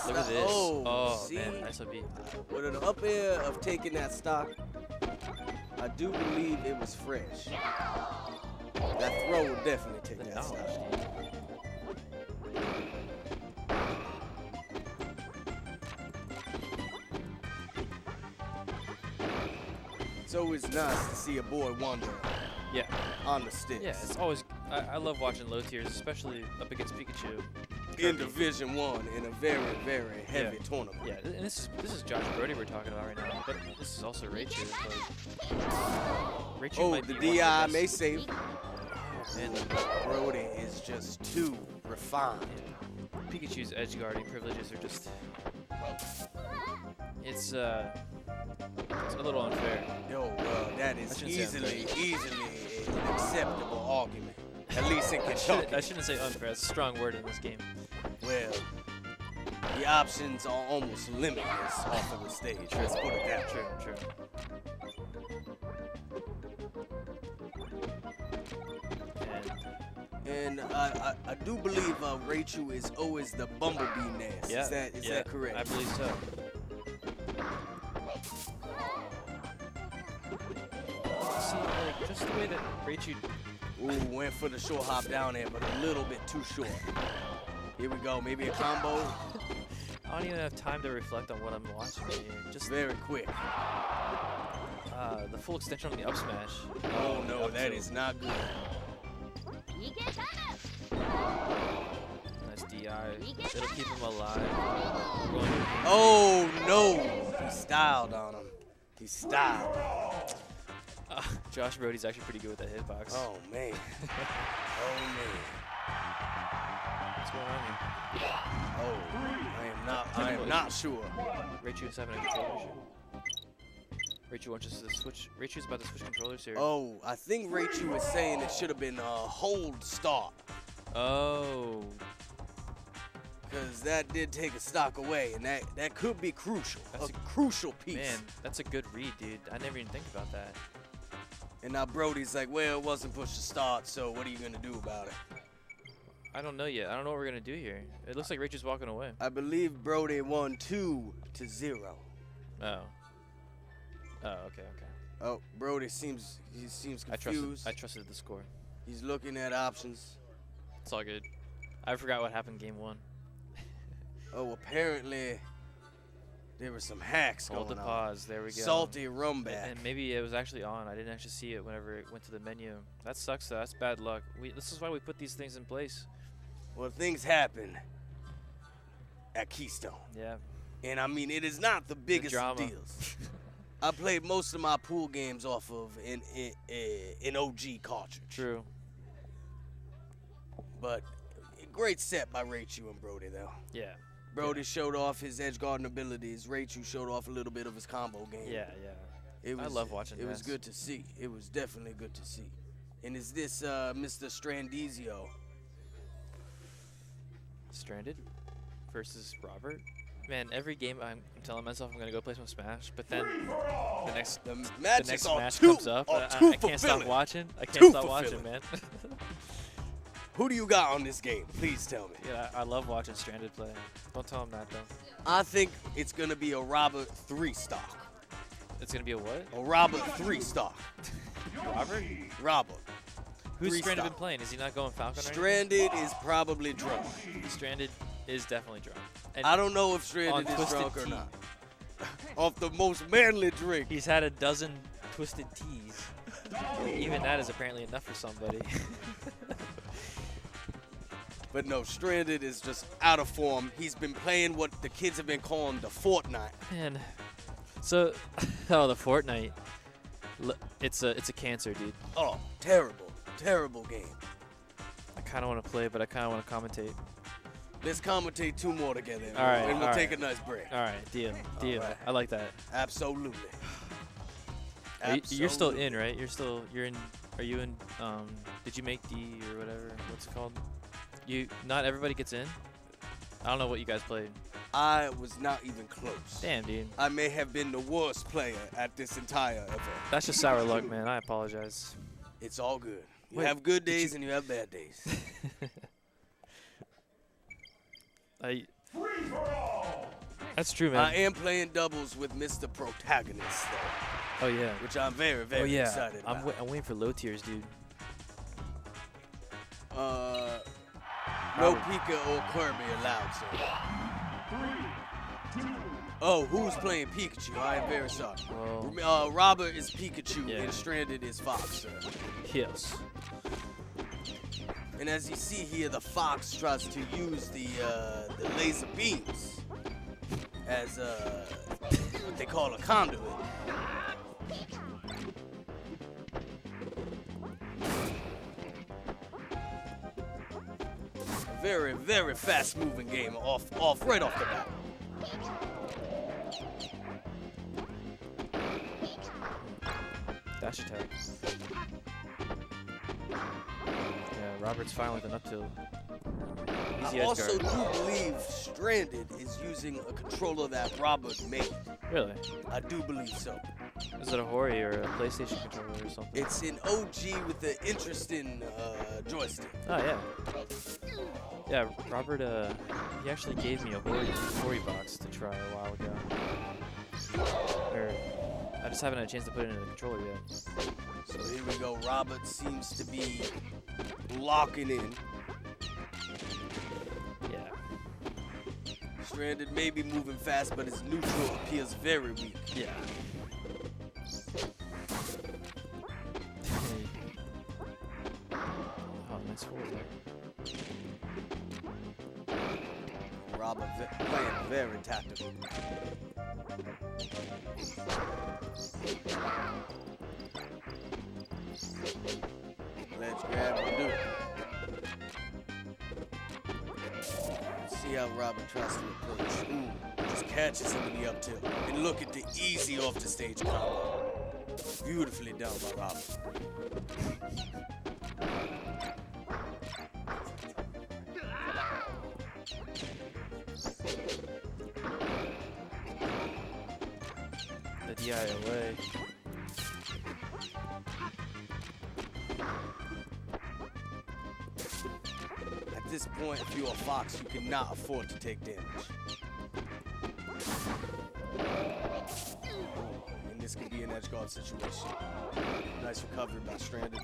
E: Look at this.
F: Oh, see?
E: Man, nice up B.
F: With an up air of taking that stock, I do believe it was fresh. That throw would definitely take
E: The
F: that
E: knowledge,
F: stock.
E: dude.
F: It's always nice to see a boy wonder
E: Yeah.
F: on the sticks.
E: Yeah, it's always. I love watching low tiers, especially up against Pikachu.
F: In Division 1 in a very, very heavy
E: Yeah.
F: tournament.
E: Yeah, and this is Josh Brody we're talking about right now, but this is also Raichu. Like, Raichu
F: Oh,
E: might
F: the
E: be one
F: DI
E: of the
F: may
E: best.
F: save.
E: And
F: Brody is just too refined.
E: Pikachu's edge guarding privileges are just. It's a little unfair.
F: Yo, that is
E: I shouldn't say
F: easily an acceptable argument. At least in
E: I
F: Kentucky.
E: shouldn't say unfair. It's a strong word in this game.
F: Well, the options are almost limitless off of the stage. Let's put it that way.
E: True.
F: And I do believe Raichu is always the bumblebee nest.
E: Yeah,
F: Is that correct?
E: I believe so. See, like, Just the way that Raichu.
F: Ooh, went for the short hop down there, but a little bit too short. Here we go. Maybe a combo.
E: I don't even have time to reflect on what I'm watching right here. Just
F: Very quick.
E: the full extension on the up smash.
F: Oh, no,
E: Up
F: that
E: tilt.
F: is not good.
E: Nice DI. It'll keep him alive.
F: Oh, no. He styled on him. He styled.
E: Josh Brody's actually pretty good with that hitbox.
F: Oh, man. Oh, man.
E: What's going on here?
F: Oh, I am not sure.
E: Raichu is having a controller issue. Raichu wants to switch. Raichu's about to switch controllers here.
F: Oh, I think Raichu was saying it should have been a hold start.
E: Oh.
F: Because that did take a stock away, and that could be crucial.
E: That's
F: a crucial piece.
E: Man, that's a good read, dude. I never even think about that.
F: And now Brody's like, well, it wasn't push to start, so what are you going to do about it?
E: I don't know yet. I don't know what we're going to do here. It looks like Raichu's walking away.
F: I believe Brody won 2-0.
E: Oh. Oh, okay.
F: Oh, Brody seems confused.
E: I trusted the score.
F: He's looking at options.
E: It's all good. I forgot what happened game 1.
F: Oh, apparently there were some hacks
E: Hold the
F: going on.
E: pause. There we go.
F: Salty rum back.
E: And maybe it was actually on. I didn't actually see it whenever it went to the menu. That sucks, though. That's bad luck. This is why we put these things in place.
F: Well, things happen at Keystone.
E: Yeah.
F: And I mean, it is not the biggest of
E: drama.
F: deals. I played most of my pool games off of an OG cartridge.
E: True.
F: But great set by Raichu and Brody, though.
E: Yeah.
F: Brody showed off his edge guarding abilities. Raichu showed off a little bit of his combo game.
E: Yeah.
F: It
E: I
F: was,
E: love watching
F: It was
E: this.
F: good to see. It was definitely good to see. And is this Mr. Strandizio?
E: Stranded versus Robert. Man, every game I'm telling myself I'm going to go play some Smash, but then the next
F: Matches are
E: match
F: too,
E: comes up.
F: are
E: and
F: too
E: I can't stop
F: fulfilling.
E: watching. I
F: Too
E: can't stop watching, man.
F: Who do you got on this game? Please tell me.
E: Yeah, I love watching Stranded play. Don't tell him that, though.
F: I think it's going to be a Robert 3-stock.
E: It's going to be a what?
F: A Robert 3-stock.
E: Robert?
F: Robert.
E: Who's
F: Three
E: Stranded
F: stock.
E: been playing? Is he not going Falcon or
F: Stranded is probably drunk.
E: anything? Stranded is definitely drunk. And
F: I don't know if
E: on
F: Stranded is
E: Twisted
F: drunk or
E: Tea.
F: not. Off the most manly drink.
E: He's had a dozen Twisted Teas. Even that is apparently enough for somebody.
F: But no, Stranded is just out of form. He's been playing what the kids have been calling the Fortnite.
E: Man. So, the Fortnite. It's a cancer, dude.
F: Oh, terrible. Terrible game.
E: I kind of want to play, but I kind of want to commentate.
F: Let's commentate 2 more together.
E: All right,
F: And we'll
E: all
F: take
E: right.
F: a nice break.
E: All right, deal.
F: right.
E: I like that.
F: Absolutely.
E: You're still in, right? You're in. Are you in? Did you make D or whatever? What's it called? Not everybody gets in. I don't know what you guys played.
F: I was not even close.
E: Damn, dude.
F: I may have been the worst player at this entire event.
E: That's just sour luck, man. I apologize.
F: It's all good. You
E: Wait,
F: have good
E: did
F: days
E: you-
F: and you have bad days.
E: That's true, man.
F: I am playing doubles with Mr. Protagonist, though,
E: Oh yeah.
F: which I'm very, very
E: Oh yeah.
F: excited about.
E: I'm waiting for low tiers, dude.
F: No Pika or Kirby allowed, sir. Oh, who's playing Pikachu? I am very sorry.
E: Well,
F: Robert is Pikachu
E: Yeah.
F: and Stranded is Fox, sir.
E: yes.
F: And as you see here, the Fox tries to use the laser beams as what they call a conduit. A very, very fast-moving game right off the bat.
E: Dash attack. Yeah, Robert's fine with an up tilt. Easy
F: I
E: edge
F: also
E: guard.
F: do believe Stranded is using a controller that Robert made.
E: Really?
F: I do believe so.
E: Is it a Hori or a PlayStation controller or something?
F: It's an OG with an interesting joystick.
E: Oh yeah. Yeah, Robert. He actually gave me a Hori box to try a while ago. I just haven't had a chance to put it into the controller yet.
F: So here we go. Robert seems to be locking in.
E: Yeah.
F: Stranded may be moving fast, but his neutral appears very weak.
E: Yeah. Oh, nice forward there.
F: Robert playing very tactical. Ledge grab will do. See how Robert tries to approach. Ooh, just catches him in the up tilt. And look at the easy off the stage combo. Beautifully done by Robert.
E: The DIOA.
F: At this point, if you're a Fox, you cannot afford to take damage. And this could be an edge guard situation. Nice recovery by Stranded.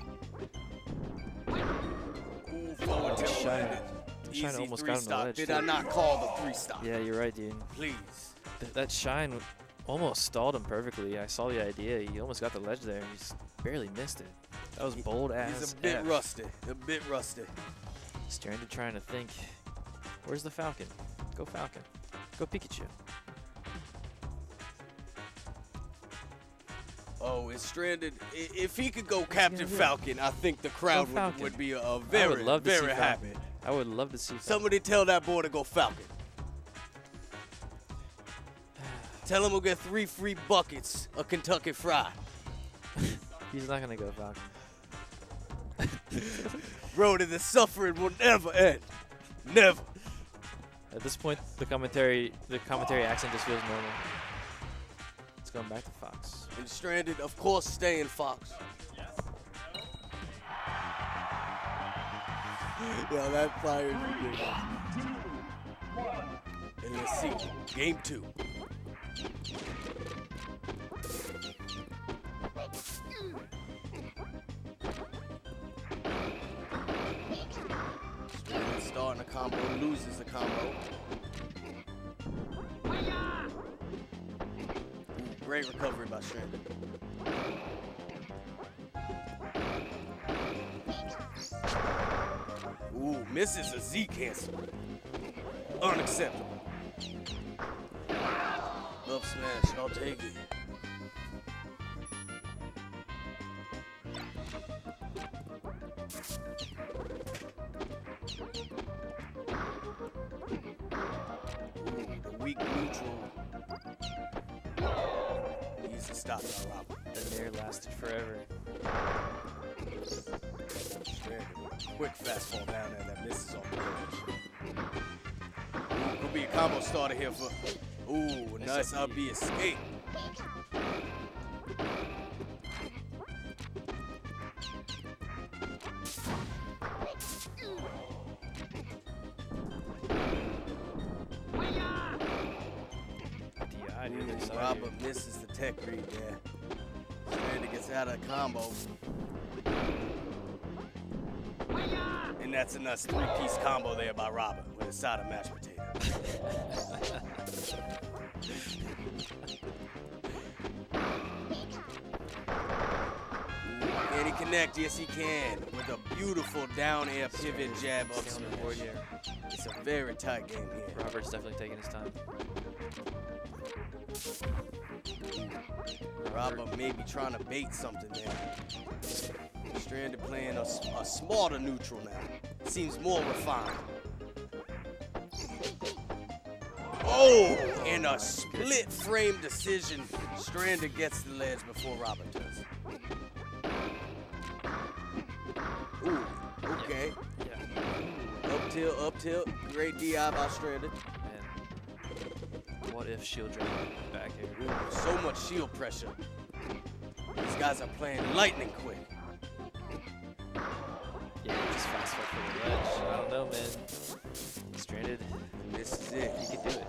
F: Ooh, forward tilt
E: Shine.
F: landed.
E: Shine
F: Easy
E: almost
F: three
E: got him the
F: stock.
E: ledge,
F: Did
E: too.
F: I not call the 3-stop?
E: Yeah, you're right, dude.
F: Please.
E: That shine almost stalled him perfectly. I saw the idea. He almost got the ledge there, and he just barely missed it. That was bold ass.
F: He's a bit
E: F.
F: rusty. A bit rusty.
E: Stranded trying to think. Where's the Falcon? Go Falcon. Go Pikachu.
F: Oh, it's Stranded. If he could go Captain Falcon, I think the crowd
E: Falcon.
F: would be
E: I
F: very,
E: would love to see
F: very
E: Falcon.
F: happy.
E: I would love to see Falcon.
F: Somebody tell that boy to go Falcon. Tell him we'll get 3 free buckets of Kentucky Fried.
E: He's not gonna go Falcon.
F: Bro, the suffering will never end. Never.
E: At this point, the commentary accent just feels normal. It's going back to Fox.
F: And Stranded, of course, staying Fox. Yo, that fire is ridiculous. And let's see. Game 2. Stranded starting a combo, loses the combo. Ooh, great recovery by Stranded. Ooh, misses a Z cancel. Unacceptable. Up smash, I'll take it. Ooh, the weak neutral. Easy stop by Robert.
E: The nair lasted forever.
F: Stranded. Quick fastball down there that misses on the edge. Ooh, could be a combo starter here for. Ooh, nice RB escape.
E: DI to the other side
F: Robert
E: here.
F: misses the tech read there. Stranded gets out of the combo. And that's a nice 3-piece combo there by Robert with a side of mashed potato. Can he connect? Yes, he can. With a beautiful down air pivot jab up
E: Stay on the board
F: smash.
E: here.
F: It's a very tight game here.
E: Robert's definitely taking his time.
F: Robert may be trying to bait something there. Stranded playing a smarter neutral now. Seems more refined. Oh, and a split frame decision. Stranded gets the ledge before Robert does. Ooh, okay.
E: Yeah.
F: Up tilt. Great DI by Stranded.
E: Man. What if shield drain back here?
F: Ooh, so much shield pressure. These guys are playing lightning quick.
E: Yeah, just fast forward for the ledge. I don't know, man. Stranded.
F: And this is it.
E: He can do it.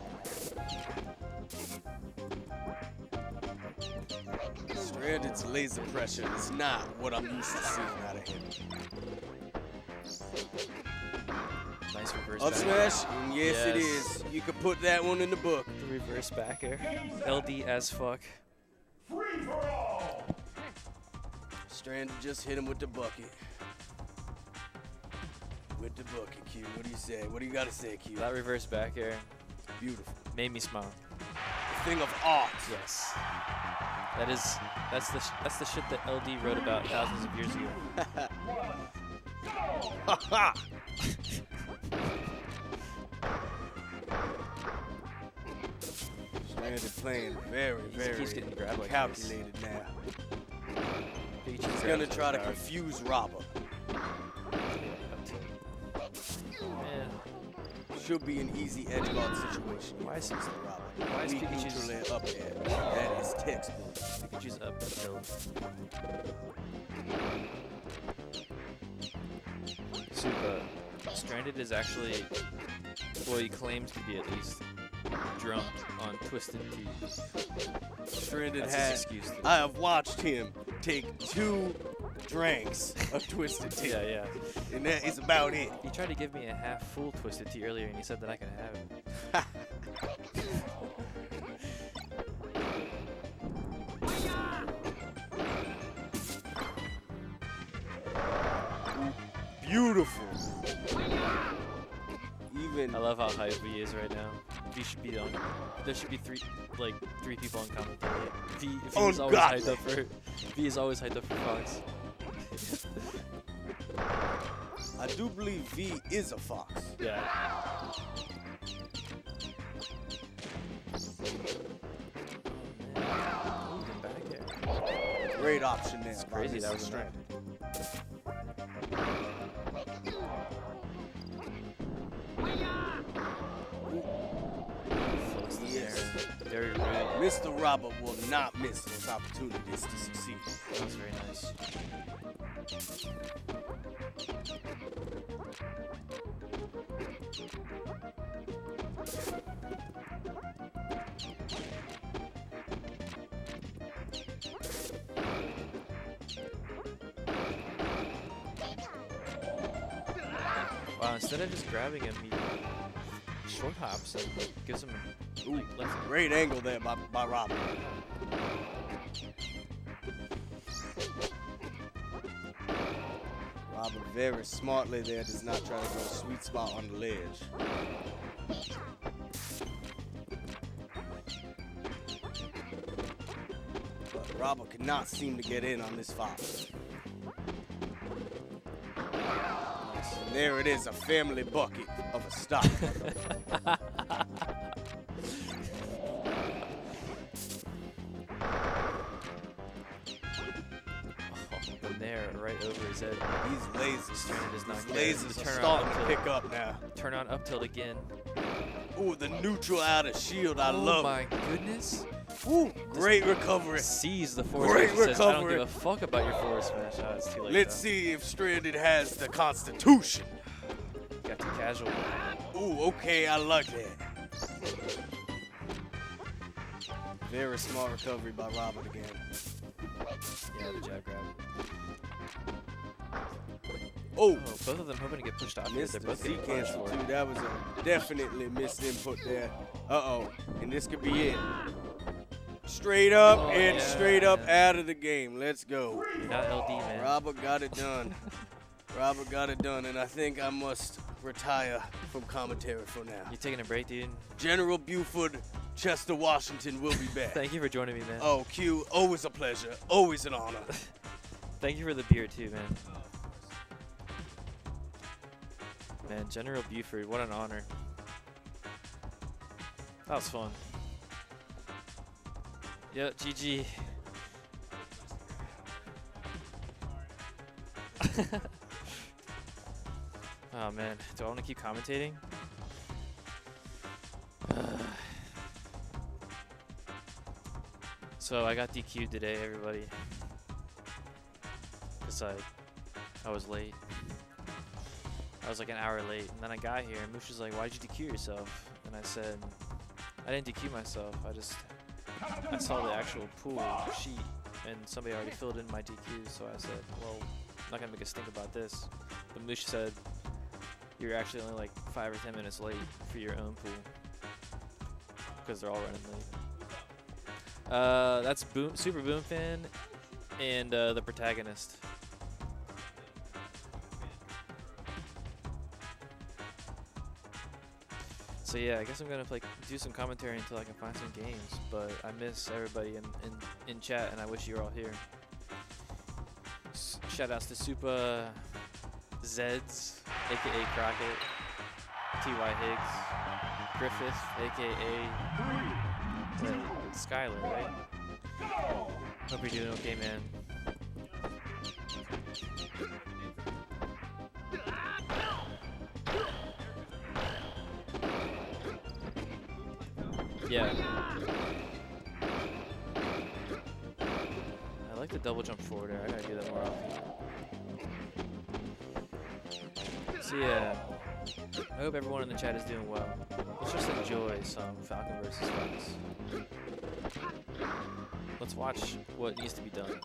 F: Stranded's laser pressure is not what I'm used to seeing out of him.
E: Nice reverse
F: Up
E: back.
F: smash? And yes, it
E: Yes.
F: is. You could put that one in the book.
E: The reverse back air. LD as fuck.
F: Stranded just hit him with the bucket. With the bucket, Q. What do you say? What do you got to say, Q?
E: That reverse back air
F: Beautiful.
E: made me smile.
F: A thing of art.
E: Yes. That's the shit that LD wrote about thousands of years ago.
F: Stranded playing very, very
E: He's getting grabbed like
F: calculated now.
E: He's
F: He's going to try to confuse Robert.
E: Man,
F: Should be an easy edge guard situation.
E: Why is
F: Mr. Robert?
E: why is
F: Weak
E: Pikachu's-
F: neutral air up there. That is textbook.
E: Pikachu's up until Stranded is actually, well, he claims to be at least drunk on Twisted Tea.
F: Stranded
E: That's his
F: had.
E: excuse.
F: I have watched him take 2 drinks of Twisted Tea.
E: Yeah.
F: And that is about it.
E: He tried to give me a half full Twisted Tea earlier, and he said that I could have it.
F: Beautiful. Even
E: I love how hype V is right now. V should be on. There should be three people on commentary. V is always
F: Ungodly.
E: hyped up for. V is always hyped up for Fox.
F: I do believe V is a fox.
E: Yeah. Ooh, good back air.
F: Great option there.
E: It's
F: by
E: crazy that
F: Mr.
E: was a
F: Stranded.
E: Floats the
F: Yes.
E: air. Very rude.
F: Mr. Robert will not miss those opportunities to succeed.
E: That was very nice. Wow, instead of just grabbing him, he short hops and gives him
F: Ooh,
E: left.
F: great angle there by Robert. Robert very smartly there does not try to go sweet spot on the ledge. But Robert could not seem to get in on this foul. And there it is, a family bucket of a stop.
E: Oh, the nair right over his head.
F: These lasers,
E: Stranded is not
F: these
E: good.
F: lasers
E: The
F: are
E: turn
F: starting
E: on
F: to
E: up
F: pick up now.
E: Turn on up tilt again.
F: Ooh, the neutral out of shield, I
E: Oh
F: love
E: my
F: it.
E: goodness.
F: Ooh, great recovery.
E: Sees the force
F: Great
E: smash. Says, I don't
F: recovery.
E: give a fuck about your force smash. Oh, it's too late.
F: Let's
E: though.
F: see if Stranded has the constitution.
E: Got too casual.
F: Ooh, okay, I like that. Very smart recovery by Robert again.
E: Yeah, the jab grab.
F: Oh,
E: Oh, both of them hoping to get pushed off.
F: missed
E: They're
F: the
E: both
F: Z
E: getting punished
F: cancel
E: for
F: too.
E: it.
F: That was a definitely missed input there. Uh-oh, and this could be it. Straight up
E: Oh,
F: and
E: yeah.
F: straight up out of the game. Let's go.
E: You're not LD, man.
F: Robert got it done. Robert got it done, and I think I must retire from commentary for now.
E: You taking a break, dude?
F: General Buford, Chester, Washington will be back.
E: Thank you for joining me, man.
F: Oh, Q, always a pleasure, always an honor.
E: Thank you for the beer, too, man. Man, General Buford, what an honor. That was fun. Yep, GG. Oh man, do I want to keep commentating? So I got DQ'd today, everybody. Cause I was late. I was like an hour late, and then I got here, and Moosh was like, "Why'd you DQ yourself?" And I said, "I didn't DQ myself. I saw the actual pool sheet, and somebody already filled in my DQs, so I said, well, I'm not gonna make a stink about this. But Moosh said, you're actually only like 5 or 10 minutes late for your own pool because they're all running late. That's SuPeRbOoMfAn and the Protagonist. So yeah, I guess I'm gonna do some commentary until I can find some games. But I miss everybody in chat, and I wish you were all here. Shout outs to Supa Zeds, aka Crockett, T.Y. Higgs, Griffith, aka Skylar, right? Hope you're doing okay, man. Yeah. I like the double jump forward air. I gotta do that more often. So yeah, I hope everyone in the chat is doing well. Let's just enjoy some Falcon versus Fox. Let's watch what needs to be done.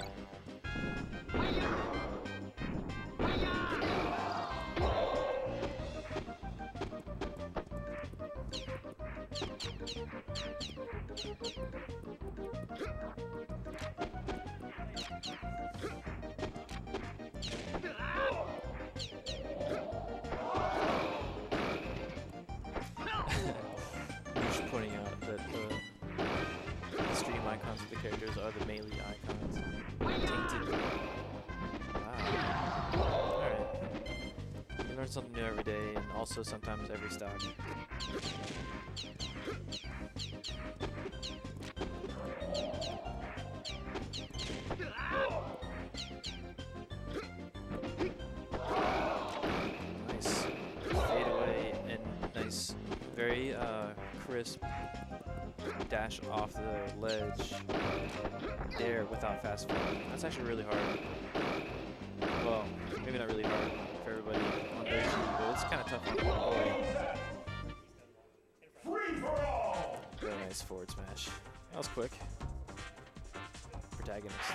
E: Just pointing out that the stream icons of the characters are the melee icons. Tainted. Wow. Alright. You learn something new every day, and also sometimes every stock. Nice fade away and nice, very crisp dash off the ledge there without fast falling. That's actually really hard. Well, maybe not really hard for everybody on those, but it's kind of tough on the boy. Really nice forward smash. That was quick. Protagonist.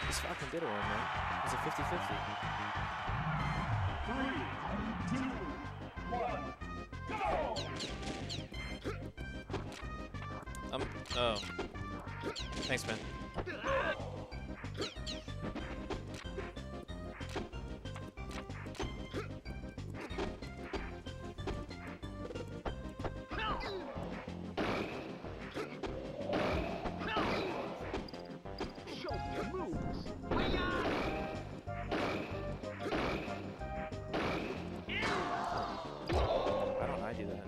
E: This Falcon did it one, man. It was a 50-50.
G: 3, 2, 1, go!
E: Oh. Thanks, man. Why don't I do that?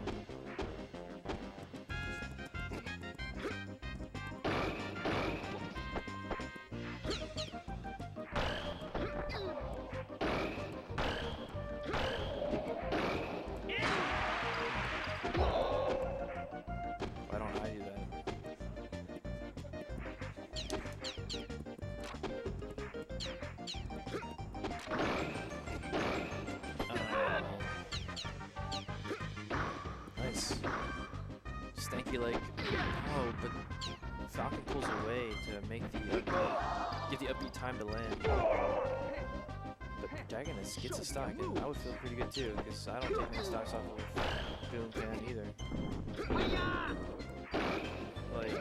E: Why don't I do that? Nice. Stanky like, oh, but Falcon pulls away to make the give the upbeat time to land. But Protagonist gets a stock, and I would feel pretty good too, because I don't take many stocks off of SuPeRbOoMfAn either. Like,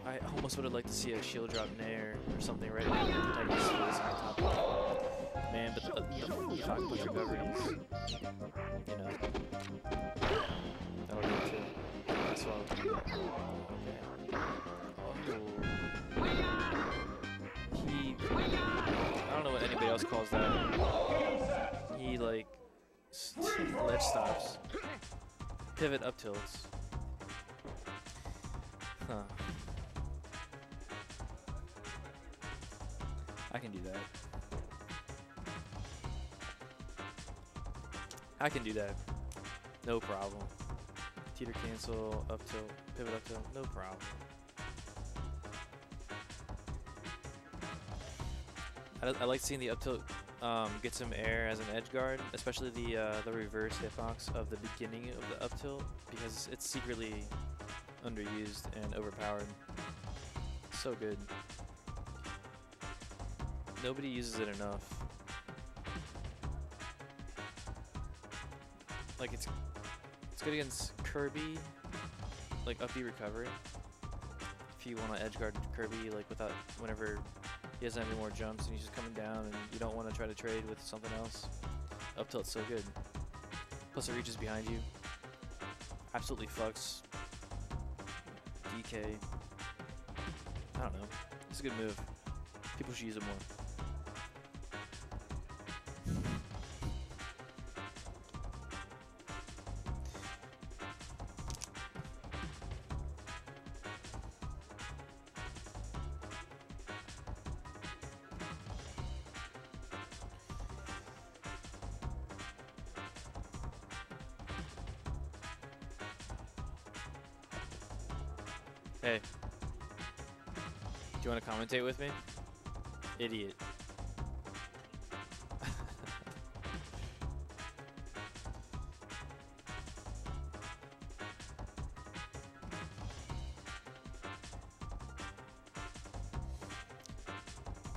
E: I almost would have liked to see a shield drop nair or something right now. Protagonist is on top of it. Man, but the Falcon push recoveries, you know, that'll do it too. That's well. Okay. Oh. I don't know what anybody else calls that. He like ledge stops, pivot up tilts. Huh. I can do that. I can do that. No problem. Teeter cancel, up tilt, pivot up tilt, no problem. I like seeing the up tilt get some air as an edge guard, especially the reverse hitbox of the beginning of the up tilt, because it's secretly underused and overpowered. So good. Nobody uses it enough. Like it's good against Kirby, like up B recovery. If you want to edge guard Kirby, like whenever he doesn't have any more jumps and he's just coming down and you don't want to try to trade with something else. Up tilt's so good. Plus it reaches behind you. Absolutely fucks. DK. I don't know. It's a good move. People should use it more. Hey. Do you want to commentate with me? Idiot.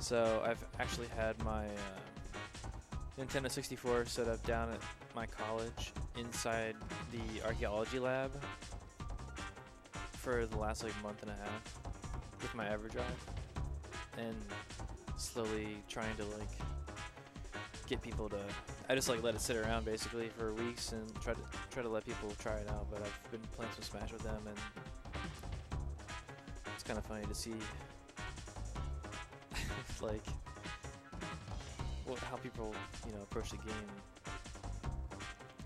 E: So I've actually had my Nintendo 64 set up down at my college inside the archaeology lab for the last like month and a half with my EverDrive, and slowly trying to like get people to. I just like let it sit around basically for weeks and try to let people try it out. But I've been playing some Smash with them, and it's kind of funny to see like how people approach the game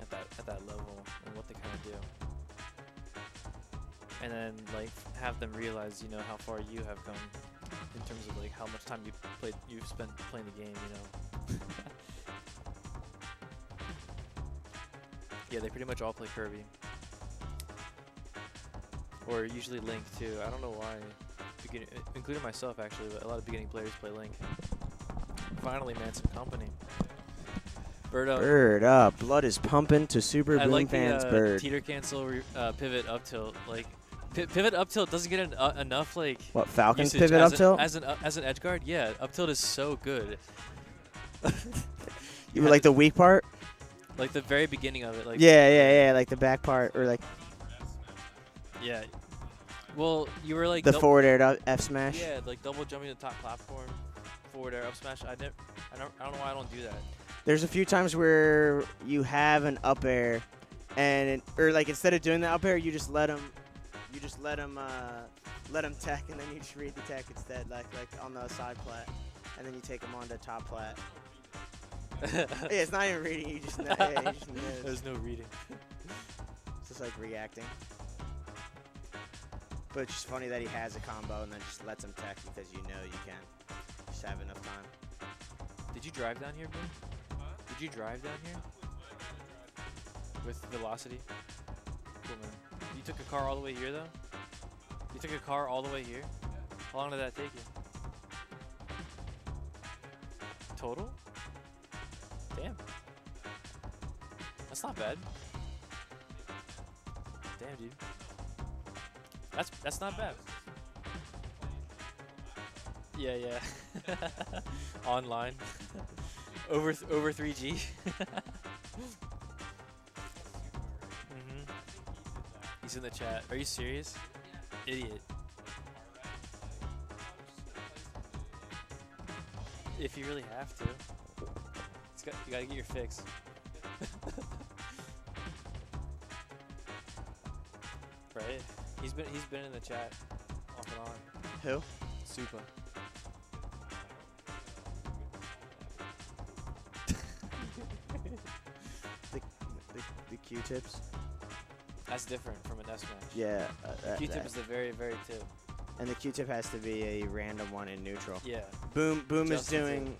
E: at that level and what they kind of do. And then like have them realize how far you have come in terms of like how much time you've spent playing the game. Yeah, they pretty much all play Kirby, or usually Link too. I don't know why, including myself actually, but a lot of beginning players play Link. Finally, man, some company. Bird up.
H: Bird up. Blood is pumping to SuPeRbOoMfAn's bird.
E: Teeter cancel pivot up tilt like. Pivot up tilt doesn't get enough like.
H: What, Falcon pivot up tilt?
E: As an edge guard, yeah, up tilt is so good.
H: You were like the weak part?
E: Like the very beginning of it, like.
H: Yeah, like the back part or like.
E: Yeah. Well, you were like.
H: The forward air F smash.
E: Yeah, like double jumping the top platform, forward air up smash. I don't know why I don't do that.
H: There's a few times where you have an up air, or like instead of doing the up air, you just let him. You just let him tech, and then you just read the tech instead, like on the side plat, and then you take him on to top plat. Yeah, it's not even reading. You just know. Yeah, you just know.
E: There's no reading.
H: It's just like reacting. But it's just funny that he has a combo and then just lets him tech because you can just have enough time.
E: Did you drive down here, bro? Did you drive down here? With velocity? Cool, man. You took a car all the way here, though? You took a car all the way here? How long did that take you? Total? Damn. That's not bad. Damn, dude. That's not bad. Yeah. Online. over 3G. He's in the chat. Are you serious? Idiot. If you really have to. You gotta get your fix. Right? He's been in the chat off and on.
H: Who?
E: Supa.
H: The Q-tips.
E: That's different from an S smash.
H: Yeah.
E: Q-tip is the very, very tip.
H: And the Q-tip has to be a random one in neutral.
E: Yeah.
H: Boom is doing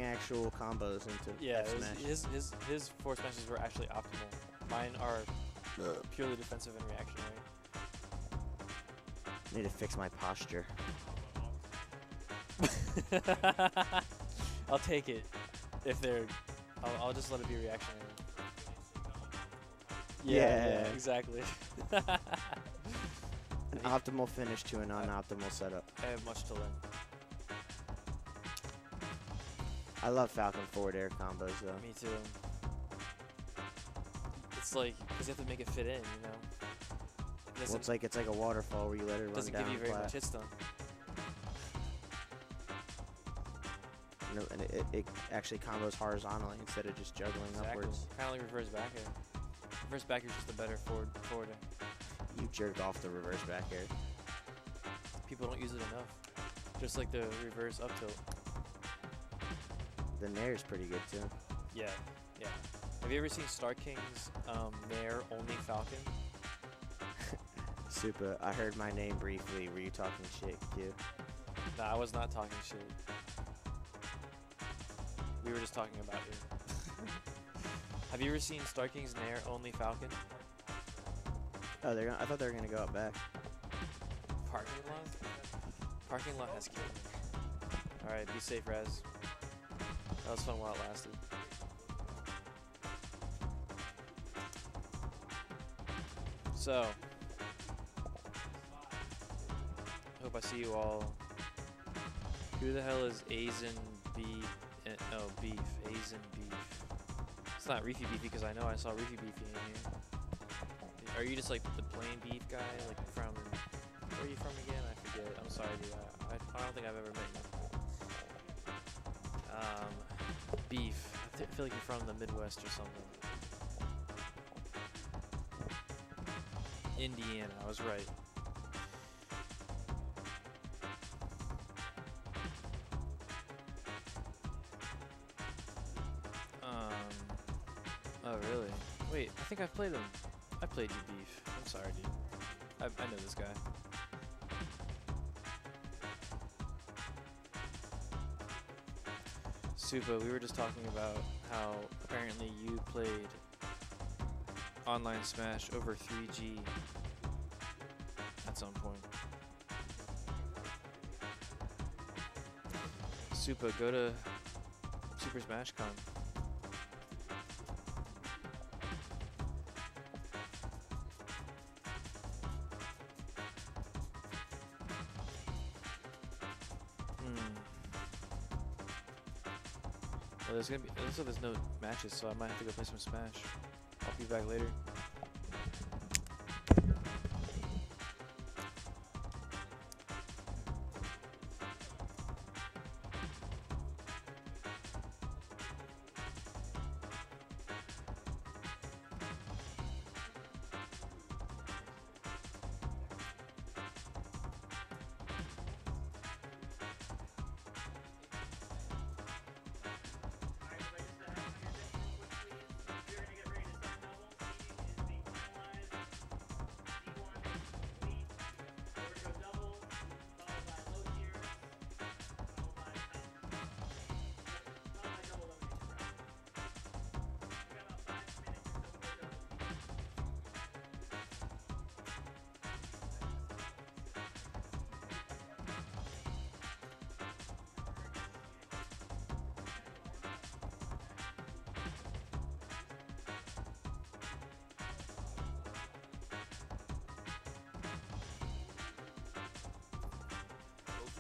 H: actual combos into F smash.
E: His forward smashes were actually optimal. Mine are purely defensive and reactionary.
H: Need to fix my posture.
E: I'll take it if they're. I'll just let it be reactionary. Yeah, exactly.
H: optimal finish to a non-optimal setup.
E: I have much to learn.
H: I love Falcon forward air combos though.
E: Me too. It's like, because you have to make it fit in, you know? It
H: Well, it's like a waterfall where you let it run
E: doesn't
H: down
E: give you very
H: flat.
E: much hit stun.
H: No, and it actually combos horizontally instead of just juggling upwards.
E: Kind of like reverse back air. Reverse back air is just a better forward air.
H: You jerk off the reverse back air.
E: People don't use it enough. Just like the reverse up tilt.
H: The nair is pretty good too.
E: Yeah, yeah. Have you ever seen Star King's Nair only Falcon?
H: Super. I heard my name briefly. Were you talking shit, Q?
E: Nah, I was not talking shit. We were just talking about you. Have you ever seen Star King's Nair only Falcon?
H: Oh, I thought they were gonna go up back.
E: Parking lot? Parking lot has killed me. Alright, be safe, Raz. That was fun while it lasted. So, hope I see you all. Who the hell is Asian Beef? Oh, Beef. Asian Beef. It's not Reefy Beefy because I know I saw Reefy Beefy in here. Are you just like the plain beef guy? Like from, where are you from again? I forget. I'm sorry, dude. I don't think I've ever met you. Beef. I feel like you're from the Midwest or something. Indiana, I was right. Oh really? Wait, I think I've played him. I played you, Beef. I'm sorry, dude. I know this guy. Supa, we were just talking about how apparently you played online Smash over 3G at some point. Supa, go to Super Smash Con. Well, there's gonna be. It looks like there's no matches, so I might have to go play some Smash. I'll be back later.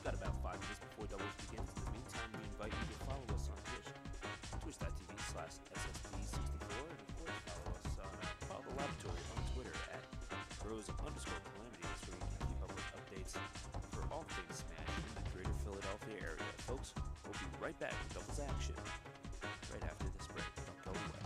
D: We've got about 5 minutes before doubles begins. In the meantime, we invite you to follow us on Twitch, twitch.tv/SSB64, and of course follow the laboratory on Twitter at bros_calamity. That's where you can keep up with updates for all things Smash in the greater Philadelphia area. Folks, we'll be right back with doubles action right after this break. Don't go away.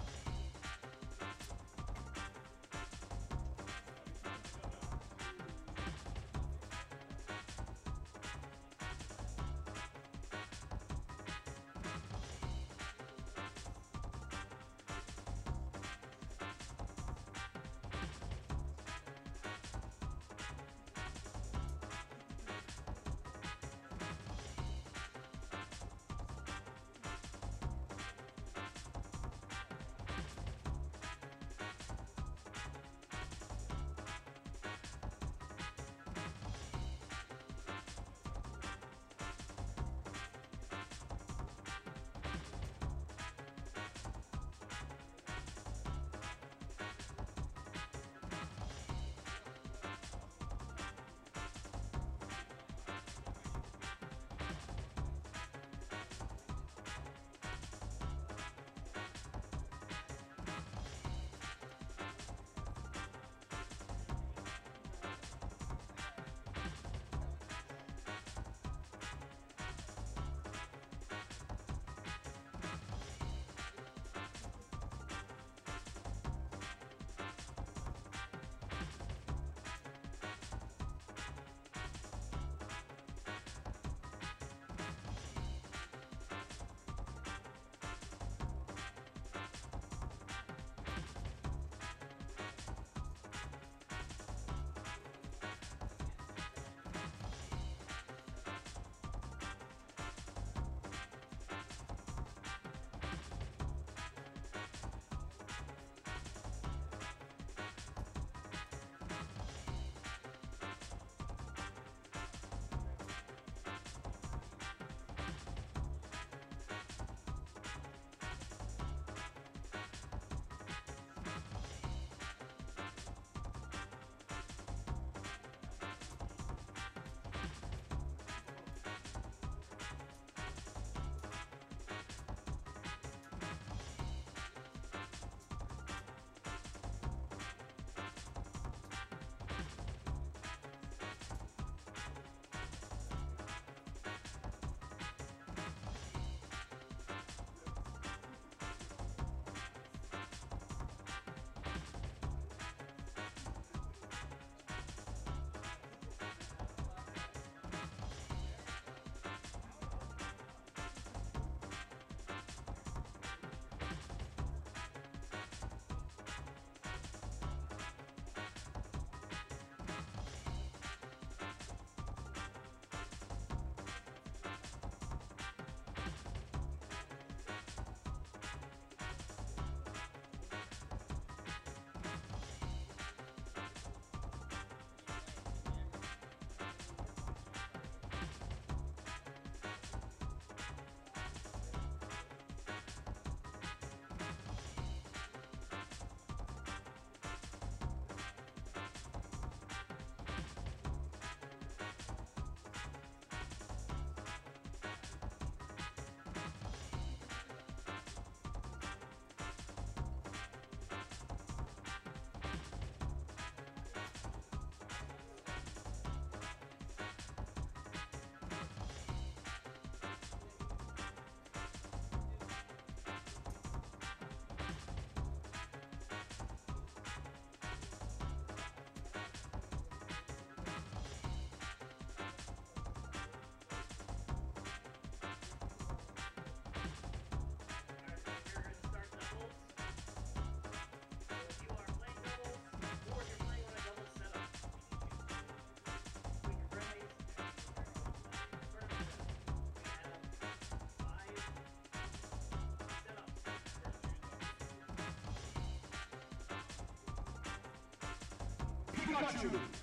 G: Pikachu.